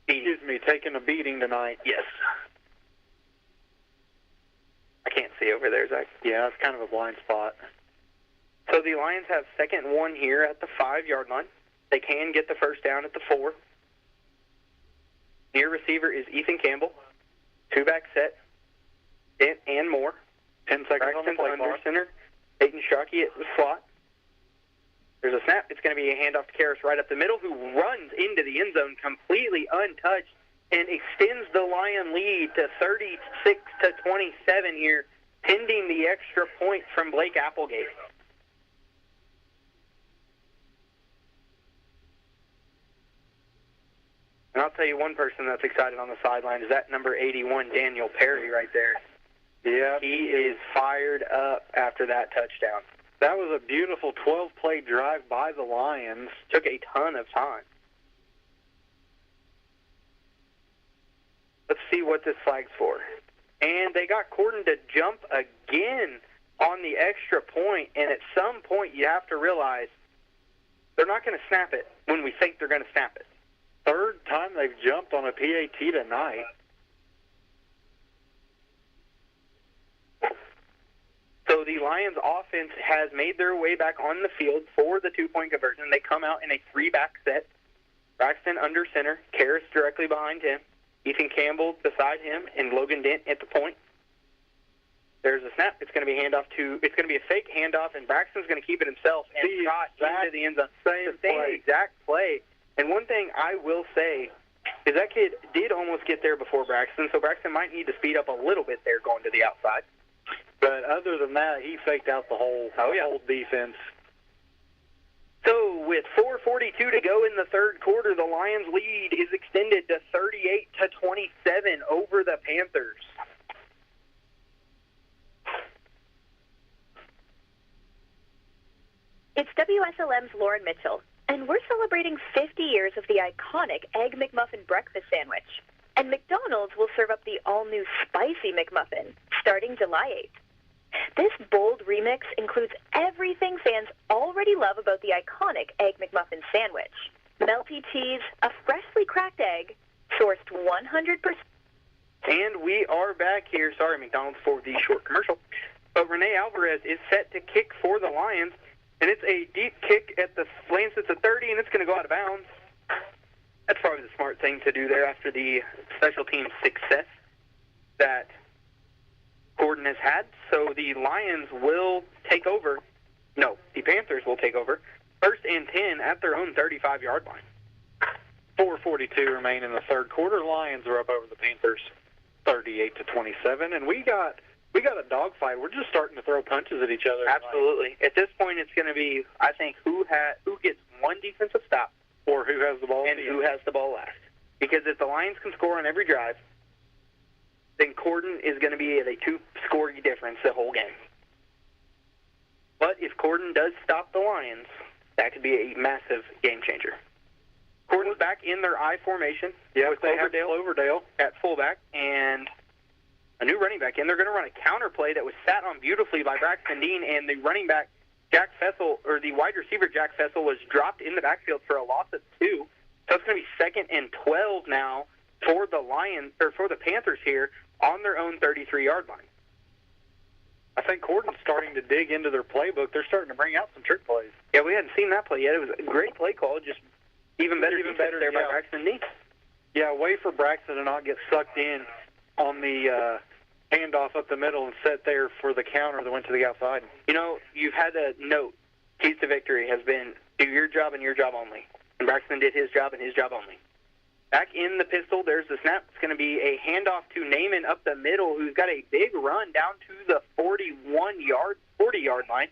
beating tonight. Yes. I can't see over there, Zach. Yeah, that's kind of a blind spot. So the Lions have 2nd and 1 here at the 5-yard line. They can get the first down at the 4. Near receiver is Ethan Campbell. 2-back set. Dent and Moore. 10 seconds on the play under clock. center. Peyton Shockey at the slot. There's a snap. It's going to be a handoff to Karras right up the middle, who runs into the end zone completely untouched and extends the Lion lead to 36-27 here, pending the extra point from Blake Applegate. And I'll tell you one person that's excited on the sideline is that number 81, Daniel Perry, right there. Yeah. He is fired up after that touchdown. That was a beautiful 12-play drive by the Lions. Took a ton of time. Let's see what this flag's for. And they got Corden to jump again on the extra point, and at some point you have to realize they're not going to snap it when we think they're going to snap it. 3rd time they've jumped on a PAT tonight. So the Lions offense has made their way back on the field for the 2-point conversion. They come out in a 3-back set. Braxton under center, Karras directly behind him, Ethan Campbell beside him, and Logan Dent at the point. There's a snap. It's going to be a fake handoff, and Braxton's going to keep it himself and shot into the end zone. Same exact play. And one thing I will say is that kid did almost get there before Braxton, so Braxton might need to speed up a little bit there going to the outside. But other than that, he faked out the whole defense. So with 4:42 to go in the 3rd quarter, the Lions' lead is extended to 38-27 over the Panthers. It's WSLM's Lauren Mitchell, and we're celebrating 50 years of the iconic Egg McMuffin breakfast sandwich. And McDonald's will serve up the all-new Spicy McMuffin starting July 8th. This bold remix includes everything fans already love about the iconic Egg McMuffin sandwich. Melty cheese, a freshly cracked egg, sourced 100%. And we are back here. Sorry, McDonald's, for the short commercial. But Renee Alvarez is set to kick for the Lions, and it's a deep kick at the lands at the 30, and it's going to go out of bounds. That's probably the smart thing to do there after the special team success that Corden has had. So the Lions will take over. No, the Panthers will take over. 1st and 10 at their own 35-yard line. 4:42 remain in the 3rd quarter. Lions are up over the Panthers 38-27, and we got a dogfight. We're just starting to throw punches at each other. Absolutely. At this point, it's going to be, I think, who gets one defensive stop, or who has the ball, and who has the ball last. Because if the Lions can score on every drive, then Corden is going to be at a 2-score difference the whole game. But if Corden does stop the Lions, that could be a massive game changer. Corden's back in their I formation. Yeah, with they have Cloverdale at fullback and a new running back. And they're going to run a counter play that was sat on beautifully by Braxton Dean, and the running back, Jack Fessel, or the wide receiver, Jack Fessel, was dropped in the backfield for a loss of 2. So it's going to be 2nd and 12 now for the Lions, or for the Panthers here on their own 33-yard line. I think Corden's starting to dig into their playbook. They're starting to bring out some trick plays. Yeah, we hadn't seen that play yet. It was a great play call, just even better there by Braxton Dean. Yeah, way for Braxton to not get sucked in on the handoff up the middle and set there for the counter that went to the outside. You know, you've had a note. Keys to victory has been do your job and your job only. And Braxton did his job and his job only. Back in the pistol, there's the snap. It's going to be a handoff to Naaman up the middle, who's got a big run down to the 40-yard line.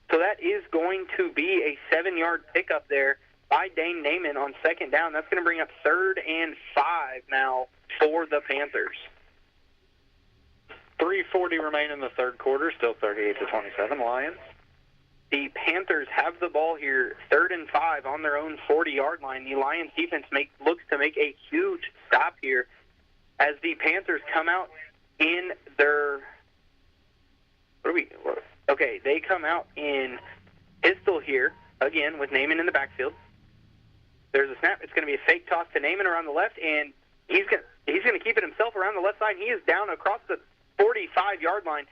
So that is going to be a 7-yard pickup there by Dane Naiman on second down. That's going to bring up 3rd and 5 now for the Panthers. 3:40 remain in the third quarter, still 38-27 Lions. The Panthers have the ball here, 3rd and 5 on their own 40-yard line. The Lions defense looks to make a huge stop here as the Panthers come out in their they come out in pistol here, again, with Naiman in the backfield. There's a snap. It's going to be a fake toss to Naiman around the left, and he's going to keep it himself around the left side. He is down across the 45-yard line.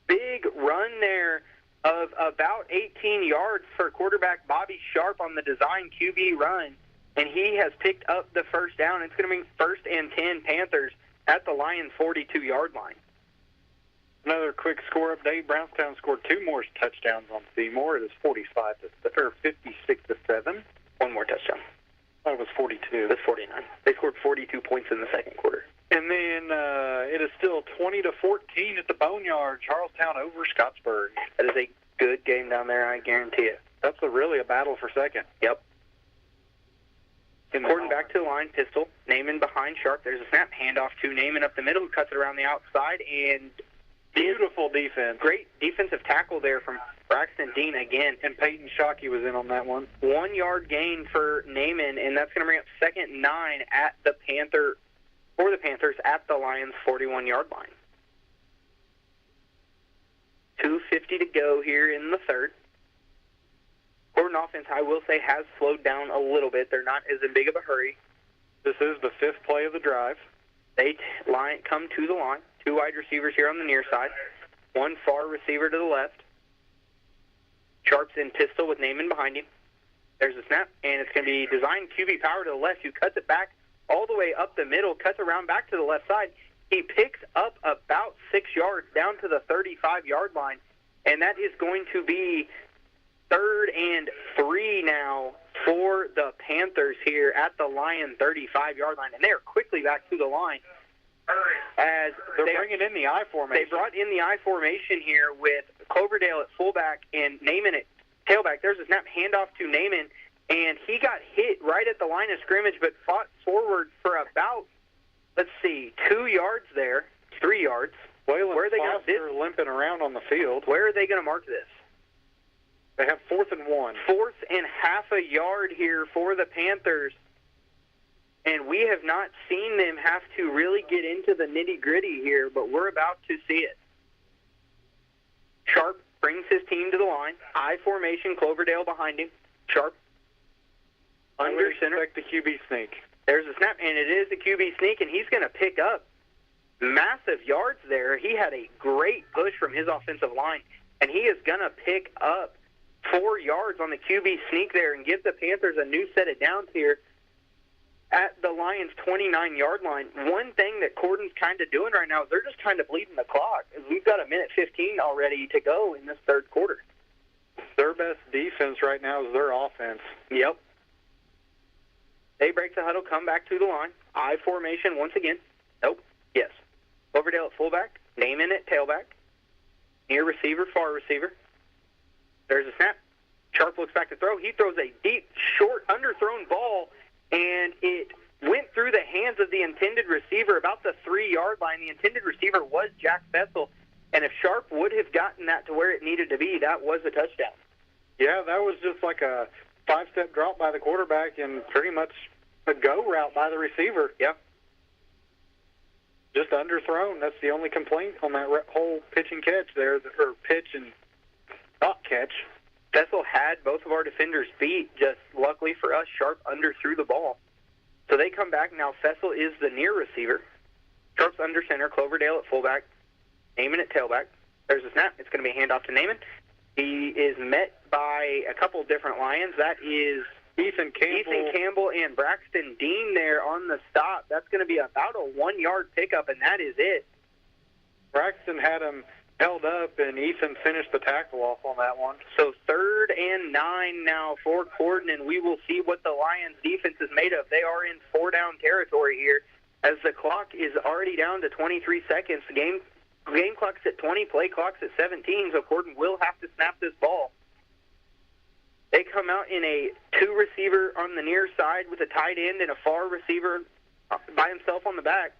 Big run there of about 18 yards for quarterback Bobby Sharp on the design QB run, and he has picked up the first down. It's going to be 1st and 10 Panthers at the Lions' 42-yard line. Another quick score update. Brownstown scored 2 more touchdowns on Seymour. It is 56-7. One more touchdown. That was 42. That's 49. They scored 42 points in the second quarter. And then it is still 20-14 at the Boneyard. Charlestown over Scottsburg. That is a good game down there, I guarantee it. That's really a battle for second. Yep. Gordon back to the line, pistol. Naiman behind Sharp. There's a snap. Handoff to Naiman up the middle, who cuts it around the outside. And beautiful defense. Great defensive tackle there from Braxton Dean again. And Peyton Shockey was in on that one. 1 yard gain for Naiman, and that's going to bring up 2nd and 9 at the Panthers at the Lions' 41-yard line. 2:50 to go here in the third. Gordon offense, I will say, has slowed down a little bit. They're not as in big of a hurry. This is the 5th play of the drive. They come to the line. 2 wide receivers here on the near side. 1 far receiver to the left. Sharp's in pistol with Naiman behind him. There's a snap, and it's going to be designed QB power to the left, who cuts it back all the way up the middle, cuts around back to the left side. He picks up about 6 yards down to the 35-yard line, and that is going to be 3rd and 3 now for the Panthers here at the Lion 35-yard line, and they are quickly back to the line. As they're bringing in the I formation. They brought in the I formation here with Cloverdale at fullback and Naiman at tailback. There's a snap handoff to Naiman, and he got hit right at the line of scrimmage, but fought forward for about, 2 yards there, 3 yards. Where are they going to limping around on the field? Where are they going to mark this? They have 4th and 1. 4th and half a yard here for the Panthers. And we have not seen them have to really get into the nitty-gritty here, but we're about to see it. Sharp brings his team to the line. I formation, Cloverdale behind him. Sharp under center. Expect the QB sneak. There's a snap, and it is the QB sneak, and he's going to pick up massive yards there. He had a great push from his offensive line, and he is going to pick up 4 yards on the QB sneak there and give the Panthers a new set of downs here at the Lions' 29-yard line. One thing that Cordon's kind of doing right now is they're just kind of bleeding the clock. We've got 1:15 already to go in this third quarter. Their best defense right now is their offense. Yep. They break the huddle, come back to the line. I formation once again. Nope. Yes. Cloverdale at fullback. Naiman at tailback. Near receiver, far receiver. There's a snap. Sharp looks back to throw. He throws a deep, short, underthrown ball, and it went through the hands of the intended receiver about the 3-yard line. The intended receiver was Jack Fessel, and if Sharp would have gotten that to where it needed to be, that was a touchdown. Yeah, that was just like a 5-step drop by the quarterback and pretty much a go route by the receiver. Yeah. Just underthrown. That's the only complaint on that whole pitch and catch there, or pitch and not catch. Fessel had both of our defenders beat. Just luckily for us, Sharp underthrew the ball. So they come back. Now Fessel is the near receiver. Sharp's under center. Cloverdale at fullback. Naiman at tailback. There's a snap. It's going to be a handoff to Naiman. He is met by a couple different Lions. That is Ethan Campbell and Braxton Dean there on the stop. That's going to be about a 1-yard pickup, and that is it. Braxton had him held up, and Ethan finished the tackle off on that one. So 3rd and 9 now for Corden, and we will see what the Lions' defense is made of. They are in 4-down territory here as the clock is already down to 23 seconds. The game clock's at 20, play clock's at 17, so Corden will have to snap this ball. They come out in a 2-receiver receiver on the near side with a tight end and a far receiver by himself on the back.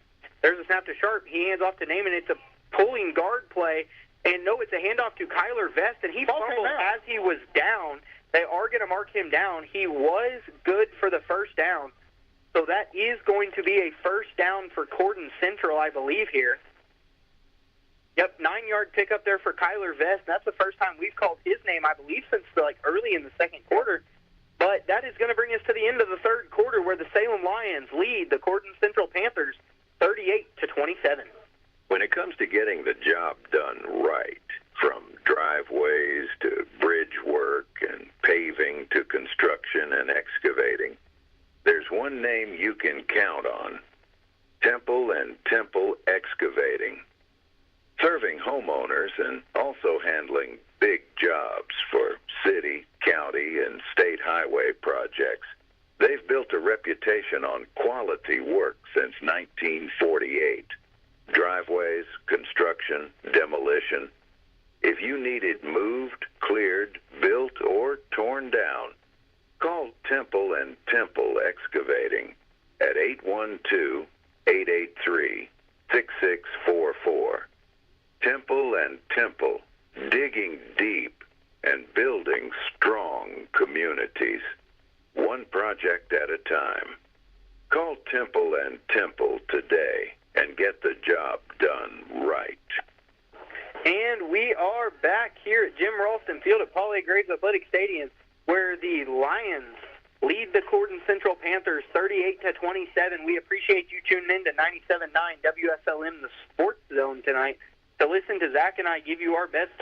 There's a snap to Sharp. He hands off to Naaman. It's a pulling guard play. And no, it's a handoff to Kyler Vest, and he fumbled as he was down. They are going to mark him down. He was good for the first down. So that is going to be a first down for Corden Central, I believe, here. Yep, 9-yard pickup there for Kyler Vest. That's the first time we've called his name, I believe, since early in the second quarter. But that is going to bring us to the end of the third quarter where the Salem Lions lead the Corden Central Panthers 38-27. When it comes to getting the job done right, from driveways to bridge work and paving to construction and excavating, there's one name you can count on: Temple and Temple Excavating. Serving homeowners and also handling big jobs for city, county, and state highway projects, they've built a reputation on quality work since 1948. Driveways, construction, demolition. If you need it moved, cleared, built, or torn down, call Temple and Temple Excavating at 812-883-6644. Temple and Temple, digging deep and building strong communities, one project at a time. Call Temple and Temple today and get the job done right. And we are back here at Jim Ralston Field at Paul A. Graves Athletic Stadium, where the Lions lead the Corden Central Panthers 38-27. We appreciate you tuning in to 97.9 WSLM, the Sports Zone tonight, to listen to Zach and I give you our best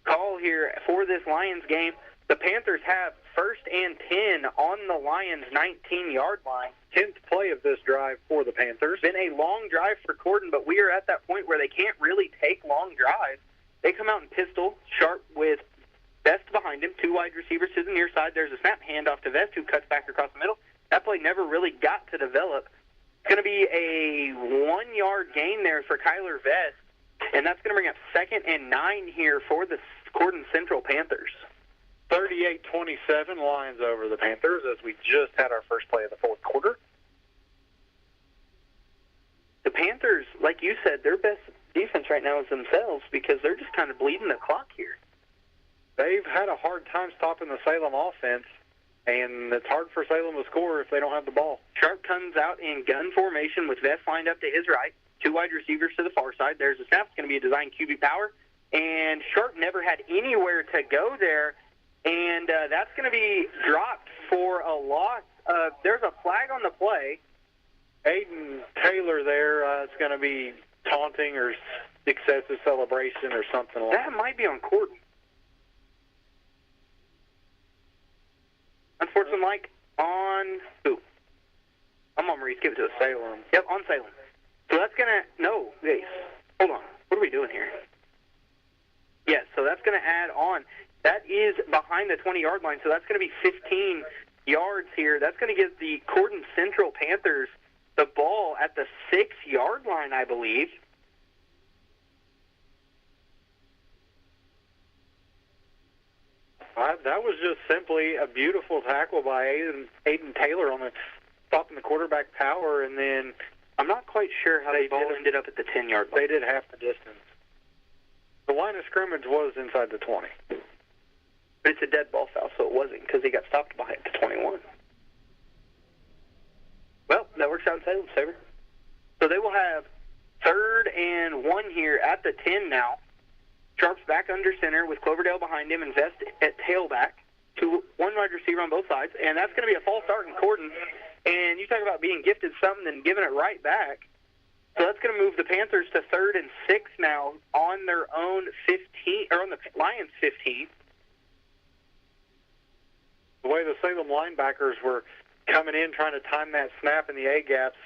call here for this Lions game. The Panthers have 1st and 10 on the Lions' 19-yard line. 10th play of this drive for the Panthers. Been a long drive for Corden, but we are at that point where they can't really take long drives. They come out in pistol, Sharp with Vest behind him, 2 wide receivers to the near side. There's a snap handoff to Vest, who cuts back across the middle. That play never really got to develop. It's going to be a 1-yard gain there for Kyler Vest, and that's going to bring up 2nd and 9 here for the Corden Central Panthers. 38-27, Lions over the Panthers, as we just had our first play of the fourth quarter. The Panthers, like you said, their best defense right now is themselves because they're just kind of bleeding the clock here. They've had a hard time stopping the Salem offense, and it's hard for Salem to score if they don't have the ball. Sharp comes out in gun formation with Vest lined up to his right, 2 wide receivers to the far side. There's a snap. It's going to be a design QB power, and Sharp never had anywhere to go there. And that's going to be dropped for a loss. There's a flag on the play. Aiden Taylor there, it's going to be taunting or excessive celebration or something like that. That might be on Corden. Unsportsmanlike on who? I'm on Maurice. Give it to us. Salem. Yep, on Salem. So that's going to, no, wait, hold on. What are we doing here? Yes, so that's going to add on. That is behind the 20-yard line, so that's going to be 15 yards here. That's going to give the Corden Central Panthers the ball at the 6-yard line, I believe. That was just simply a beautiful tackle by Aiden Taylor on stopping the quarterback power, and then I'm not quite sure how the ball ended up at the 10-yard line. They did half the distance. The line of scrimmage was inside the 20. But it's a dead ball foul, so it wasn't because he got stopped behind the 21. Well, that works out in Salem's favor. So they will have 3rd and 1 here at the 10 now. Sharp's back under center with Cloverdale behind him and Vest at tailback. 1 wide receiver on both sides. And that's going to be a false start in Corden. And you talk about being gifted something and giving it right back. So that's going to move the Panthers to 3rd and 6 now on their own 15, or on the Lions' 15. The way the Salem linebackers were coming in trying to time that snap in the A-gaps,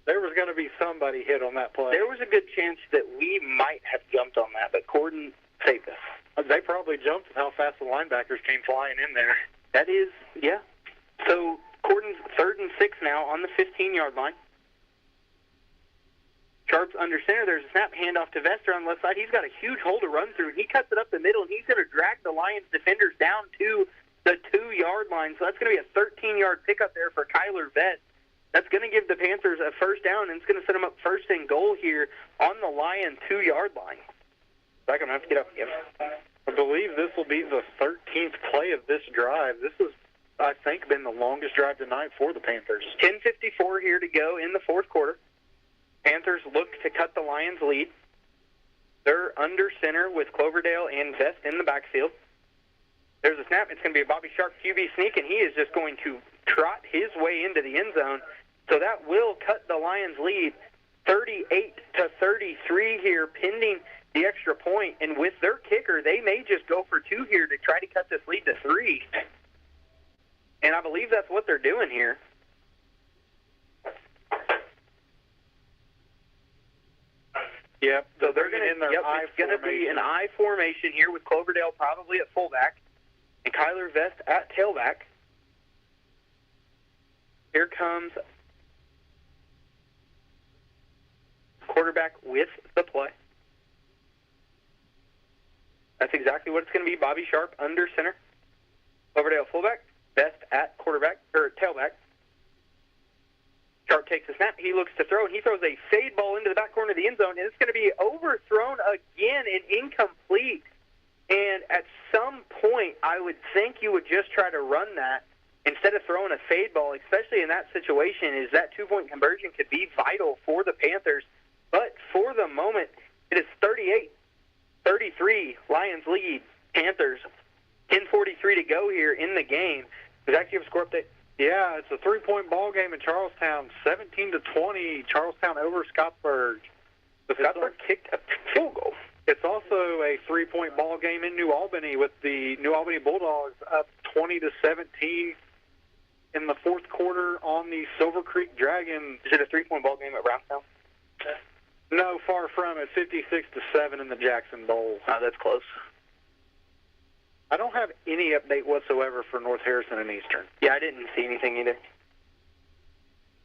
there was going to be somebody hit on that play. There was a good chance that we might have jumped on that, but Corden saved us. They probably jumped with how fast the linebackers came flying in there. That is, yeah. So Corden's 3rd and 6 now on the 15-yard line. Sharp's under center. There's a snap handoff to Vester on the left side. He's got a huge hole to run through. He cuts it up the middle, and he's going to drag the Lions defenders down to the 2-yard line. So that's going to be a 13-yard pickup there for Kyler Vett. That's going to give the Panthers a first down, and it's going to set them up first and goal here on the Lion 2-yard line. So I'm going to have to get up again. I believe this will be the 13th play of this drive. This has, I think, been the longest drive tonight for the Panthers. 10:54 here to go in the fourth quarter. Panthers look to cut the Lions' lead. They're under center with Cloverdale and Vest in the backfield. There's a snap. It's going to be a Bobby Sharp QB sneak, and he is just going to trot his way into the end zone. So that will cut the Lions' lead 38-33 here, pending the extra point. And with their kicker, they may just go for 2 here to try to cut this lead to 3. And I believe that's what they're doing here. Yep. So they're going to it's going to be an I formation here with Cloverdale probably at fullback and Kyler Vest at tailback. Here comes quarterback with the play. That's exactly what it's going to be. Bobby Sharp under center. Cloverdale fullback. Vest at quarterback or tailback. Sharp takes a snap. He looks to throw, and he throws a fade ball into the back corner of the end zone, and it's going to be overthrown again and incomplete. And at some point, I would think you would just try to run that instead of throwing a fade ball, especially in that situation, is that 2-point conversion could be vital for the Panthers. But for the moment, it is 38-33, Lions lead, Panthers. 10:43 to go here in the game. Does that give a score update? Yeah, it's a 3-point ball game in Charlestown, 17-20. Charlestown over Scottsburg. Scottsburg kicked a field goal. It's also a 3-point ball game in New Albany with the New Albany Bulldogs up 20-17 in the fourth quarter on the Silver Creek Dragons. Is it a 3-point ball game at Brownstown? No, far from it. 56-7 in the Jackson Bowl. Oh, that's close. I don't have any update whatsoever for North Harrison and Eastern. Yeah, I didn't see anything either.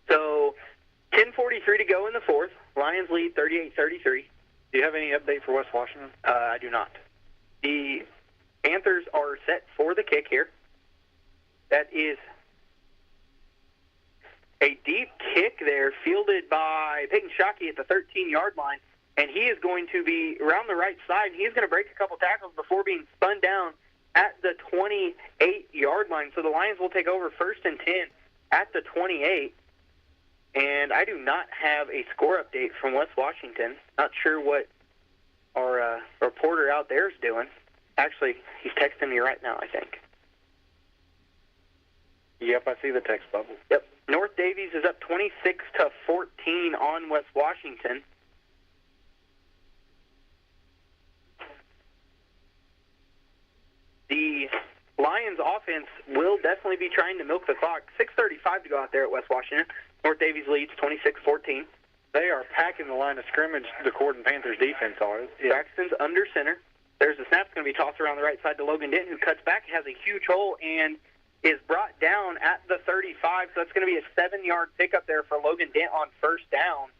So, 10:43 to go in the fourth. Lions lead 38-33. Do you have any update for West Washington? I do not. The Panthers are set for the kick here. That is a deep kick there, fielded by Peyton Shockey at the 13-yard line, and he is going to be around the right side, and he's going to break a couple tackles before being spun down at the 28-yard line. So the Lions will take over 1st and 10 at the 28. And I do not have a score update from West Washington. Not sure what our reporter out there is doing. Actually, he's texting me right now, I think. Yep, I see the text bubble. Yep. North Davies is up 26-14 on West Washington. The Lions offense will definitely be trying to milk the clock. 6:35 to go out there at West Washington. North Davies leads 26-14. They are packing the line of scrimmage, the Corden Panthers defense are. Jackson's under center. There's a snap going to be tossed around the right side to Logan Denton, who cuts back, has a huge hole, and is brought down at the 35. So that's going to be a 7-yard pickup there for Logan Dent on first down.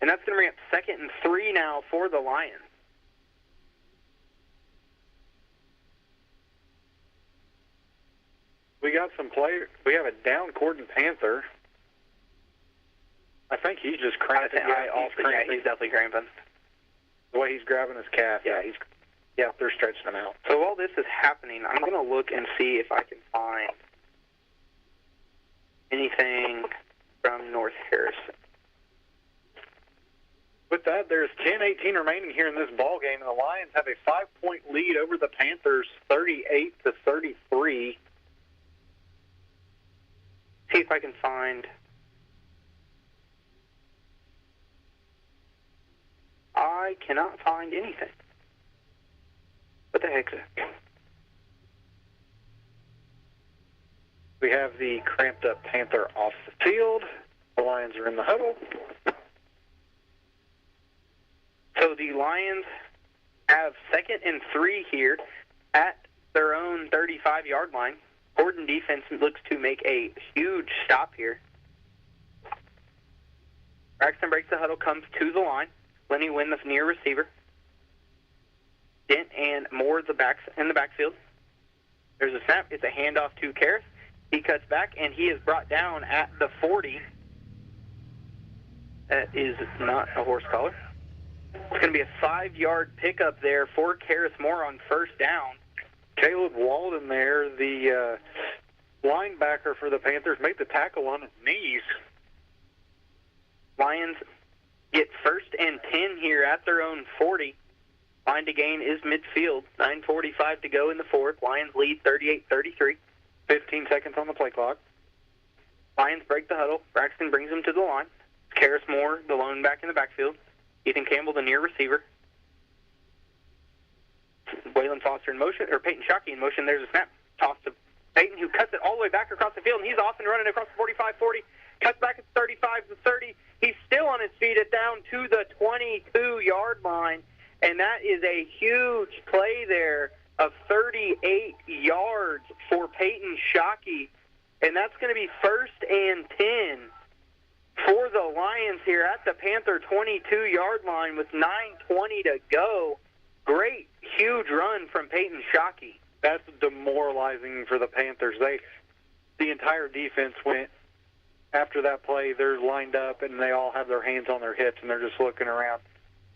And that's going to bring up 2nd and 3 now for the Lions. We got some players. We have a down Corden Panther. I think he's just cramping. He's definitely cramping. The way he's grabbing his calf. Yeah, they're stretching him out. So while this is happening, I'm going to look and see if I can find anything from North Harrison. With that, there's 10:18 remaining here in this ball game, and the Lions have a 5-point lead over the Panthers, 38-33. See if I can find. I cannot find anything. What the heck is that? We have the cramped up Panther off the field. The Lions are in the huddle. So the Lions have 2nd and 3 here at their own 35-yard line. Corden defense looks to make a huge stop here. Braxton breaks the huddle, comes to the line. Lenny Wynn, the near receiver. Dent and Moore, the backs in the backfield. There's a snap. It's a handoff to Karras. He cuts back, and he is brought down at the 40. That is not a horse collar. It's going to be a 5-yard pickup there for Karras Moore on first down. Caleb Walden there, the linebacker for the Panthers, made the tackle on his knees. Lions get 1st and 10 here at their own 40. Line to gain is midfield. 9:45 to go in the fourth. Lions lead 38-33. 15 seconds on the play clock. Lions break the huddle. Braxton brings them to the line. Karras Moore, the lone back in the backfield. Ethan Campbell, the near receiver. Waylon Foster in motion, or Peyton Shockey in motion. There's a snap. Toss to Peyton, who cuts it all the way back across the field, and he's off and running across the 45-40. Cuts back at the 35 to 30. He's still on his feet at down to the 22-yard line, and that is a huge play there of 38 yards for Peyton Shockey, and that's going to be 1st and 10 for the Lions here at the Panther 22-yard line with 9:20 to go. Great, huge run from Peyton Shockey. That's demoralizing for the Panthers. The entire defense went after that play. They're lined up, and they all have their hands on their hips, and they're just looking around.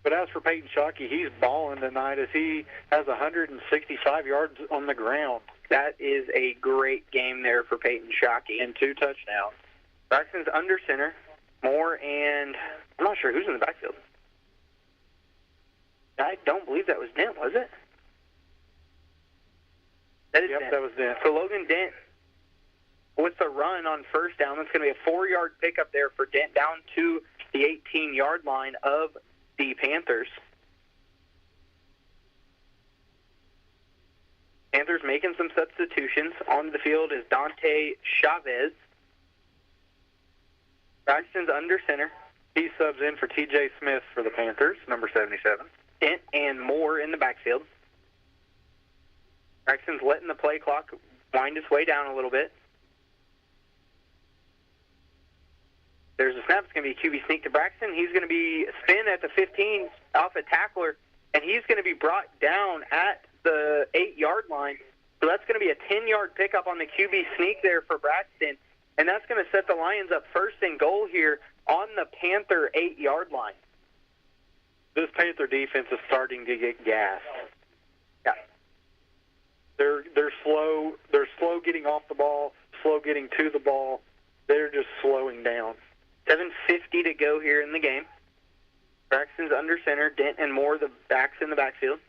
But as for Peyton Shockey, he's balling tonight as he has 165 yards on the ground. That is a great game there for Peyton Shockey. And 2 touchdowns. Braxton's under center. Moore and I'm not sure who's in the backfield. I don't believe that was Dent, was it? That is Dent. That was Dent. So Logan Dent with the run on first down. That's going to be a 4-yard pickup there for Dent down to the 18-yard line of the Panthers. Panthers making some substitutions. On the field is Dante Chavez. Braxton's under center. He subs in for T.J. Smith for the Panthers, number 77. Dent and Moore in the backfield. Braxton's letting the play clock wind its way down a little bit. There's a snap. It's going to be a QB sneak to Braxton. He's going to be spin at the 15 off a tackler, and he's going to be brought down at the 8-yard line. So that's going to be a 10-yard pickup on the QB sneak there for Braxton, and that's going to set the Lions up 1st and goal here on the Panther 8-yard line. This Panther defense is starting to get gassed. Yeah. They're slow. They're slow getting off the ball, slow getting to the ball. They're just slowing down. 7:50 to go here in the game. Braxton's under center. Dent and Moore, the backs in the backfield.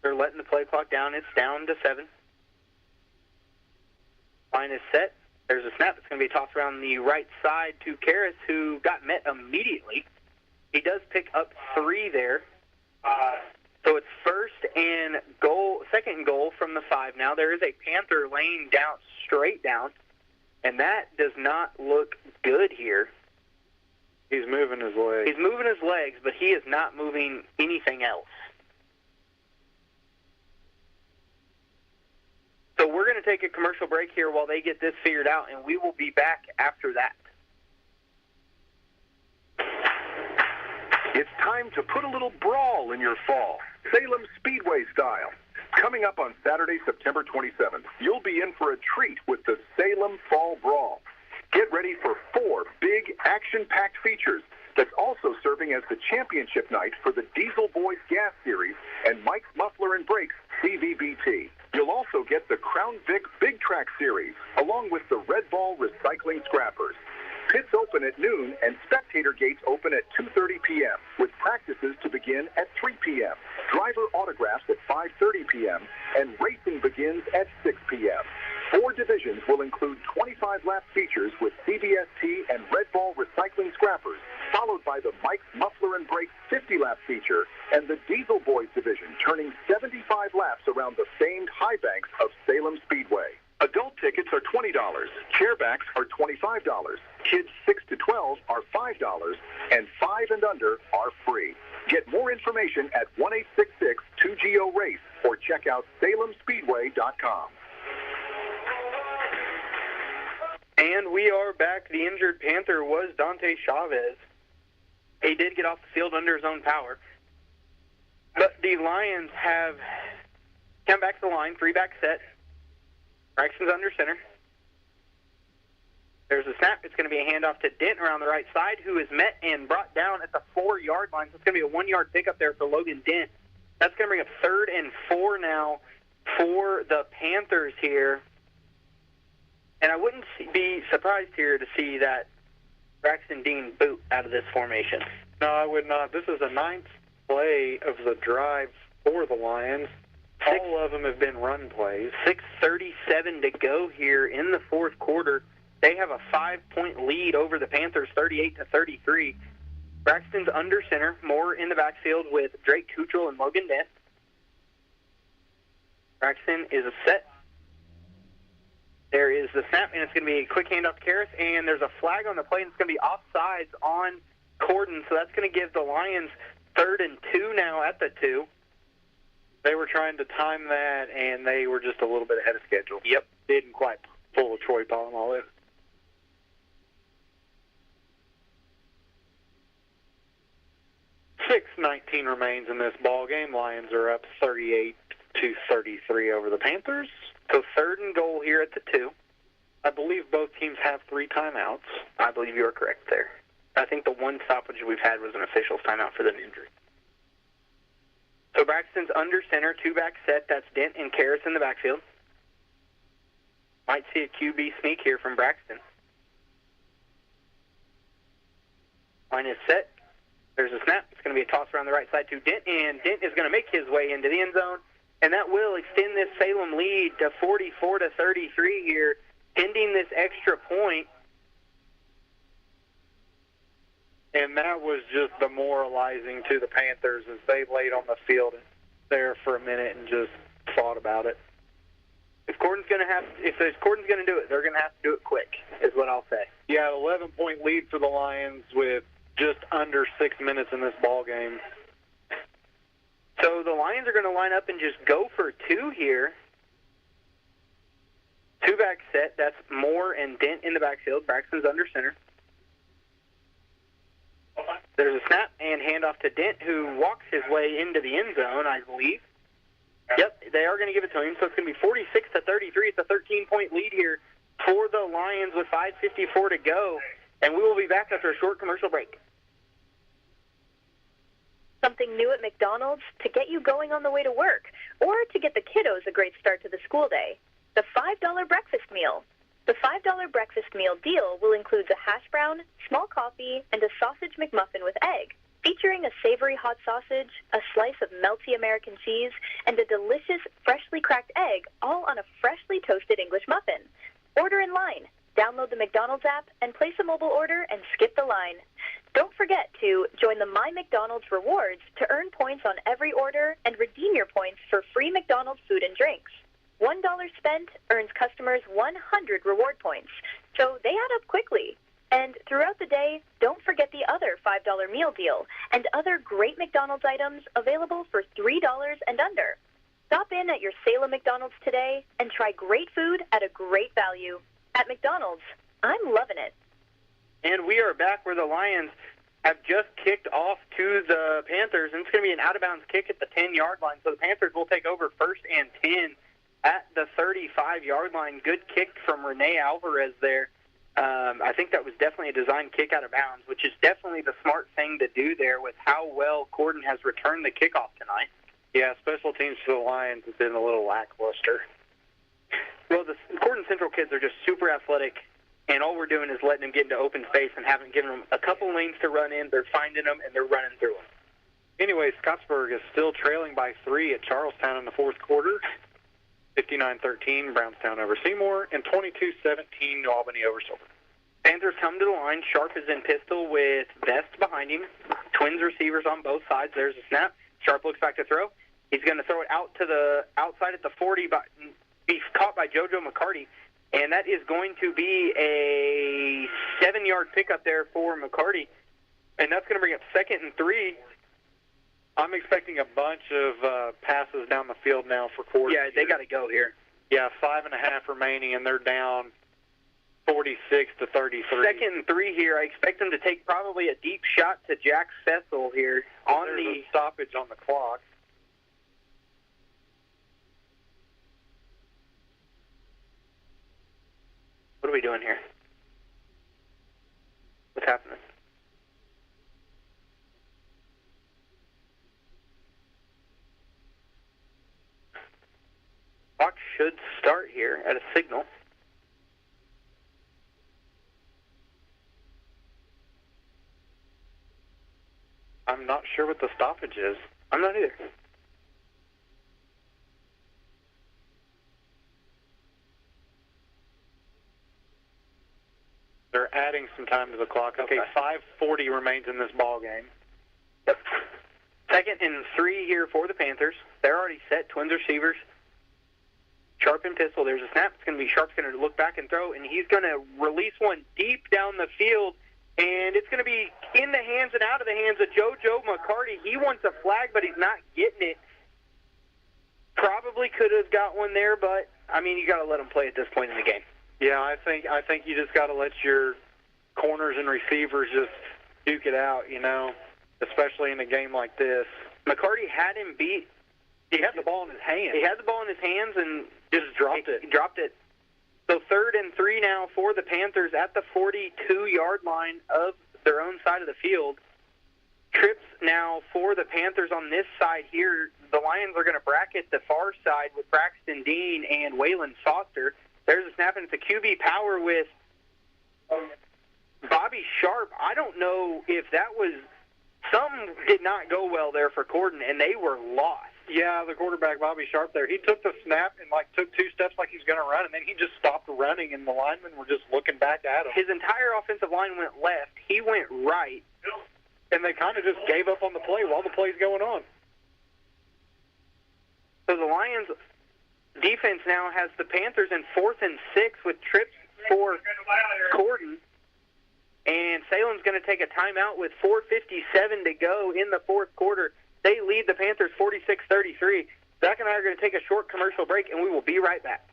They're letting the play clock down. It's down to 7. Line is set. There's a snap. It's going to be tossed around the right side to Karras, who got met immediately. He does pick up 3 there. So it's 1st and goal, 2nd and goal from the 5 now. There is a Panther laying down, straight down, and that does not look good here. He's moving his legs. He's moving his legs, but he is not moving anything else. So we're going to take a commercial break here while they get this figured out, and we will be back after that. It's time to put a little brawl in your fall. Salem Speedway style. Coming up on Saturday, September 27th, you'll be in for a treat with the Salem Fall Brawl. Get ready for 4 big action-packed features that's also serving as the championship night for the Diesel Boys Gas Series and Mike's Muffler and Brakes CVBT. You'll also get the Crown Vic Big Track Series, along with the Red Ball Recycling Scrappers. Pits open at noon and spectator gates open at 2:30 p.m., with practices to begin at 3 p.m., driver autographs at 5:30 p.m., and racing begins at 6 p.m. 4 divisions will include 25-lap features with CBST and Red Ball Recycling Scrappers, followed by the Mike's Muffler and Brakes 50-lap feature and the Diesel Boys division turning 75 laps around the famed high banks of Salem Speedway. Adult tickets are $20. Chairbacks are $25. Kids 6 to 12 are $5, and 5 and under are free. Get more information at 1-866-2GO-RACE or check out salemspeedway.com. And we are back. The injured Panther was Dante Chavez. He did get off the field under his own power. But the Lions have come back to the line, 3-back set. Braxton's under center. There's a snap. It's going to be a handoff to Dent around the right side, who is met and brought down at the 4-yard line. So it's going to be a 1-yard pickup there for Logan Dent. That's going to bring up 3rd and 4 now for the Panthers here. And I wouldn't be surprised here to see that Braxton Dean boot out of this formation. No, I would not. This is the 9th play of the drive for the Lions. All of them have been run plays. 6:37 to go here in the fourth quarter. They have a 5-point lead over the Panthers, 38-33. Braxton's under center, more in the backfield with Drake Cottrell and Logan Dent. Braxton is a set. There is the snap, and it's going to be a quick handoff to Karras, and there's a flag on the play, and it's going to be offsides on Corden, so that's going to give the Lions 3rd and 2 now at the 2. They were trying to time that, and they were just a little bit ahead of schedule. Yep. Didn't quite pull a Troy Polamalu. 6:19 remains in this ball game. Lions are up 38-33 over the Panthers. So 3rd and goal here at the 2. I believe both teams have 3 timeouts. I believe you are correct there. I think the one stoppage we've had was an official's timeout for the injury. So Braxton's under center, 2-back set. That's Dent and Karras in the backfield. Might see a QB sneak here from Braxton. Line is set. There's a snap. It's going to be a toss around the right side to Dent, and Dent is going to make his way into the end zone, and that will extend this Salem lead to 44-33 here, pending this extra point. And that was just demoralizing to the Panthers as they laid on the field there for a minute and just thought about it. If Corden's going to do it, they're going to have to do it quick, is what I'll say. Yeah, 11-point lead for the Lions with just under 6 minutes in this ball game. So the Lions are going to line up and just go for 2 here. 2-back set. That's Moore and Dent in the backfield. Braxton's under center. There's a snap and handoff to Dent, who walks his way into the end zone, I believe. Yep, they are going to give it to him. So it's going to be 46-33. It's a 13-point lead here for the Lions with 5:54 to go. And we will be back after a short commercial break. Something new at McDonald's to get you going on the way to work, or to get the kiddos a great start to the school day. The $5 breakfast meal. The $5 breakfast meal deal will include a hash brown, small coffee, and a sausage McMuffin with egg, featuring a savory hot sausage, a slice of melty American cheese, and a delicious freshly cracked egg, all on a freshly toasted English muffin. Order in line. Download the McDonald's app and place a mobile order and skip the line. Don't forget to join the My McDonald's Rewards to earn points on every order and redeem your points for free McDonald's food and drinks. $1 spent earns customers 100 reward points, so they add up quickly. And throughout the day, don't forget the other $5 meal deal and other great McDonald's items available for $3 and under. Stop in at your Salem McDonald's today and try great food at a great value. At McDonald's, I'm loving it. And we are back where the Lions have just kicked off to the Panthers, and it's going to be an out-of-bounds kick at the 10-yard line. So the Panthers will take over 1st and 10 at the 35-yard line. Good kick from Rene Alvarez there. I think that was definitely a design kick out of bounds, which is definitely the smart thing to do there with how well Corden has returned the kickoff tonight. Yeah, special teams for the Lions has been a little lackluster. Well, the Corden Central kids are just super athletic, and all we're doing is letting them get into open space and haven't given them a couple lanes to run in. They're finding them, and they're running through them. Anyway, Scottsburg is still trailing by 3 at Charlestown in the fourth quarter. 59-13, Brownstown over Seymour, and 22-17, New Albany over Silver. Panthers come to the line. Sharp is in pistol with Best behind him. Twins receivers on both sides. There's a snap. Sharp looks back to throw. He's going to throw it out to the outside at the 40, but be caught by JoJo McCarty. And that is going to be a 7-yard pickup there for McCarty. And that's going to bring up 2nd and 3. I'm expecting a bunch of passes down the field now for Corden. Yeah, they got to go here. Yeah, 5.5 remaining, and they're down 46-33. 2nd and 3 here. I expect them to take probably a deep shot to Jack Cecil here. There's a stoppage on the clock. What are we doing here? What's happening? Clock should start here at a signal. I'm not sure what the stoppage is. I'm not either. They're adding some time to the clock. Okay, 5:40 remains in this ball game. Yep. 2nd and 3 here for the Panthers. They're already set. Twins receivers. Sharp and pistol. There's a snap. It's going to be Sharp's going to look back and throw, and he's going to release one deep down the field, and it's going to be in the hands and out of the hands of JoJo McCarty. He wants a flag, but he's not getting it. Probably could have got one there, but, I mean, you got to let him play at this point in the game. Yeah, I think you just got to let your corners and receivers just duke it out, you know, especially in a game like this. McCarty had him beat. He had the ball in his hands. He had the ball in his hands and just dropped it. He dropped it. So 3rd and 3 now for the Panthers at the 42-yard line of their own side of the field. Trips now for the Panthers on this side here. The Lions are going to bracket the far side with Braxton Dean and Waylon Foster. There's a snap, and it's a QB power with Bobby Sharp. I don't know if that was – something did not go well there for Corden, and they were lost. Yeah, the quarterback, Bobby Sharp there, he took the snap and, took 2 steps like he was going to run, and then he just stopped running, and the linemen were just looking back at him. His entire offensive line went left. He went right. And they kind of just gave up on the play while the play's going on. So the Lions defense now has the Panthers in 4th and 6 with trips for Corden. And Salem's going to take a timeout with 4:57 to go in the 4th quarter. They lead the Panthers 46-33. Zach and I are going to take a short commercial break, and we will be right back.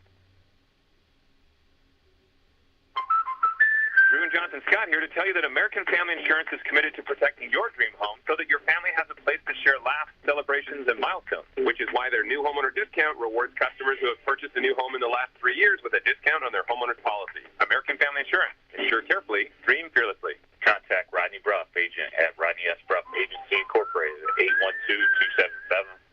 Drew and Johnson Scott here to tell you that American Family Insurance is committed to protecting your dream home so that your family has a place to share laughs, celebrations, and milestones, which is why their new homeowner discount rewards customers who have purchased a new home in the last 3 years with a discount on their homeowner's policy. American Family Insurance. Insure carefully, dream fearlessly. Contact Rodney Bruff, agent at Rodney S. Bruff Agency Incorporated,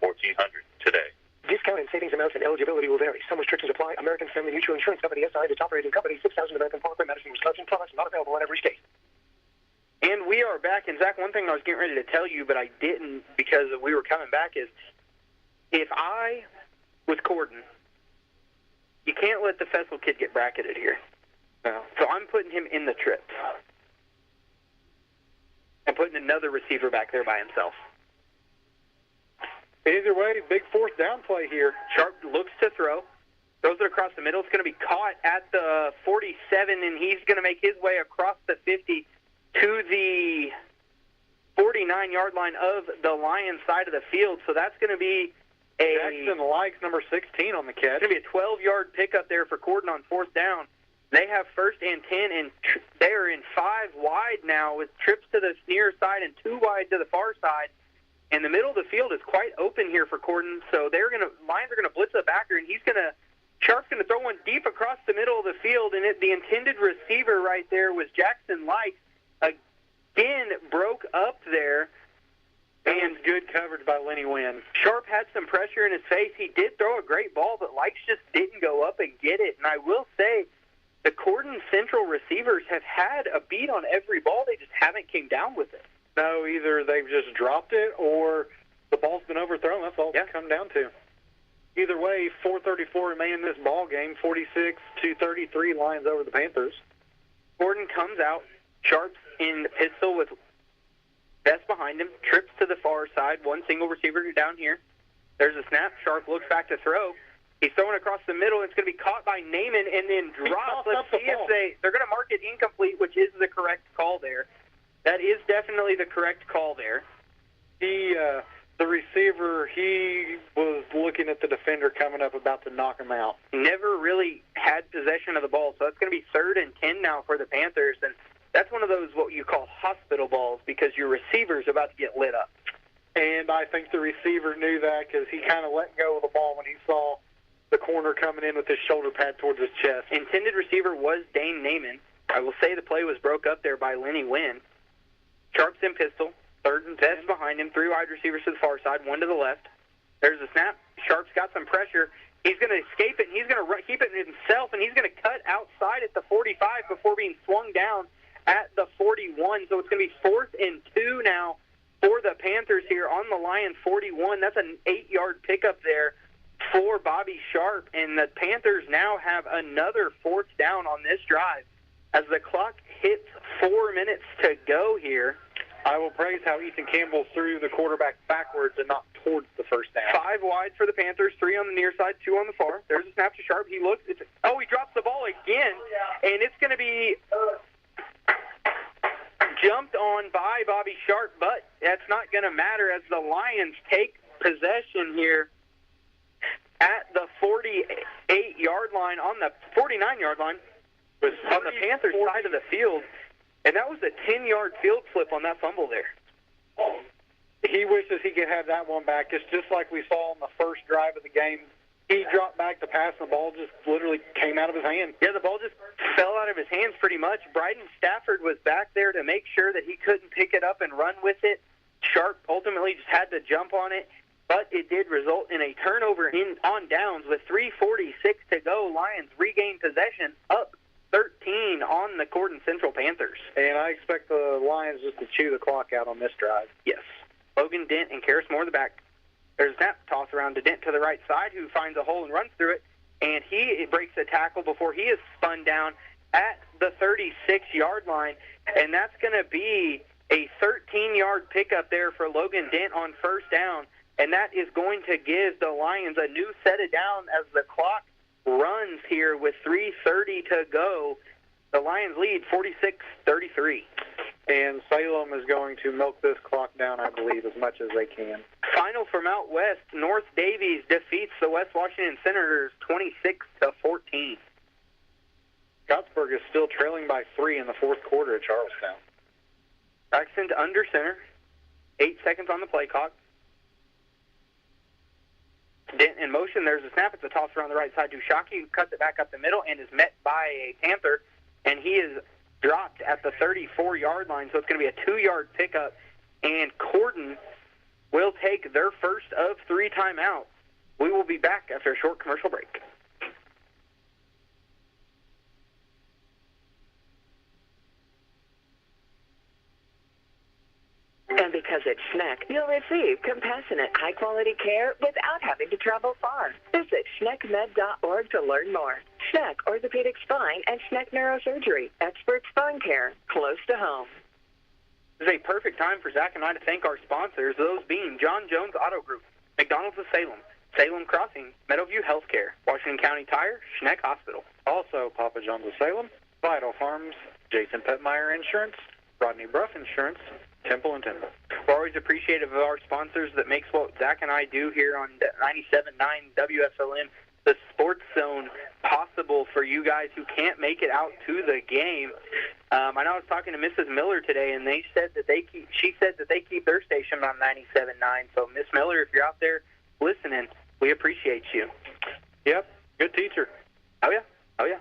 812-277-1400 today. Discount and savings amounts and eligibility will vary. Some restrictions apply. American Family Mutual Insurance Company, SI, its operating company, 6,000 American Parkway, Madison, Wisconsin. Products not available in every state. And we are back. And, Zach, one thing I was getting ready to tell you, but I didn't because we were coming back, is if I was Corden, you can't let the Fessel kid get bracketed here. No. So I'm putting him in the trips. And putting another receiver back there by himself. Either way, big 4th down play here. Sharp looks to throw. Throws it across the middle. It's going to be caught at the 47, and he's going to make his way across the 50 to the 49-yard line of the Lions side of the field. So that's going to be a Jackson likes number 16 on the catch. It's going to be a 12-yard pickup there for Corden on 4th down. They have 1st and 10, and they're in 5 wide now with trips to the near side and 2 wide to the far side. And the middle of the field is quite open here for Corden, so Lions are going to blitz the backer, and Sharp's going to throw one deep across the middle of the field, and the intended receiver right there was Jackson Light. Again, broke up there. And good coverage by Lenny Wynn. Sharp had some pressure in his face. He did throw a great ball, but Lights just didn't go up and get it. And I will say, the Corden Central receivers have had a beat on every ball. They just haven't came down with it. No, either they've just dropped it or the ball's been overthrown. That's all it's come down to. Either way, 4:34 remain in this ball game. 46-33 Lions over the Panthers. Corden comes out. Sharp's in the pistol with Best behind him. Trips to the far side. One single receiver down here. There's a snap. Sharp looks back to throw. He's throwing across the middle. It's going to be caught by Naaman and then dropped. Let's see if they're going to mark it incomplete, which is the correct call there. That is definitely the correct call there. The receiver, he was looking at the defender coming up about to knock him out. Never really had possession of the ball, so that's going to be 3rd and 10 now for the Panthers. And that's one of those what you call hospital balls because your receiver's about to get lit up. And I think the receiver knew that because he kind of let go of the ball when he saw the corner coming in with his shoulder pad towards his chest. Intended receiver was Dane Naiman. I will say the play was broke up there by Lenny Wynn. Sharp's in pistol. Third and Best behind him. 3 wide receivers to the far side, 1 to the left. There's a snap. Sharp's got some pressure. He's going to escape it, and he's going to keep it himself, and he's going to cut outside at the 45 before being swung down at the 41. So it's going to be 4th and 2 now for the Panthers here on the Lions 41. That's an 8-yard pickup there for Bobby Sharp, and the Panthers now have another 4th down on this drive as the clock hits 4 minutes to go here. I will praise how Ethan Campbell threw the quarterback backwards and not towards the first down. 5 wide for the Panthers, 3 on the near side, 2 on the far. There's a snap to Sharp. He looks. He drops the ball again, and it's going to be jumped on by Bobby Sharp, but that's not going to matter as the Lions take possession here at the 48-yard line, on the 49-yard line, on the Panthers side of the field. And that was a 10-yard field flip on that fumble there. He wishes he could have that one back. It's just like we saw on the first drive of the game. He dropped back to pass, and the ball just literally came out of his hand. Yeah, the ball just fell out of his hands pretty much. Bryden Stafford was back there to make sure that he couldn't pick it up and run with it. Sharp ultimately just had to jump on it, but it did result in a turnover on downs with 3:46 to go. Lions regain possession, up 13 on the Gordon Central Panthers. And I expect the Lions just to chew the clock out on this drive. Yes. Logan Dent and Karis Moore the back. There's a snap toss around to Dent to the right side, who finds a hole and runs through it, and he breaks a tackle before he is spun down at the 36-yard line, and that's going to be a 13-yard pickup there for Logan Dent on first down, and that is going to give the Lions a new set of down as the clock runs here with 3:30 to go. The Lions lead 46-33. And Salem is going to milk this clock down, I believe, as much as they can. Final from out west, North Davies defeats the West Washington Senators 26-14. Scottsburg is still trailing by 3 in the fourth quarter at Charlestown. Braxton to under center. 8 seconds on the play clock. Dent in motion. There's a snap. It's a toss around the right side to Shockey, who cuts it back up the middle and is met by a Panther, and he is dropped at the 34-yard line, so it's going to be a 2-yard pickup, and Corden will take their first of 3 timeouts. We will be back after a short commercial break. And because it's Schneck, you'll receive compassionate, high-quality care without having to travel far. Visit schneckmed.org to learn more. Schneck Orthopedic Spine and Schneck Neurosurgery, expert spine care, close to home. This is a perfect time for Zach and I to thank our sponsors, those being John Jones Auto Group, McDonald's of Salem, Salem Crossing, Meadowview Healthcare, Washington County Tire, Schneck Hospital. Also, Papa John's of Salem, Vital Farms, Jason Petmeyer Insurance, Rodney Bruff Insurance, Temple and Temple. We're always appreciative of our sponsors that makes what Zach and I do here on 97.9 WSLM, the Sports Zone, possible for you guys who can't make it out to the game. I know I was talking to Mrs. Miller today, and she said that they keep their station on 97.9. So, Miss Miller, if you're out there listening, we appreciate you. Yep, good teacher. Oh yeah.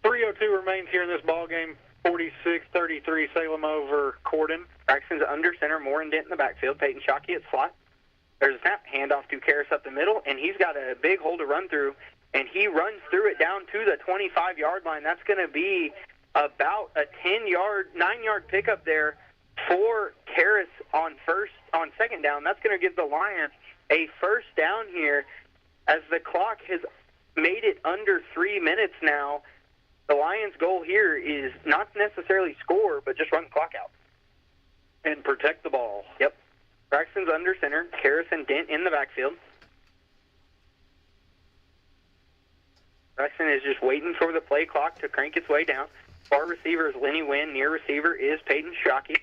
3:02 remains here in this ball game. 46-33 Salem over Corden. Braxton's under center, Moore and Dent in the backfield. Peyton Shockey at slot. There's a snap, handoff to Karis up the middle, and he's got a big hole to run through, and he runs through it down to the 25-yard line. That's going to be about a 9-yard pickup there for Karis on second down. That's going to give the Lions a first down here as the clock has made it under 3 minutes now. The Lions' goal here is not necessarily score, but just run the clock out. And protect the ball. Yep. Braxton's under center. Karis and Dent in the backfield. Braxton is just waiting for the play clock to crank its way down. Far receiver is Lenny Wynn. Near receiver is Peyton Shockey.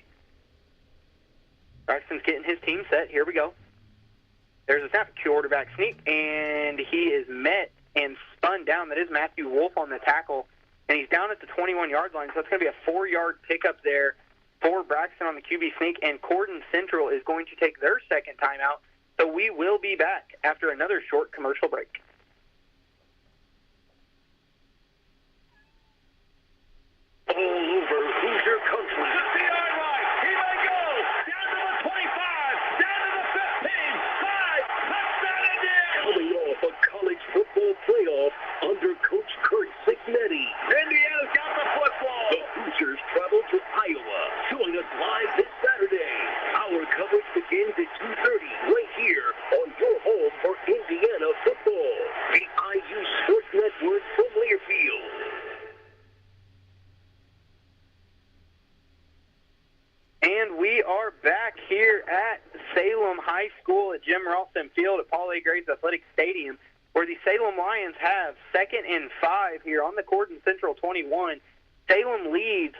Braxton's getting his team set. Here we go. There's a snap, quarterback sneak, and he is met and spun down. That is Matthew Wolf on the tackle. And he's down at the 21-yard line, so it's going to be a 4-yard pickup there for Braxton on the QB sneak, and Corden Central is going to take their second timeout. So we will be back after another short commercial break. All over Hoosier country. To the line. He may go. Down to the 25. Down to the 15. 5. Touchdown Indiana. Coming off a college football playoff under Coach Kurt Signetti. Indiana's got the football. The Hoosiers travel to Iowa. Join us live this Saturday. Our coverage begins at 2:30 right here on your home for Indiana football. The IU Sports Network from Learfield. And we are back here at Salem High School at Jim Ralston Field at Paul A. Graves Athletic Stadium, where the Salem Lions have 2nd and 5 here on the Corden Central 21. Salem leads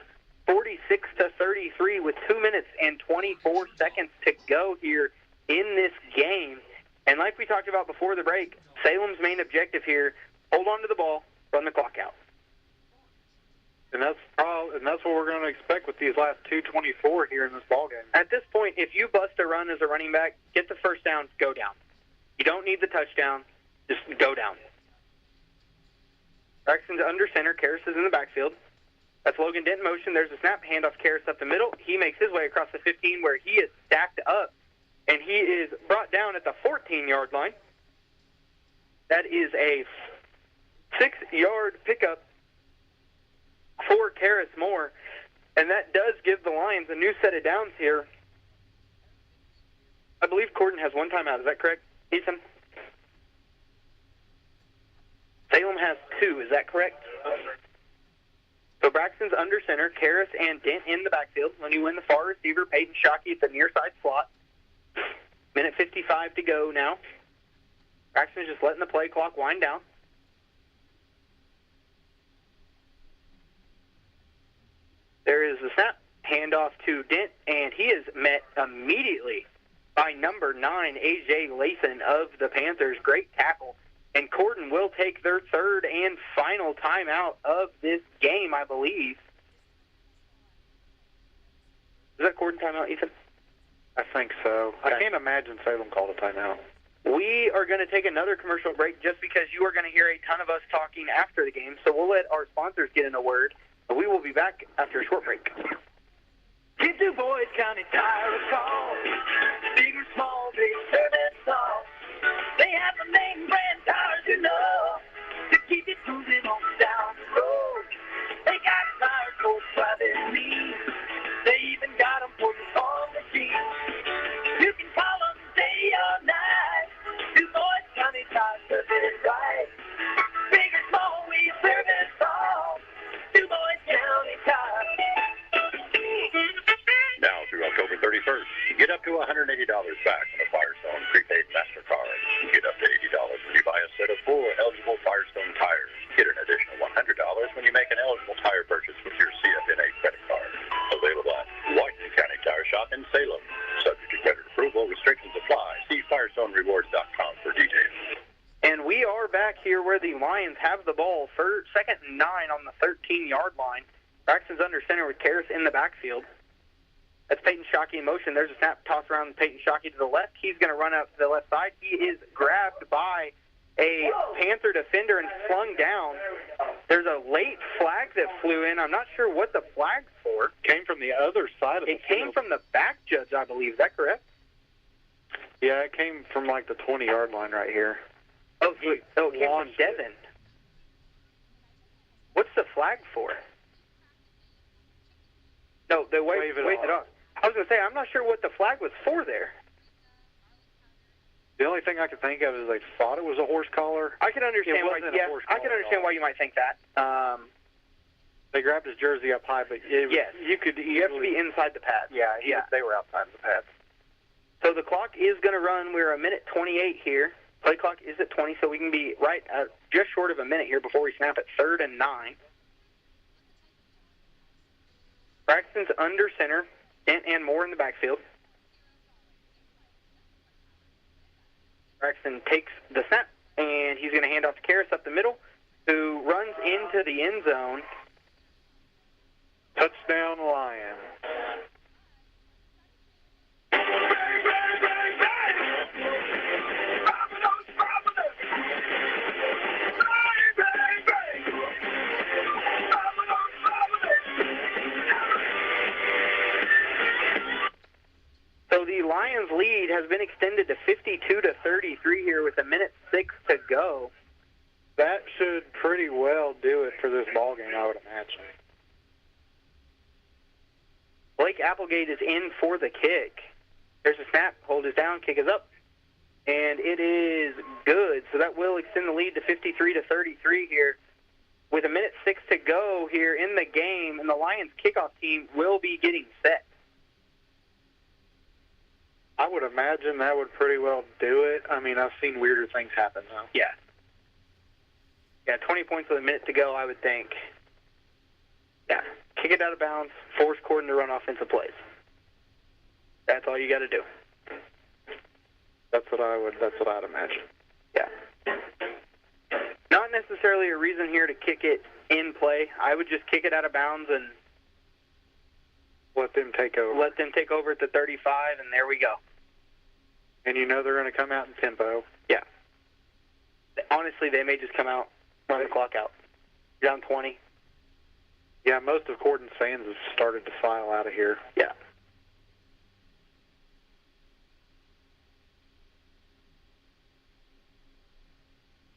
46-33 with 2 minutes and 24 seconds to go here in this game. And like we talked about before the break, Salem's main objective here, hold on to the ball, run the clock out. And that's what we're going to expect with these last 2:24 here in this ballgame. At this point, if you bust a run as a running back, get the first down, go down. You don't need the touchdown, just go down. Braxton's under center. Karras is in the backfield. That's Logan Dent in motion. There's a snap. Handoff Karras up the middle. He makes his way across the 15 where he is stacked up, and he is brought down at the 14-yard line. That is a 6-yard pickup for Karras Moore, and that does give the Lions a new set of downs here. I believe Corden has one timeout. Is that correct, Ethan? Salem has 2. Is that correct? So Braxton's under center, Karras and Dent in the backfield. When you win the far receiver, Peyton Shockey at the near side slot. Minute 55 to go now. Braxton's just letting the play clock wind down. There is the snap, handoff to Dent, and he is met immediately by number 9, A.J. Lathan of the Panthers. Great tackle. And Corden will take their 3rd and final timeout of this game, I believe. Is that Corden timeout, Ethan? I think so. Okay. I can't imagine Salem called a timeout. We are going to take another commercial break just because you are going to hear a ton of us talking after the game, so we'll let our sponsors get in a word. We will be back after a short break. Get Du Bois County Tire a call. Big or small, big service all. They have the main brand tires you know to keep it moving on down the road. They got tires for private needs. They even got them for your farm machine. You can call them day or night. Du Bois County Tire service right. Big or small, we service all. Du Bois County Tire. Now through October 31st, get up to $180 back on a Firestone prepaid MasterCard. Get up to $80 when you buy a set of 4 eligible Firestone tires. Get an additional $100 when you make an eligible tire purchase with your CFNA credit card. Available at Whiten County Tire Shop in Salem. Subject to credit approval, restrictions apply. See FirestoneRewards.com for details. And we are back here where the Lions have the ball for 2nd and 9 on the 13-yard line. Braxton's under center with Karras in the backfield. That's Peyton Shockey in motion. There's a snap toss around Peyton Shockey to the left. He's going to run out to the left side. He is grabbed by a Panther defender and flung down. There's a late flag that flew in. I'm not sure what the flag's for. Came from the other side of the field. It came from the back judge, I believe. Is that correct? Yeah, it came from like the 20-yard line right here. Oh, it came from Devin. What's the flag for? No, they waved it off. I was going to say, I'm not sure what the flag was for there. The only thing I could think of is they thought it was a horse collar. I can understand why. Yeah, I can understand why you might think that. They grabbed his jersey up high, but yes, you could easily, you have to be inside the pads. Yeah, they were outside the pads. So the clock is going to run. We're a minute 28 here. Play clock is at 20, so we can be right just short of a minute here before we snap at 3rd and 9. Braxton's under center, Dent and Moore in the backfield. Braxton takes the snap, and he's going to hand off to Karras up the middle, who runs into the end zone. Touchdown, Lions. has been extended to 52-33 here with 1:06 to go. That should pretty well do it for this ball game, I would imagine. Blake Applegate is in for the kick. There's a snap. Hold is down. Kick is up. And it is good. So that will extend the lead to 53-33 here with 1:06 to go here in the game. And the Lions kickoff team will be getting set. I would imagine that would pretty well do it. I mean, I've seen weirder things happen, though. Yeah. Yeah, 20 points with 1 minute to go, I would think. Yeah. Kick it out of bounds, force Corden to run offensive plays. That's all you got to do. That's what I'd imagine. Yeah. Not necessarily a reason here to kick it in play. I would just kick it out of bounds and let them take over. Let them take over at the 35, and there we go. And you know they're going to come out in tempo. Yeah. Honestly, they may just come out, run the clock out. Down 20. Yeah, most of Corden's fans have started to file out of here. Yeah.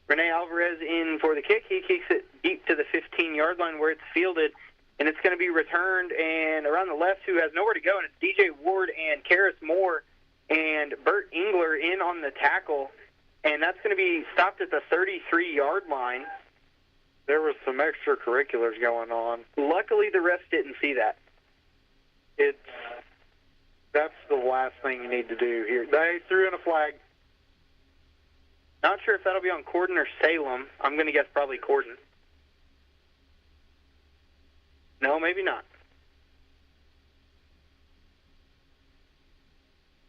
Rene Alvarez in for the kick. He kicks it deep to the 15-yard line where it's fielded, and it's going to be returned. And around the left, who has nowhere to go, and it's DJ Ward and Karis Moore and Bert Engler in on the tackle. And that's going to be stopped at the 33-yard line. There was some extracurriculars going on. Luckily, the refs didn't see that. That's the last thing you need to do here. They threw in a flag. Not sure if that'll be on Corden or Salem. I'm going to guess probably Corden. No, maybe not.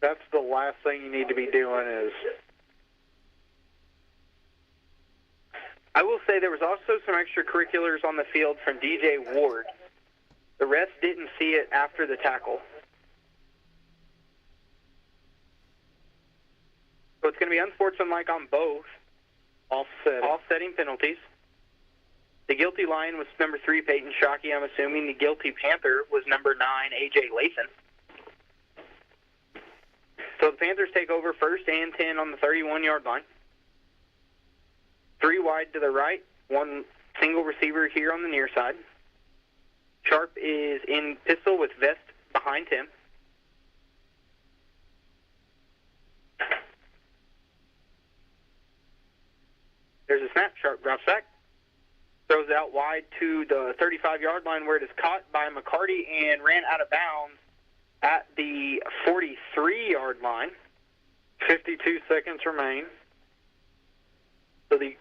That's the last thing you need to be doing is... I will say there was also some extracurriculars on the field from DJ Ward. The refs didn't see it after the tackle. So it's going to be unsportsmanlike on both. Offsetting penalties. The guilty Lion was number 3, Peyton Shockey. I'm assuming the guilty Panther was number 9, A.J. Lathan. So the Panthers take over 1st and 10 on the 31-yard line. 3 wide to the right, 1 single receiver here on the near side. Sharp is in pistol with Vest behind him. There's a snap. Sharp drops back. Throws it out wide to the 35-yard line where it is caught by McCarty and ran out of bounds at the 43-yard line. 52 seconds remain. So the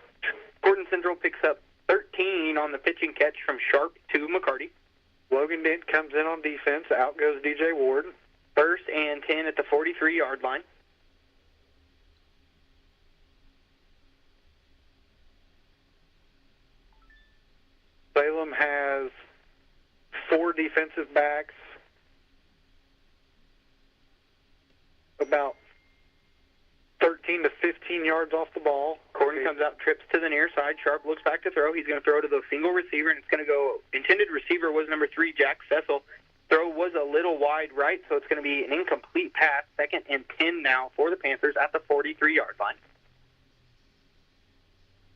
Gordon Central picks up 13 on the pitching catch from Sharp to McCarty. Logan Dent comes in on defense. Out goes DJ Ward. 1st and 10 at the 43-yard line. Salem has 4 defensive backs, about 13 to 15 yards off the ball. Corden comes out, trips to the near side. Sharp looks back to throw. He's going to throw to the single receiver, and it's going to go. Intended receiver was number 3, Jack Cecil. Throw was a little wide right, so it's going to be an incomplete pass. 2nd and 10 now for the Panthers at the 43-yard line.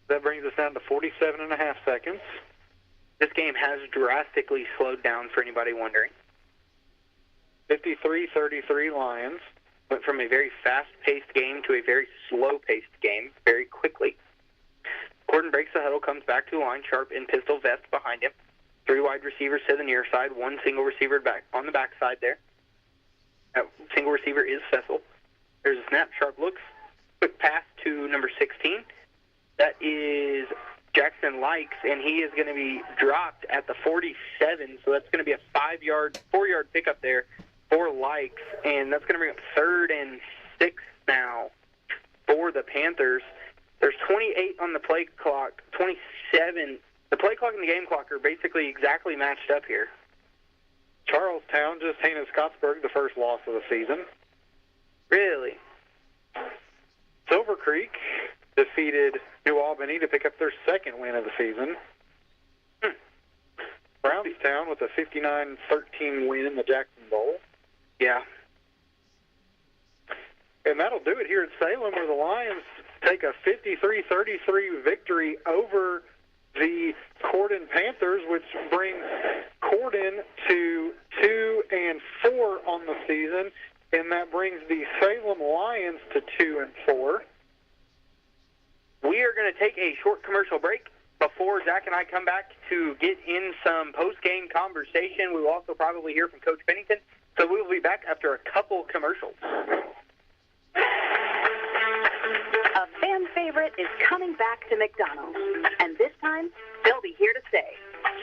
That brings us down to 47.5 seconds. This game has drastically slowed down for anybody wondering. 53-33 Lions. Went from a very fast-paced game to a very slow-paced game very quickly. Corden breaks the huddle, comes back to the line. Sharp in pistol vest behind him. 3 wide receivers to the near side. 1 single receiver back on the back side there. That single receiver is Cecil. There's a snap. Sharp looks. Quick pass to number 16. That is Jackson Likes, and he is going to be dropped at the 47, so that's going to be a 4-yard pickup there for Likes, and that's going to bring up 3rd and 6 now for the Panthers. There's 28 on the play clock, 27. The play clock and the game clock are basically exactly matched up here. Charlestown just handed Scottsburg the first loss of the season. Really? Silver Creek defeated New Albany to pick up their 2nd win of the season. Brownstown with a 59-13 win in the Jackson Bowl. Yeah. And that'll do it here at Salem, where the Lions take a 53-33 victory over the Corden Panthers, which brings Corden to 2-4 on the season, and that brings the Salem Lions to 2-4. We are going to take a short commercial break before Zach and I come back to get in some post-game conversation. We will also probably hear from Coach Pennington, so we will be back after a couple commercials. A fan favorite is coming back to McDonald's, and this time, they'll be here to stay.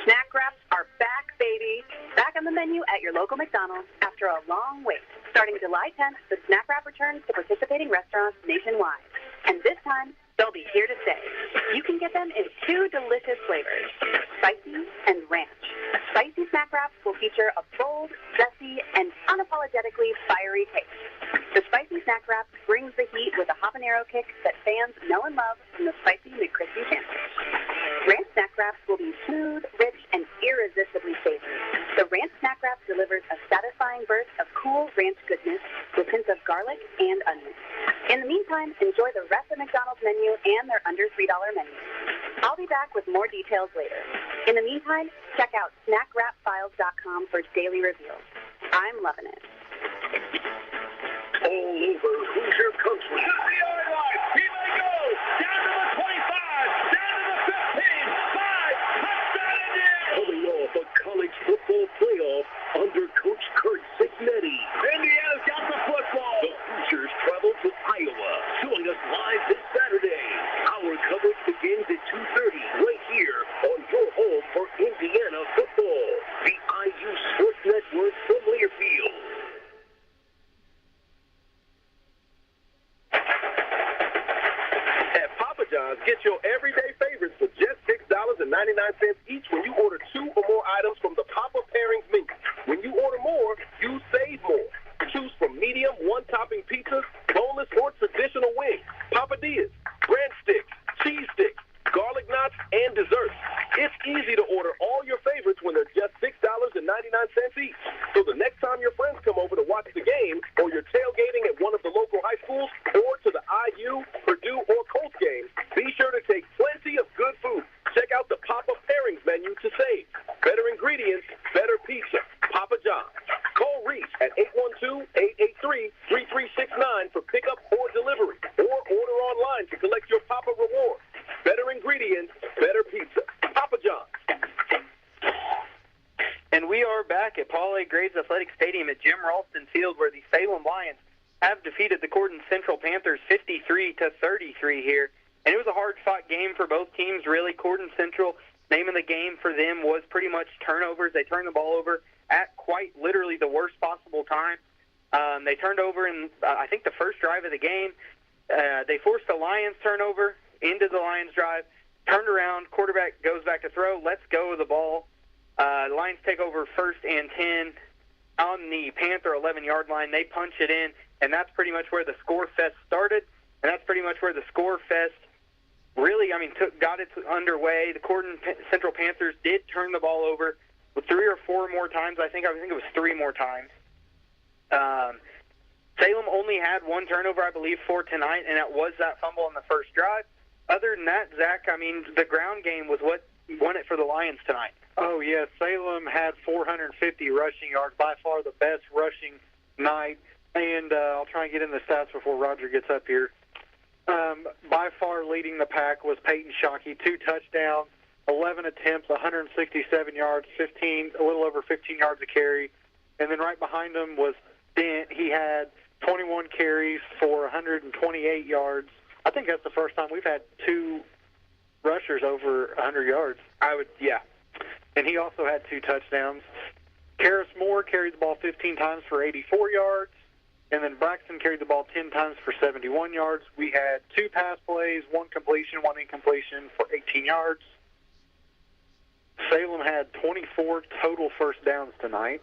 Snack wraps are back, baby. Back on the menu at your local McDonald's after a long wait. Starting July 10th, the snack wrap returns to participating restaurants nationwide. And this time, they'll be here to stay. You can get them in 2 delicious flavors, spicy and ranch. Spicy snack wraps will feature a bold, zesty, and unapologetically fiery taste. The spicy snack wrap brings the heat with a habanero kick that fans know and love from the spicy McCrispy sandwich. Ranch snack wraps will be smooth, rich, and irresistibly savory. The ranch snack wrap delivers a satisfying burst of cool ranch goodness with hints of garlic and onion. In the meantime, enjoy the rest of McDonald's menu and their under $3 menu. I'll be back with more details later. In the meantime, check out snackwrapfiles.com for daily reveals. I'm loving it. All over Hoosier country. To the yard line. He may go. Down to the 25. Down to the 15. 5. Touchdown Indiana. Coming off a college football playoff under Coach Kurt Signetti. Indiana's got the football. The Hoosiers travel to Iowa. Join us live this Saturday. Our coverage begins at 2:30 right here on your home for Indiana football. The IU Sports Network from Learfield. At Papa John's, get your everyday favorites for just $6.99 each when you order 2 or more items from the Papa Pairings menu. When you order more, you save more. Choose from medium, one-topping pizzas, boneless or traditional wings, papadillas, breadsticks, cheese sticks, garlic knots, and desserts. It's easy to order all your favorites when they're just $6.99 each. So the next time your friends come over to watch the game, or you're tailgating at one of the local high schools, or to the IU, Purdue, or Colts games, be sure to take plenty of good food. Check out the Papa Pairings menu to save. Better ingredients, better pizza. Papa John's. Call Reese at 812-883-3369 for pickup or delivery, or order online to collect your Papa Rewards. Better ingredients, better pizza. Papa John's. And we are back at Paul A. Graves Athletic Stadium at Jim Ralston Field, where the Salem Lions have defeated the Corden Central Panthers 53-33 here. And it was a hard-fought game for both teams, really. Corden Central, name of the game for them was pretty much turnovers. They turned the ball over at quite literally the worst possible time. They turned over in, I think, the first drive of the game. They forced the Lions turnover into the Lions drive, turned around, quarterback goes back to throw, lets go of the ball. The Lions take over 1st and 10 on the Panther 11-yard line. They punch it in, and that's pretty much where the score fest started, and that's pretty much where the score fest really, got it underway. The Corden Central Panthers did turn the ball over 3 or 4 more times. I think it was 3 more times. Salem only had 1 turnover, I believe, for tonight, and it was that fumble on the first drive. Other than that, Zach, the ground game was what won it for the Lions tonight. Oh, yes. Salem had 450 rushing yards, by far the best rushing night. And I'll try and get in the stats before Roger gets up here. By far leading the pack was Peyton Shockey, 2 touchdowns, 11 attempts, 167 yards, a little over 15 yards a carry. And then right behind him was Dent. He had 21 carries for 128 yards. I think that's the first time we've had 2 rushers over 100 yards. Yeah. And he also had 2 touchdowns. Karis Moore carried the ball 15 times for 84 yards. And then Braxton carried the ball 10 times for 71 yards. We had 2 pass plays, 1 completion, 1 incompletion for 18 yards. Salem had 24 total first downs tonight.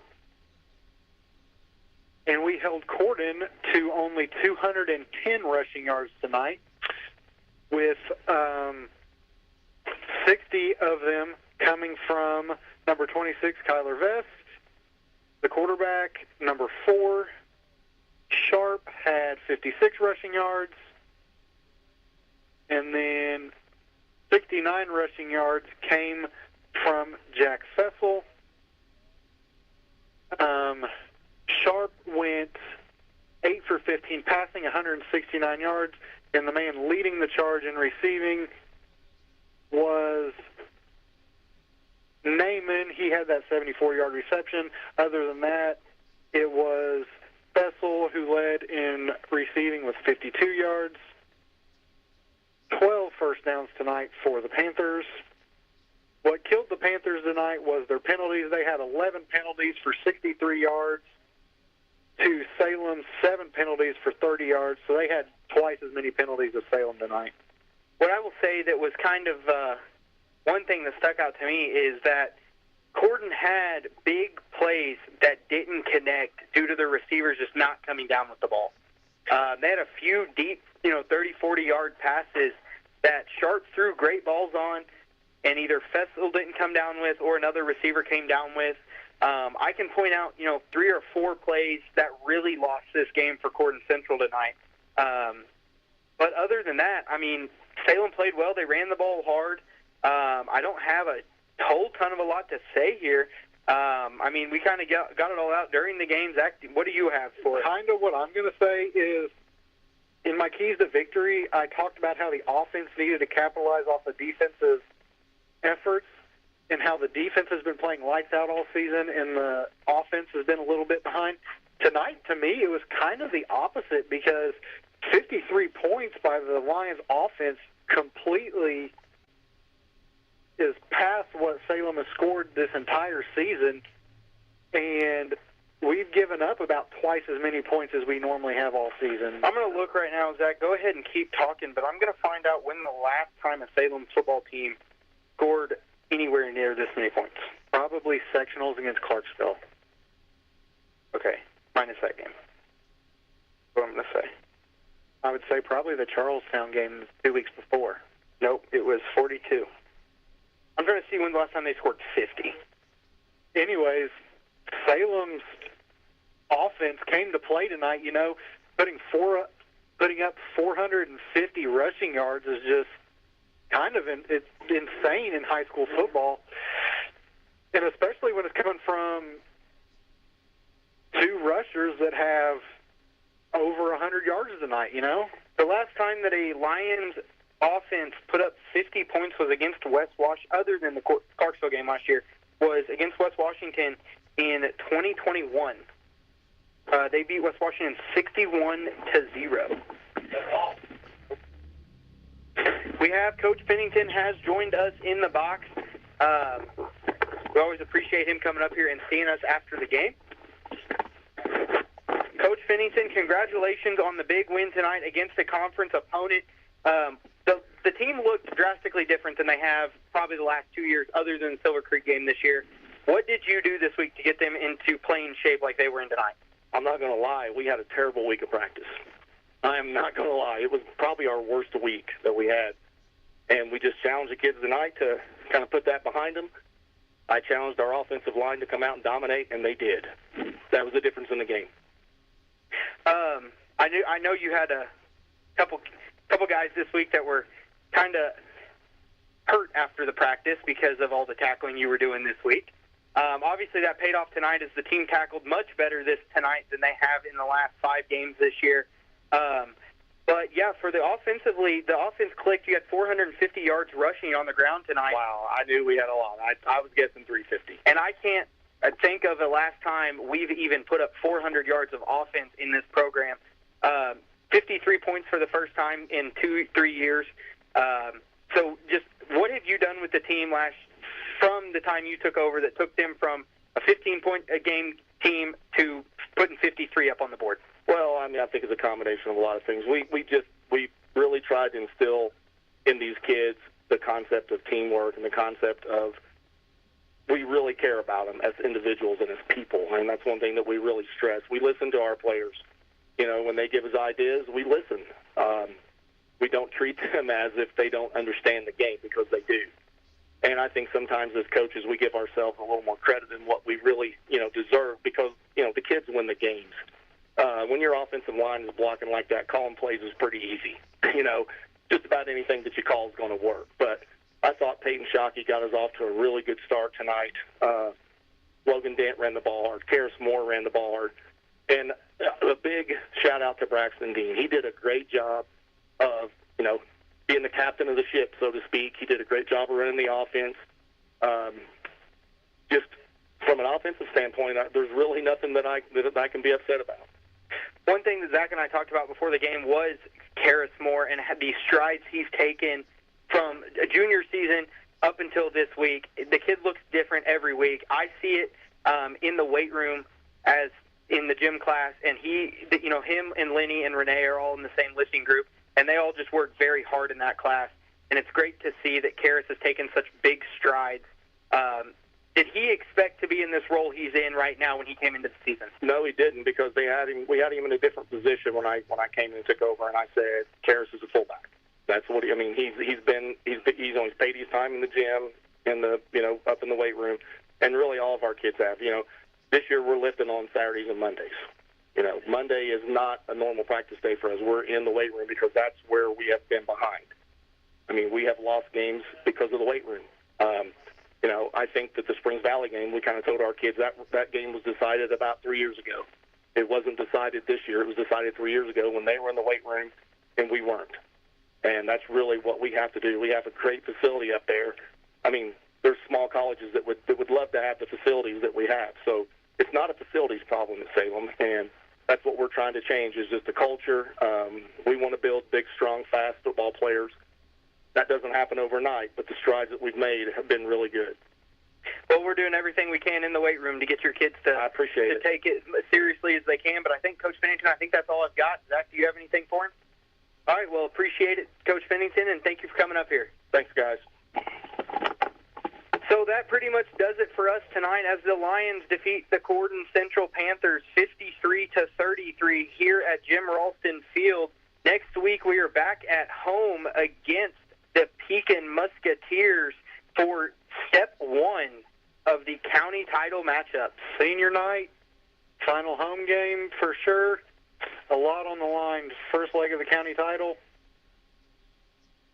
And we held Corden to only 210 rushing yards tonight, with 60 of them coming from number 26, Kyler Vest, the quarterback, number 4, Sharp had 56 rushing yards. And then 69 rushing yards came from Jack Fessel. Sharp went 8 for 15 passing, 169 yards, and the man leading the charge in receiving was Naaman. He had that 74-yard reception. Other than that, it was Fessel who led in receiving with 52 yards. 12 first downs tonight for the Panthers. What killed the Panthers tonight was their penalties. They had 11 penalties for 63 yards to Salem's 7 penalties for 30 yards, so they had twice as many penalties as Salem tonight. What I will say that was kind of one thing that stuck out to me is that Corden had big plays that didn't connect due to the receivers just not coming down with the ball. They had a few deep, 30, 40-yard passes that Sharp threw great balls on, and either Fessel didn't come down with or another receiver came down with. I can point out, 3 or 4 plays that really lost this game for Corden Central tonight. But other than that, Salem played well. They ran the ball hard. I don't have a whole ton of a lot to say here. We kind of got it all out during the game. Zach, what do you have for it? Kind of what I'm going to say is, in my keys to victory, I talked about how the offense needed to capitalize off the defensive efforts and how the defense has been playing lights out all season and the offense has been a little bit behind. Tonight, to me, it was kind of the opposite because 53 points by the Lions offense completely is past what Salem has scored this entire season, and we've given up about twice as many points as we normally have all season. I'm going to look right now, Zach. Go ahead and keep talking, but I'm going to find out when the last time a Salem football team scored anywhere near this many points. Probably sectionals against Clarksville. Okay, minus that game. What I'm going to say. I would say probably the Charlestown game 2 weeks before. Nope, it was 42. I'm trying to see when the last time they scored 50. Anyways, Salem's offense came to play tonight. Putting up 450 rushing yards is just kind of it's insane in high school football, and especially when it's coming from 2 rushers that have over 100 yards tonight. The last time that a Lions offense put up 50 points was against West Washington, other than the Clarksville game last year, was against West Washington in 2021. They beat West Washington 61-0. We have Coach Pennington has joined us in the box. We always appreciate him coming up here and seeing us after the game. Coach Pennington, congratulations on the big win tonight against a conference opponent. The team looked drastically different than they have probably the last 2 years, other than the Silver Creek game this year. What did you do this week to get them into playing shape like they were in tonight? I'm not going to lie. We had a terrible week of practice. I am not going to lie. It was probably our worst week that we had. And we just challenged the kids tonight to kind of put that behind them. I challenged our offensive line to come out and dominate, and they did. That was the difference in the game. I know you had a couple guys this week that were kind of hurt after the practice because of all the tackling you were doing this week. Obviously, that paid off tonight as the team tackled much better tonight than they have in the last 5 games this year. But, yeah, for the offense clicked. You had 450 yards rushing on the ground tonight. Wow, I knew we had a lot. I was guessing 350. And I can't think of the last time we've even put up 400 yards of offense in this program. 53 points for the first time in 2-3 years. So just what have you done with the team from the time you took over that took them from a 15-point-a-game team to putting 53 up on the board? Well, I think it's a combination of a lot of things. We really tried to instill in these kids the concept of teamwork and the concept of we really care about them as individuals and as people, and that's one thing that we really stress. We listen to our players. When they give us ideas, we listen. We don't treat them as if they don't understand the game, because they do. And I think sometimes as coaches we give ourselves a little more credit than what we really, deserve, because, the kids win the games. When your offensive line is blocking like that, calling plays is pretty easy. Just about anything that you call is going to work. But I thought Peyton Shockey got us off to a really good start tonight. Logan Dent ran the ball hard. Karis Moore ran the ball hard. And a big shout-out to Braxton Dean. He did a great job of, being the captain of the ship, so to speak. He did a great job of running the offense. Just from an offensive standpoint, there's really nothing that I can be upset about. One thing that Zach and I talked about before the game was Karis Moore and the strides he's taken from a junior season up until this week. The kid looks different every week. I see it in the weight room as in the gym class, and him and Lenny and Renee are all in the same lifting group, and they all just work very hard in that class. And it's great to see that Karis has taken such big strides. Did he expect to be in this role he's in right now when he came into the season? No, he didn't, because we had him in a different position when I came in and took over, and I said Karis is a fullback. That's what he's paid his time in the gym, up in the weight room, and really all of our kids have. This year we're lifting on Saturdays and Mondays. Monday is not a normal practice day for us. We're in the weight room because that's where we have been behind. We have lost games because of the weight room. I think that the Springs Valley game, we kind of told our kids that game was decided about 3 years ago. It wasn't decided this year. It was decided 3 years ago when they were in the weight room and we weren't. And that's really what we have to do. We have a great facility up there. There's small colleges that would love to have the facilities that we have. So it's not a facilities problem at Salem, and that's what we're trying to change is just the culture. We want to build big, strong, fast football players. That doesn't happen overnight, but the strides that we've made have been really good. Well, we're doing everything we can in the weight room to get your kids to take it as seriously as they can. But I think, Coach Pennington, that's all I've got. Zach, do you have anything for him? All right, well, appreciate it, Coach Pennington, and thank you for coming up here. Thanks, guys. So that pretty much does it for us tonight as the Lions defeat the Corden Central Panthers 53-33 here at Jim Ralston Field. Next week we are back at home against the Pekin Musketeers for step one of the county title matchup. Senior night, final home game for sure. A lot on the line. First leg of the county title.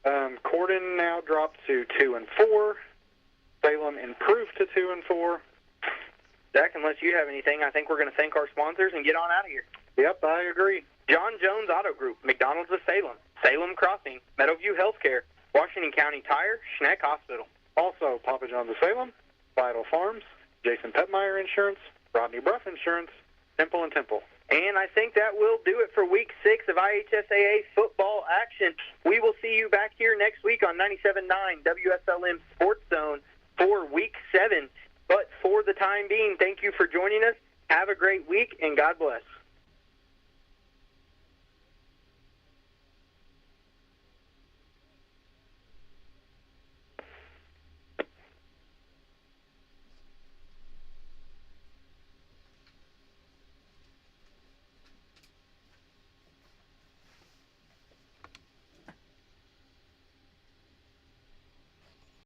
Corden now dropped to 2-4. Salem improved to 2-4. Zach, unless you have anything, I think we're going to thank our sponsors and get on out of here. Yep, I agree. John Jones Auto Group, McDonald's of Salem, Salem Crossing, Meadowview Healthcare, Washington County Tire, Schneck Hospital. Also, Papa John's of Salem, Vital Farms, Jason Petmeyer Insurance, Rodney Bruff Insurance, Temple & Temple. And I think that will do it for Week 6 of IHSAA football action. We will see you back here next week on 97.9 WSLM Sports Zone for Week 7. But for the time being, thank you for joining us. Have a great week, and God bless.